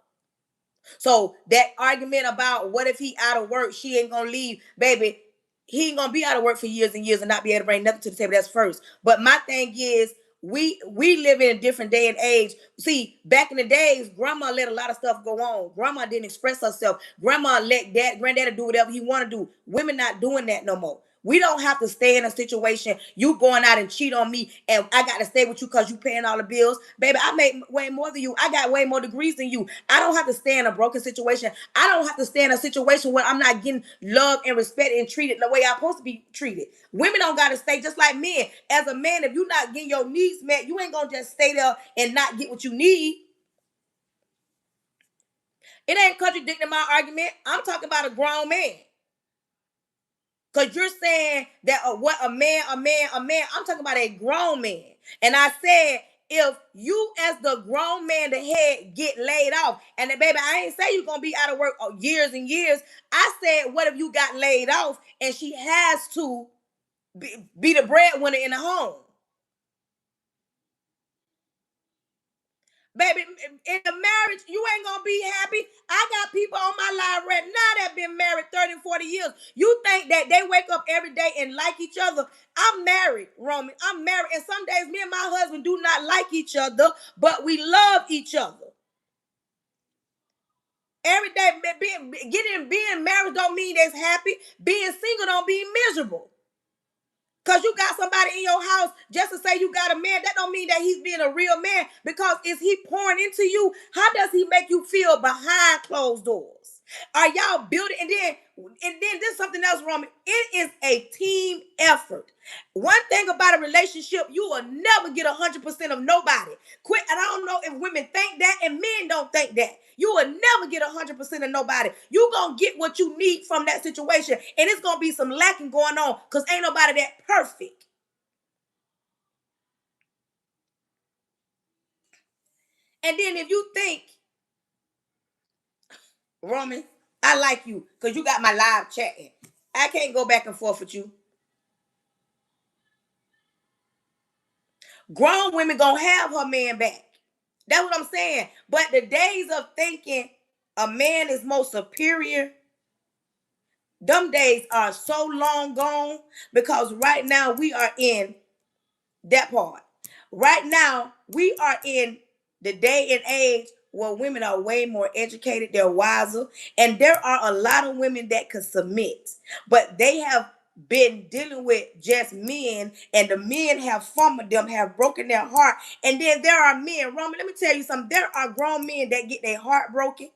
So that argument about what if he out of work, she ain't gonna leave, baby. He ain't gonna be out of work for years and years and not be able to bring nothing to the table. That's first. But my thing is, we live in a different day and age. See, back in the days, grandma let a lot of stuff go on. Grandma didn't express herself. Grandma let granddaddy do whatever he want to do. Women not doing that no more. We don't have to stay in a situation, you going out and cheat on me, and I got to stay with you because you paying all the bills. Baby, I make way more than you. I got way more degrees than you. I don't have to stay in a broken situation. I don't have to stay in a situation where I'm not getting love and respect and treated the way I'm supposed to be treated. Women don't got to stay just like men. As a man, if you're not getting your needs met, you ain't going to just stay there and not get what you need. It ain't contradicting my argument. I'm talking about a grown man. Because you're saying that what a man. I'm talking about a grown man. And I said, if you as the grown man, the head, get laid off, and then, baby, I ain't say you're going to be out of work years and years. I said, what if you got laid off and she has to be the breadwinner in the home? Baby, in the marriage, you ain't gonna be happy. I got people on my live right now that been married 30 and 40 years. You think that they wake up every day and like each other? I'm married, Roman. I'm married. And some days me and my husband do not like each other, but we love each other. Every day, being married don't mean that's happy. Being single don't mean miserable. Because you got somebody in your house just to say you got a man, that don't mean that he's being a real man. Because is he pouring into you? How does he make you feel behind closed doors? Are y'all building? And then there's something else, Roman. It is a team effort. One thing about a relationship, you will never get 100% of nobody. Quit. And I don't know if women think that and men don't think that. You will never get 100% of nobody. You gonna get what you need from that situation. And it's gonna be some lacking going on because ain't nobody that perfect. And then if you think, Roman, I like you because you got my live chatting. I can't go back and forth with you. Grown women gonna have her man back. That's what I'm saying. But the days of thinking a man is more superior, them days are so long gone because right now we are in that part. Right now, we are in the day and age where women are way more educated, they're wiser, and there are a lot of women that can submit, but they have been dealing with just men, and the men have fumbled them, have broken their heart. And then there are men, Roman, let me tell you something. There are grown men that get their heart broken,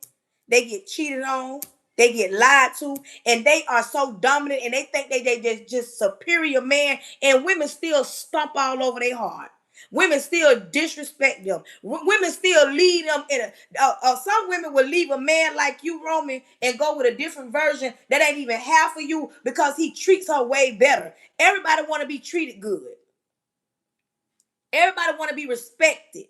they get cheated on, they get lied to, and they are so dominant, and they think they just superior man, and women still stomp all over their heart. Women still disrespect them. Women still lead them in some women will leave a man like you, Roman, and go with a different version that ain't even half of you because he treats her way better. Everybody want to be treated good. Everybody want to be respected.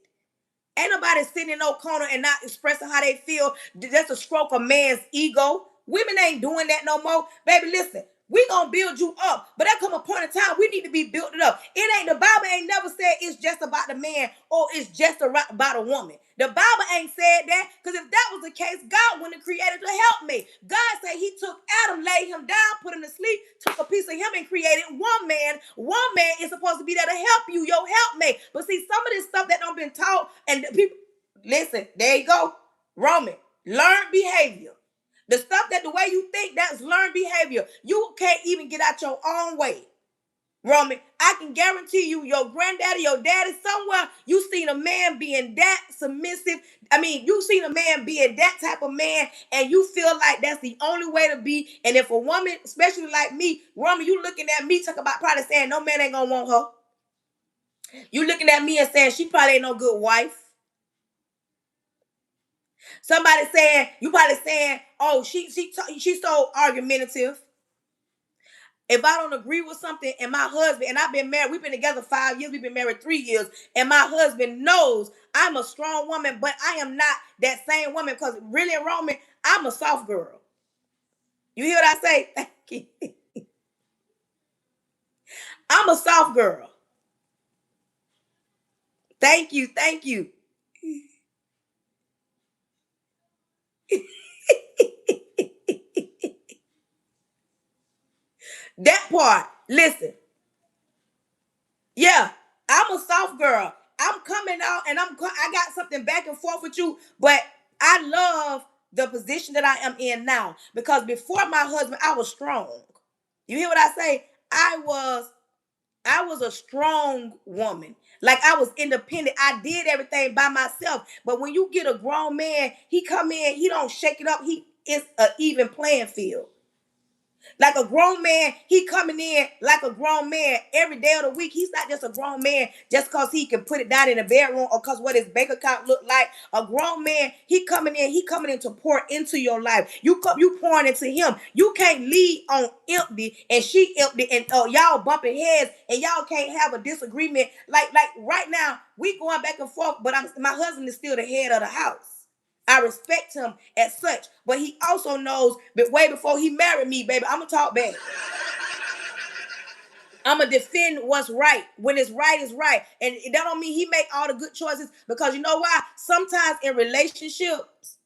Ain't nobody sitting in no corner and not expressing how they feel. That's a stroke of man's ego. Women ain't doing that no more. Baby, listen, we gonna build you up. But there come a point in time we need to be built up. The Bible ain't never said it's just about the man or it's just about a woman. The Bible ain't said that, because if that was the case, God wouldn't have created the helpmate. God said he took Adam, laid him down, put him to sleep, took a piece of him and created one man. One man is supposed to be there to help you, your helpmate. But see, some of this stuff that don't been taught, and the people, listen, there you go. Roman, learned behavior. The stuff that the way you think, that's learned behavior. You can't even get out your own way. Roman, I can guarantee you, your granddaddy, your daddy, somewhere, you seen a man being that submissive. I mean, you seen a man being that type of man, and you feel like that's the only way to be. And if a woman, especially like me, Roman, you looking at me, talk about probably saying, no man ain't gonna want her. You looking at me and saying, she probably ain't no good wife. Somebody saying, you probably saying, oh, she's so argumentative. If I don't agree with something, and my husband, and I've been married, we've been together 5 years, we've been married 3 years, and my husband knows I'm a strong woman, but I am not that same woman, because really, Roman, I'm a soft girl. You hear what I say? Thank you. I'm a soft girl. Thank you, thank you. That part, listen. Yeah, I'm a soft girl. I'm coming out and I got something back and forth with you, but I love the position that I am in now, because before my husband, I was strong. You hear what I say? I was a strong woman. Like, I was independent. I did everything by myself. But when you get a grown man, he come in, he don't shake it up. It's an even playing field. Like a grown man, he coming in like a grown man every day of the week. He's not just a grown man just because he can put it down in the bedroom or because what his bank account look like. A grown man, he coming in to pour into your life. You pouring into him. You can't lead on empty and she empty and y'all bumping heads and y'all can't have a disagreement. Like right now, we going back and forth, but my husband is still the head of the house. I respect him as such, but he also knows that way before he married me, baby, I'm going to talk back. I'm going to defend what's right. When it's right, it's right. And that don't mean he make all the good choices, because you know why? Sometimes in relationships,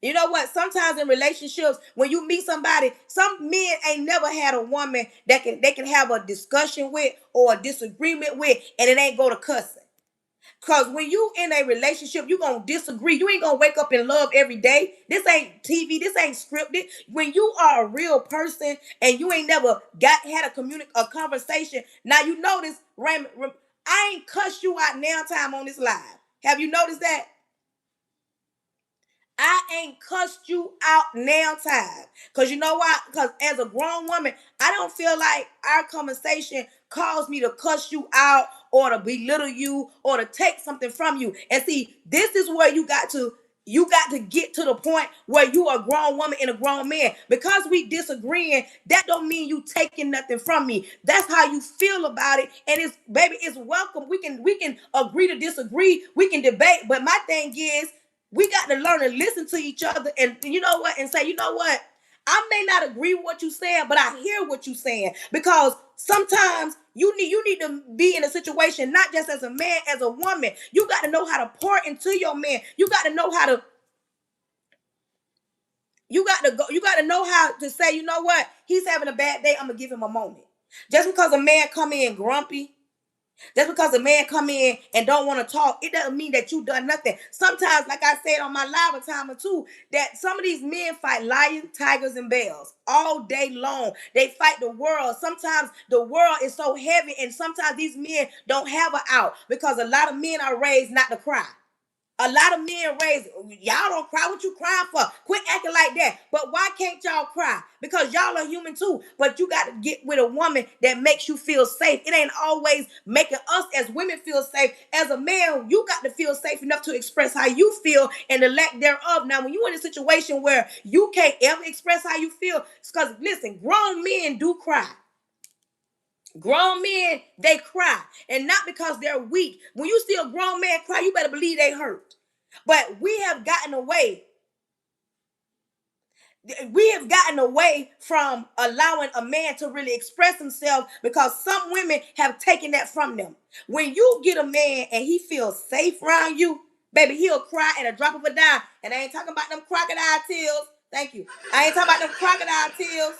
you know what? Sometimes in relationships, when you meet somebody, some men ain't never had a woman that they can have a discussion with or a disagreement with, and it ain't go to cussing. Because when you in a relationship, you going to disagree. You ain't going to wake up in love every day. This ain't TV. This ain't scripted. When you are a real person and you ain't never had a conversation. Now, you notice, Raymond, I ain't cussed you out now time on this live. Have you noticed that? I ain't cussed you out now time. Because you know why? Because as a grown woman, I don't feel like our conversation caused me to cuss you out or to belittle you or to take something from you. And see, this is where you got to get to the point where you are a grown woman and a grown man. Because we disagreeing, that don't mean you taking nothing from me. That's how you feel about it. And it's welcome. We can agree to disagree. We can debate. But my thing is, we got to learn to listen to each other, and you know what, and say, you know what, I may not agree with what you're saying, but I hear what you're saying. Because sometimes you need to be in a situation, not just as a man, as a woman. You got to know how to pour into your man. You got to know how to know how to say, you know what, he's having a bad day, I'm gonna give him a moment. Just because a man come in grumpy, just because a man come in and don't want to talk, it doesn't mean that you done nothing. Sometimes, like I said on my live a time or two, that some of these men fight lions, tigers, and bears all day long. They fight the world. Sometimes the world is so heavy, and sometimes these men don't have an out, because a lot of men are raised not to cry. A lot of men raise, y'all don't cry. What you crying for? Quit acting like that. But why can't y'all cry? Because y'all are human too. But you got to get with a woman that makes you feel safe. It ain't always making us as women feel safe. As a man, you got to feel safe enough to express how you feel and the lack thereof. Now, when you're in a situation where you can't ever express how you feel, it's because, listen, grown men do cry. Grown men, they cry. And not because they're weak. When you see a grown man cry, you better believe they hurt. But we have gotten away. We have gotten away from allowing a man to really express himself because some women have taken that from them. When you get a man and he feels safe around you, baby, he'll cry at a drop of a dime. And I ain't talking about them crocodile tears. Thank you. I ain't talking about them crocodile tears.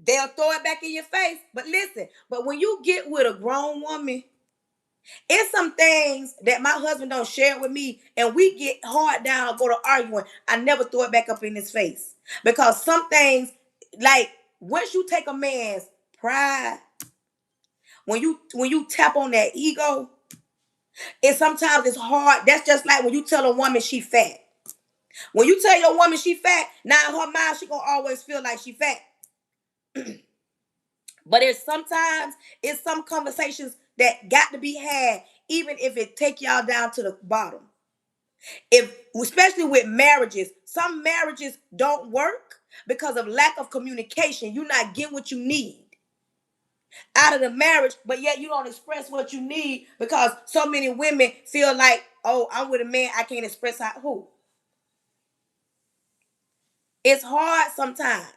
They'll throw it back in your face. But listen, but when you get with a grown woman, it's some things that my husband don't share with me, and we get hard down, go to arguing. I never throw it back up in his face. Because some things, like once you take a man's pride, when you tap on that ego, sometimes it's hard. That's just like when you tell a woman she fat. When you tell your woman she fat, now in her mind, she gonna always feel like she fat. But it's some conversations that got to be had, even if it take y'all down to the bottom. Especially with marriages, some marriages don't work because of lack of communication. You're not getting what you need out of the marriage, but yet you don't express what you need because so many women feel like, oh, I'm with a man, I can't express who. It's hard sometimes.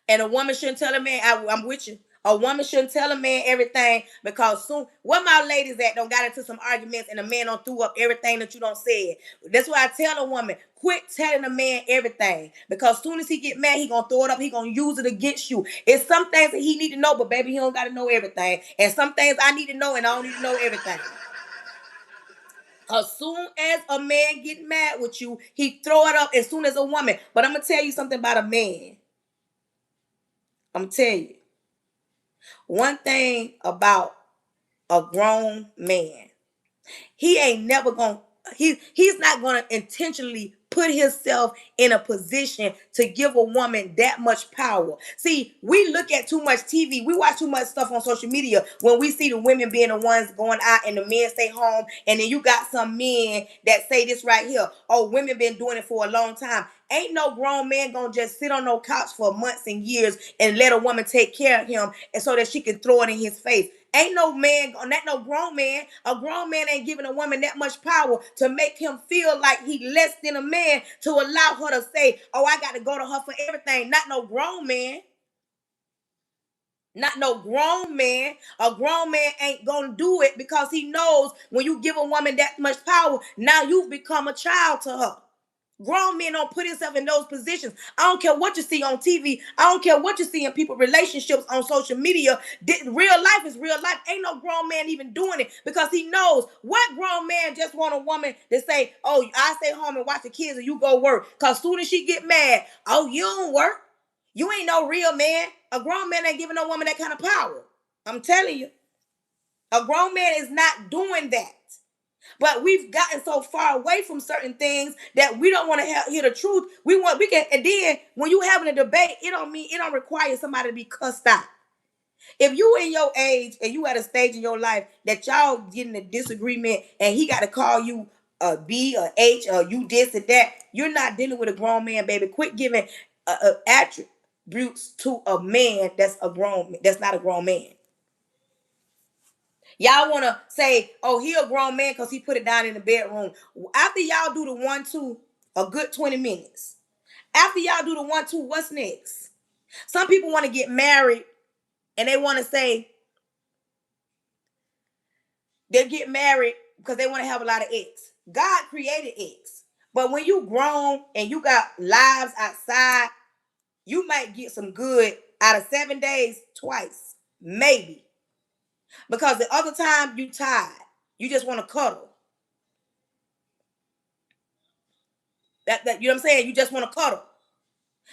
And a woman shouldn't tell a man, I'm with you. A woman shouldn't tell a man everything because soon, where my ladies at don't got into some arguments and a man don't threw up everything that you don't say. That's why I tell a woman, quit telling a man everything because soon as he get mad, he gonna throw it up. He gonna use it against you. It's some things that he need to know, but baby, he don't got to know everything. And some things I need to know, and I don't need to know everything. As soon as a man get mad with you, he throw it up as soon as a woman. But I'm gonna tell you something about a man. I'm gonna tell you. One thing about a grown man, he ain't never gonna he's not gonna intentionally put himself in a position to give a woman that much power. See, we look at too much TV, we watch too much stuff on social media when we see the women being the ones going out and the men stay home, and then you got some men that say this right here, oh, women been doing it for a long time. Ain't no grown man gonna just sit on no couch for months and years and let a woman take care of him and so that she can throw it in his face. Ain't no man, not no grown man. A grown man ain't giving a woman that much power to make him feel like he less than a man to allow her to say, oh, I got to go to her for everything. Not no grown man. Not no grown man. A grown man ain't gonna do it because he knows when you give a woman that much power, now you've become a child to her. Grown men don't put himself in those positions. I don't care what you see on TV. I don't care what you see in people relationships on social media. Real life is real life. Ain't no grown man even doing it because he knows what grown man just want a woman to say, oh, I stay home and watch the kids and you go work. Because soon as she get mad, oh, you don't work. You ain't no real man. A grown man ain't giving no woman that kind of power. I'm telling you. A grown man is not doing that. But we've gotten so far away from certain things that we don't want to hear the truth. And then when you having a debate, it don't require somebody to be cussed out. If you in your age and you at a stage in your life that y'all getting a disagreement and he got to call you a B or H or you this and that, you're not dealing with a grown man, baby. Quit giving attributes to a man that's not a grown man. Y'all want to say, oh, he a grown man because he put it down in the bedroom. After y'all do the 1-2, a good 20 minutes. After y'all do the 1-2, what's next? Some people want to get married and they want to say they get married because they want to have a lot of ex. God created ex. But when you grown and you got lives outside, you might get some good out of 7 days twice. Maybe. Because the other time you tired. You just want to cuddle. That you know what I'm saying? You just want to cuddle.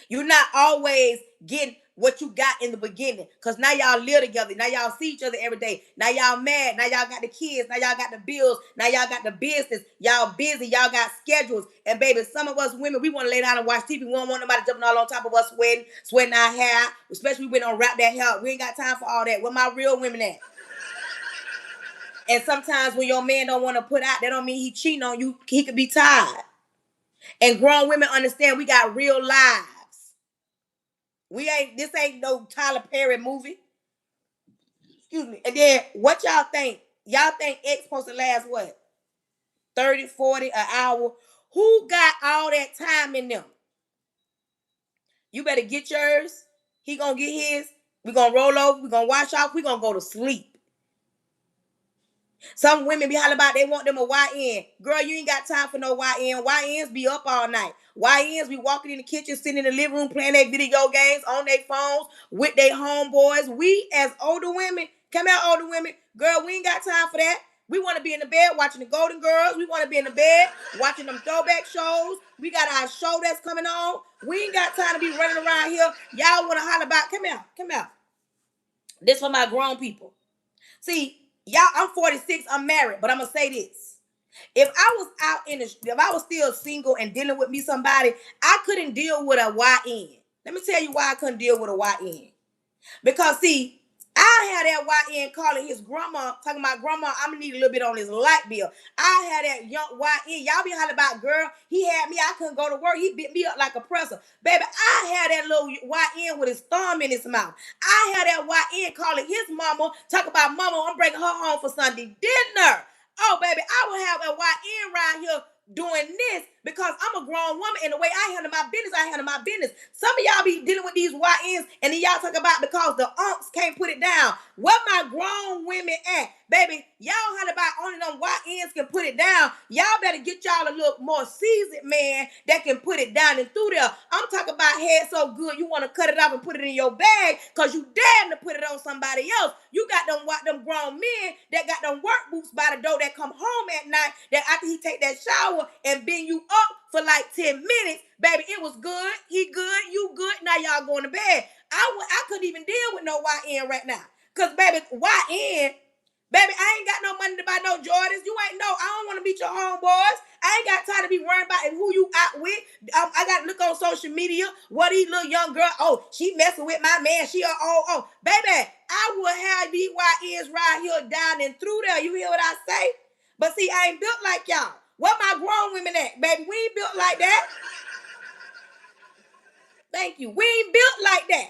You're not always getting what you got in the beginning. Because now y'all live together. Now y'all see each other every day. Now y'all mad. Now y'all got the kids. Now y'all got the bills. Now y'all got the business. Y'all busy. Y'all got schedules. And baby, some of us women, we want to lay down and watch TV. We don't want nobody jumping all on top of us, sweating our hair. Especially we don't wrap that hair up. We ain't got time for all that. Where my real women at? And sometimes when your man don't want to put out, that don't mean he cheating on you. He could be tired. And grown women understand we got real lives. This ain't no Tyler Perry movie. Excuse me. And then what y'all think? Y'all think X supposed to last what? 30, 40 an hour? Who got all that time in them? You better get yours. He gonna get his. We gonna roll over. We gonna wash off. We gonna go to sleep. Some women be hollering about they want them a YN. Girl, you ain't got time for no YN. YNs be up all night. YNs be walking in the kitchen, sitting in the living room, playing their video games on their phones with their homeboys. We as older women, come out older women, girl, we ain't got time for that. We want to be in the bed watching the Golden Girls. We want to be in the bed watching them throwback shows. We got our show that's coming on. We ain't got time to be running around here. Y'all want to holler about, come out. This for my grown people. See, y'all, I'm 46, I'm married, but I'm going to say this. If I was if I was still single and dealing with me somebody, I couldn't deal with a YN. Let me tell you why I couldn't deal with a YN. Because, see, I had that YN calling his grandma, talking about, grandma, I'm going to need a little bit on his light bill. I had that young YN. Y'all be hollering about, girl, he had me. I couldn't go to work. He bit me up like a presser. Baby, I had that little YN with his thumb in his mouth. I had that YN calling his mama, talking about, mama, I'm bringing her home for Sunday dinner. Oh, baby, I will have a YN right here doing this because I'm a grown woman, and the way I handle my business. Some of y'all be dealing with these YNs, and then y'all talk about because the unks can't put it down. Where my grown women at? Baby, y'all heard about only them YNs can put it down. Y'all better get y'all a little more seasoned man that can put it down and through there. I'm talking about head so good you want to cut it off and put it in your bag because you damn to put it on somebody else. You got them grown men that got them work boots by the door that come home at night that after he take that shower and bend you up for like 10 minutes, baby, it was good. He good, you good. Now y'all going to bed. I couldn't even deal with no YN right now. Because, baby, YN, baby, I ain't got no money to buy no Jordans. You ain't know. I don't want to meet your homeboys. I ain't got time to be worrying about who you out with. I got to look on social media. What these little young girl, oh, she messing with my man. She baby, I will have these YNs right here down and through there. You hear what I say? But see, I ain't built like y'all. Where my grown women at? Baby, we ain't built like that. Thank you. We ain't built like that.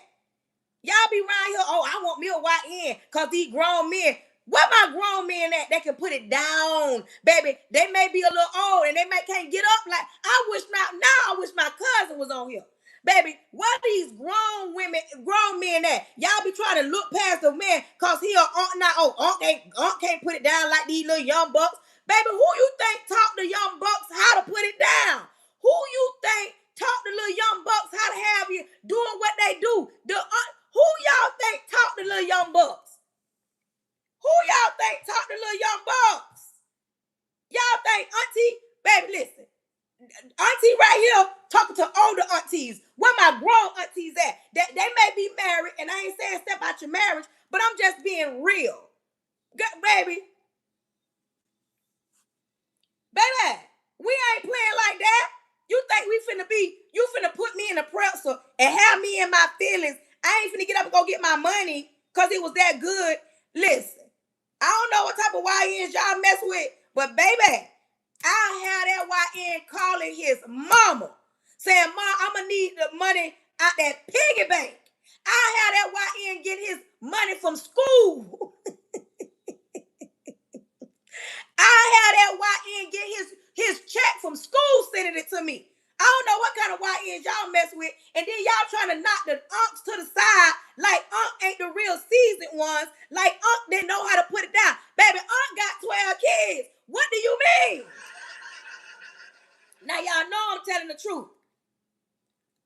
Y'all be around here, oh, I want me a YN because these grown men. Where my grown men at that can put it down? Baby, they may be a little old and they can't get up. Like, I wish my cousin was on here. Baby, where these grown men at? Y'all be trying to look past the man because he Aunt can't put it down like these little young bucks. Baby, who you think taught the young bucks how to put it down? Who you think taught the little young bucks how to have you doing what they do? Who y'all think taught the little young bucks? Who y'all think taught the little young bucks? Y'all think auntie? Baby, listen. Auntie right here talking to older aunties. Where my grown aunties at? They may be married, and I ain't saying step out your marriage, but I'm just being real. Baby, we ain't playing like that. You think you finna put me in a pretzel and have me in my feelings? I ain't finna get up and go get my money because it was that good. Listen, I don't know what type of YNs y'all mess with, but baby, I had that YN calling his mama, saying, Mom, I'm gonna need the money out that piggy bank. I had that YN get his money from school. I had that YN get his check from school, sending it to me. I don't know what kind of YNs y'all mess with. And then y'all trying to knock the unks to the side like Unc ain't the real seasoned ones. Like Unc didn't know how to put it down. Baby, Unc got 12 kids. What do you mean? Now y'all know I'm telling the truth.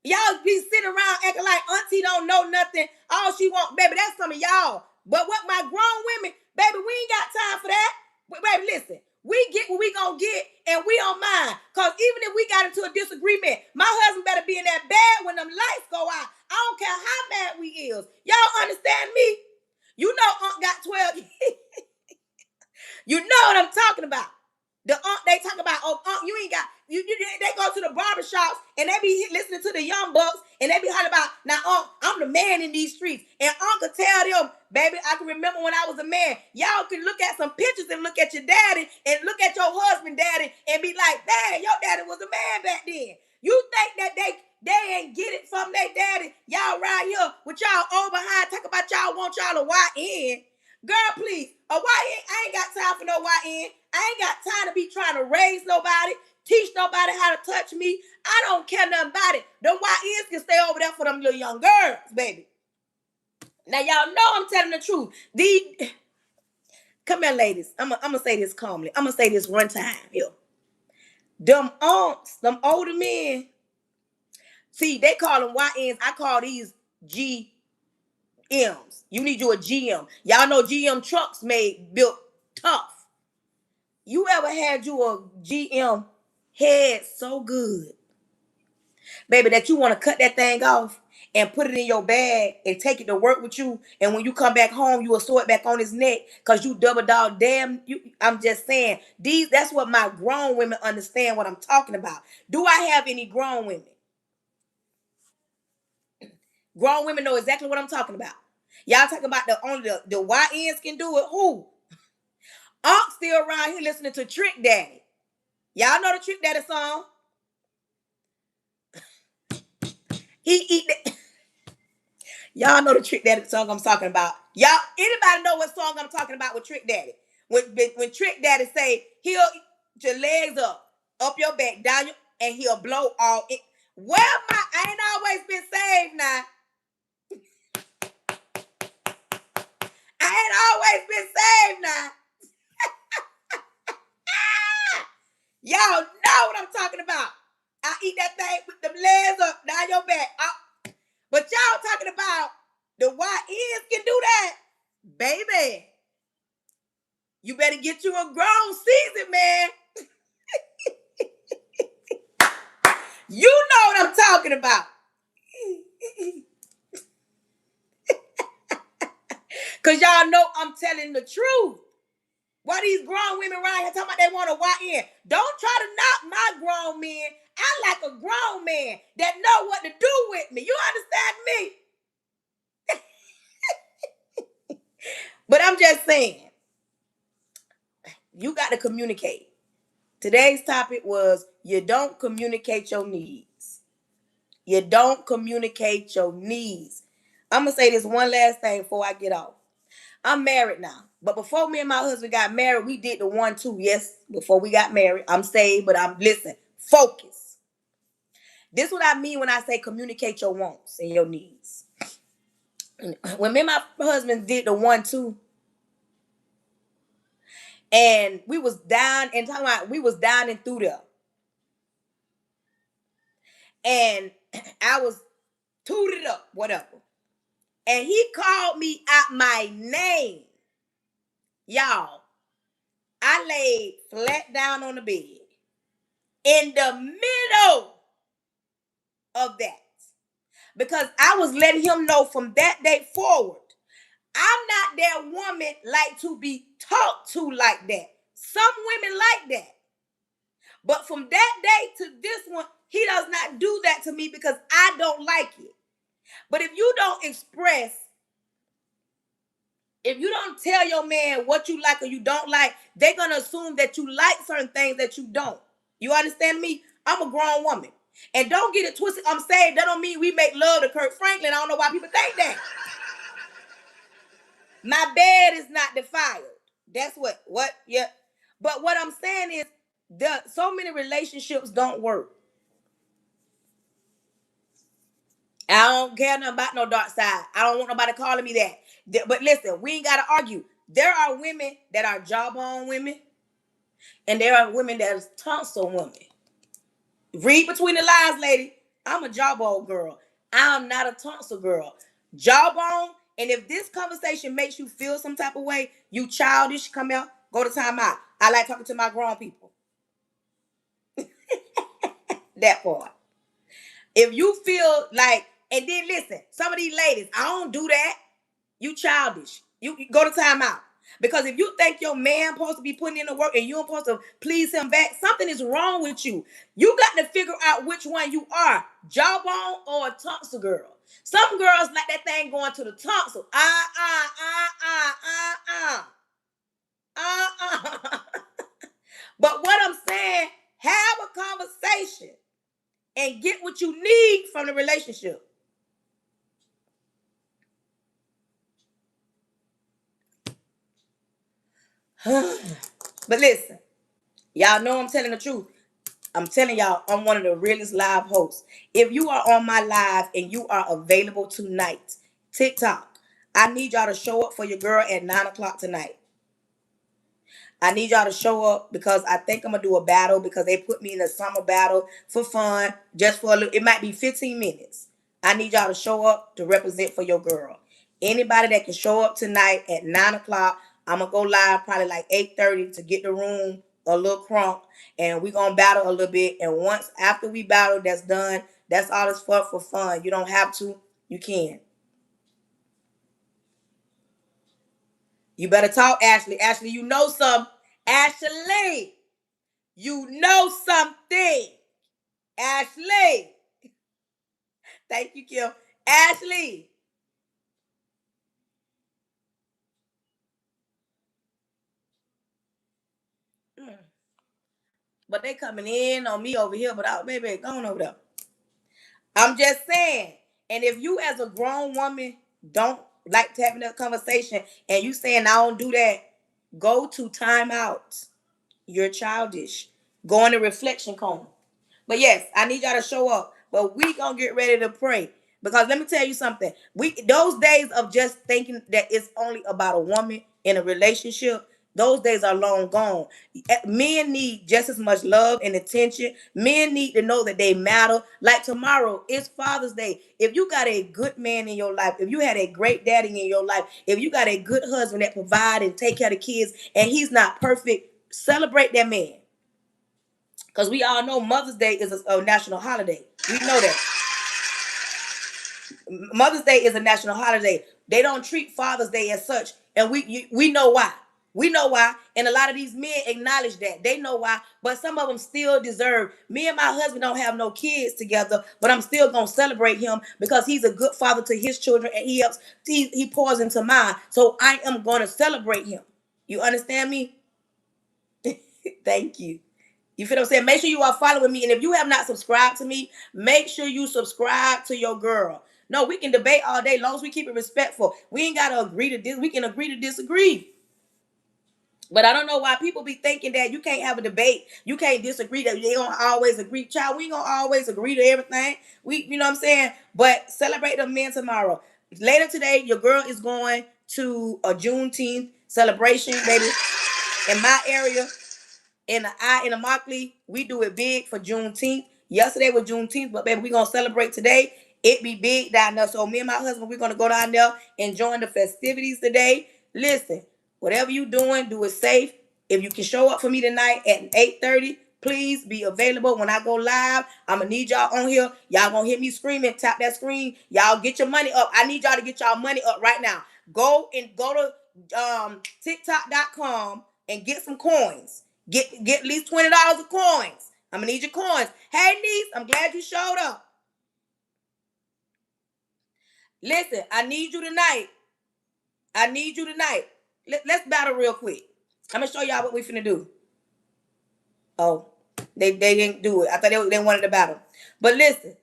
Y'all be sitting around acting like auntie don't know nothing. All she want, baby, that's some of y'all. But what my grown women, baby, we ain't got time for that. Baby, listen. We get what we gonna get, and we don't mind. Cause even if we got into a disagreement, my husband better be in that bed when them lights go out. I don't care how mad we is. Y'all understand me? You know Aunt got 12. You know what I'm talking about. The Aunt, they talk about, oh, Aunt, you ain't got, they go to the barbershops and they be listening to the young bucks and they be hollering about, now, Aunt, I'm the man in these streets. And Aunt could tell them, baby, I can remember when I was a man. Y'all can look at some pictures and look at your daddy and look at your husband, daddy, and be like, dang, your daddy was a man back then. You think that they ain't get it from their daddy? Y'all right here with y'all old behind talk about y'all want y'all to YN. Girl, please, a YN, I ain't got time for no YN. I ain't got time to be trying to raise nobody, teach nobody how to touch me. I don't care nothing about it. Them YNs can stay over there for them little young girls, baby. Now, y'all know I'm telling the truth. Come here, ladies. I'm gonna say this calmly. I'm gonna say this one time here. Them aunts, them older men, see, they call them YNs. I call these GMs. You need you a GM. Y'all know GM trucks built tough. You ever had you a GM head so good, baby, that you want to cut that thing off and put it in your bag and take it to work with you, and when you come back home, you will sew it back on his neck because you double dog damn you. I'm just saying, that's what my grown women understand what I'm talking about. Do I have any grown women? Grown women know exactly what I'm talking about. Y'all talking about the YNs can do it. Who? Unc still around here listening to Trick Daddy. Y'all know the Trick Daddy song? He eat that. Y'all know the Trick Daddy song I'm talking about. Y'all, anybody know what song I'm talking about with Trick Daddy? When Trick Daddy say, he'll eat your legs up your back, down your, and he'll blow all it. I ain't always been saved now. I ain't always been saved now. Y'all know what I'm talking about. I eat that thing with the legs up, down your back. But y'all talking about the YNs can do that. Baby, you better get you a grown season, man. You know what I'm talking about. Because y'all know I'm telling the truth. Why these grown women right here talking about they want a YN? Don't try to knock my grown men. I like a grown man that know what to do with me. You understand me? But I'm just saying, you got to communicate. Today's topic was you don't communicate your needs. You don't communicate your needs. I'm going to say this one last thing before I get off. I'm married now. But before me and my husband got married, we did the 1-2. Yes, before we got married. I'm saved, but listen, focus. This is what I mean when I say communicate your wants and your needs. When me and my husband did the 1-2, and we was down and talking about we was down and through there. And I was tooted up, whatever. And he called me out my name. Y'all, I laid flat down on the bed in the middle of that. Because I was letting him know from that day forward, I'm not that woman like to be talked to like that. Some women like that. But from that day to this one, he does not do that to me because I don't like it. But if you don't express, if you don't tell your man what you like or you don't like, they're going to assume that you like certain things that you don't. You understand me? I'm a grown woman. And don't get it twisted. I'm saying that don't mean we make love to Kirk Franklin. I don't know why people think that. My bed is not defiled. That's what, yeah. But what I'm saying is, so many relationships don't work. I don't care nothing about no dark side. I don't want nobody calling me that. But listen, we ain't got to argue. There are women that are jawbone women, and there are women that are tonsil women. Read between the lines, lady. I'm a jawbone girl. I'm not a tonsil girl. Jawbone, and if this conversation makes you feel some type of way, you childish, come out, Go to timeout. I like talking to my grown people. That part. If you feel like, and then listen, some of these ladies, I don't do that. You childish. You go to timeout. Because if you think your man supposed to be putting in the work and you're supposed to please him back, something is wrong with you. You got to figure out which one you are, jawbone or a tonsil girl. Some girls like that thing going to the tonsil. But what I'm saying, have a conversation and get what you need from the relationship. But listen, y'all know I'm telling the truth. I'm telling y'all, I'm one of the realest live hosts. If you are on my live and you are available tonight, TikTok, I need y'all to show up for your girl at 9 o'clock tonight. I need y'all to show up because I think I'm gonna do a battle because they put me in a summer battle for fun, just for a little. It might be 15 minutes. I need y'all to show up to represent for your girl. Anybody that can show up tonight at 9 o'clock, I'm gonna go live probably like 8:30 to get the room a little crunk, and we gonna battle a little bit. And once after we battle, that's done. That's all it's for fun. You don't have to. You can. You better talk, Ashley. Ashley, you know some. Ashley. You know something. Ashley. Thank you, Kim. Ashley. Mm. But they coming in on me over here, but I, baby, go on over there. I'm just saying. And if you as a grown woman don't like to having that conversation and you saying I don't do that, go to timeout. You're childish. Go in the reflection cone. But yes, I need y'all to show up. But we gonna get ready to pray. Because let me tell you something. We those days of just thinking that it's only about a woman in a relationship, those days are long gone. Men need just as much love and attention. Men need to know that they matter. Like tomorrow, it's Father's Day. If you got a good man in your life, if you had a great daddy in your life, if you got a good husband that provide and take care of the kids, and he's not perfect, celebrate that man. Because we all know Mother's Day is a national holiday. We know that. Mother's Day is a national holiday. They don't treat Father's Day as such. And we know why. We know why. And a lot of these men acknowledge that. They know why. But some of them still deserve. Me and my husband don't have no kids together, but I'm still going to celebrate him because he's a good father to his children and he helps. He pours into mine. So I am going to celebrate him. You understand me? Thank you. You feel what I'm saying? Make sure you are following me. And if you have not subscribed to me, make sure you subscribe to your girl. No, we can debate all day long as we keep it respectful. We ain't got to agree to this. We can agree to disagree. But I don't know why people be thinking that you can't have a debate. You can't disagree, that they don't always agree. Child, we ain't gonna always agree to everything. You know what I'm saying? But celebrate the men tomorrow. Later today, your girl is going to a Juneteenth celebration, baby. In my area, in the Immokalee, we do it big for Juneteenth. Yesterday was Juneteenth, but baby, we gonna celebrate today. It be big down there. So me and my husband, we're gonna go down there and join the festivities today. Listen, whatever you doing, do it safe. If you can show up for me tonight at 8:30, please be available when I go live. I'm gonna need y'all on here. Y'all gonna hear me screaming, tap that screen. Y'all get your money up. I need y'all to get y'all money up right now. Go to TikTok.com and get some coins. Get at least $20 of coins. I'm gonna need your coins. Hey niece, I'm glad you showed up. Listen, I need you tonight. I need you tonight. Let's battle real quick. I'm gonna show y'all what we finna do. Oh, they didn't do it. I thought they wanted to battle. But listen.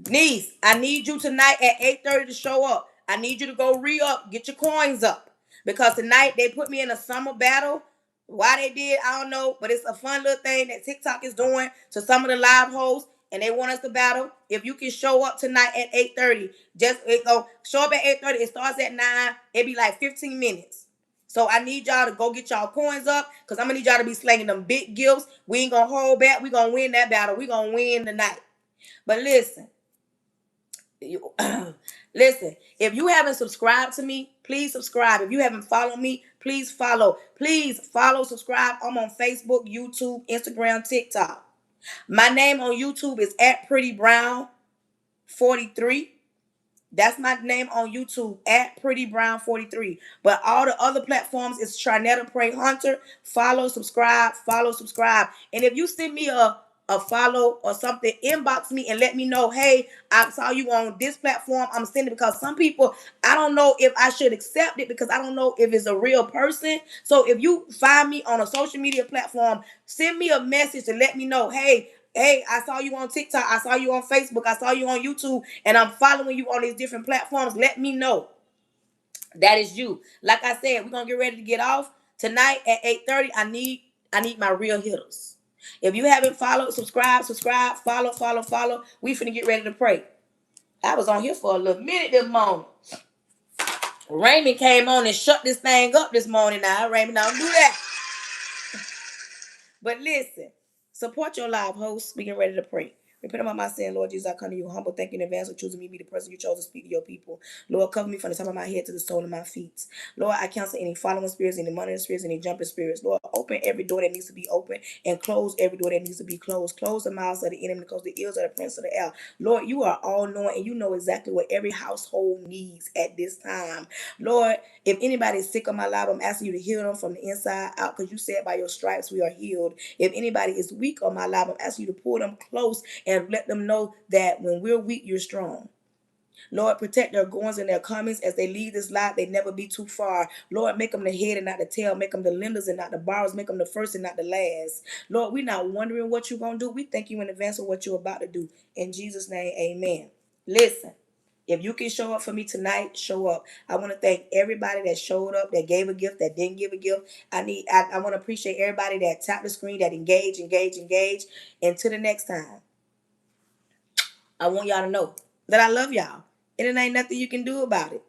Niece, I need you tonight at 8:30 to show up. I need you to go re-up, get your coins up. Because tonight they put me in a summer battle. Why they did, I don't know. But it's a fun little thing that TikTok is doing to some of the live hosts. And they want us to battle. If you can show up tonight at 8:30, show up at 8:30. It starts at 9. It be like 15 minutes. So I need y'all to go get y'all coins up. Because I'm going to need y'all to be slinging them big gifts. We ain't going to hold back. We going to win that battle. We going to win tonight. But listen. You, listen, if you haven't subscribed to me, please subscribe. If you haven't followed me, please follow. Please follow, subscribe. I'm on Facebook, YouTube, Instagram, TikTok. My name on YouTube is at Pretty Brown 43. That's my name on YouTube at Pretty Brown 43. But all the other platforms is Charnetta Pray Hunter. Follow, subscribe, follow, subscribe. And if you send me a follow or something, inbox me and let me know, hey, I saw you on this platform. I'm sending, because some people, I don't know if I should accept it, because I don't know if it's a real person. So if you find me on a social media platform, send me a message to let me know, hey, I saw you on TikTok, I saw you on Facebook, I saw you on YouTube, and I'm following you on these different platforms. Let me know that is you. Like I said, we're gonna get ready to get off tonight at 8:30. I need my real hitters. If you haven't followed, subscribe, follow. We finna get ready to pray. I was on here for a little minute this morning. Raymond came on and shut this thing up this morning. Now, Raymond, don't do that. But listen, support your live host. We getting ready to pray. Repent about my sin, Lord Jesus. I come to you humble. Thank you in advance for choosing me to be the person you chose to speak to your people. Lord, cover me from the top of my head to the sole of my feet. Lord, I cancel any following spirits, any monitoring spirits, any jumping spirits. Lord, open every door that needs to be open and close every door that needs to be closed. Close the mouths of the enemy, close the ears of the prince of the air. Lord, you are all knowing and you know exactly what every household needs at this time. Lord, if anybody is sick on my life, I'm asking you to heal them from the inside out, because you said by your stripes we are healed. If anybody is weak on my life, I'm asking you to pull them close and let them know that when we're weak, you're strong. Lord, protect their goings and their comings as they leave this life. They never be too far. Lord, make them the head and not the tail. Make them the lenders and not the borrowers. Make them the first and not the last. Lord, we're not wondering what you're going to do. We thank you in advance for what you're about to do. In Jesus' name, amen. Listen. If you can show up for me tonight, show up. I want to thank everybody that showed up, that gave a gift, that didn't give a gift. I want to appreciate everybody that tapped the screen, that engaged. Until the next time, I want y'all to know that I love y'all. And it ain't nothing you can do about it.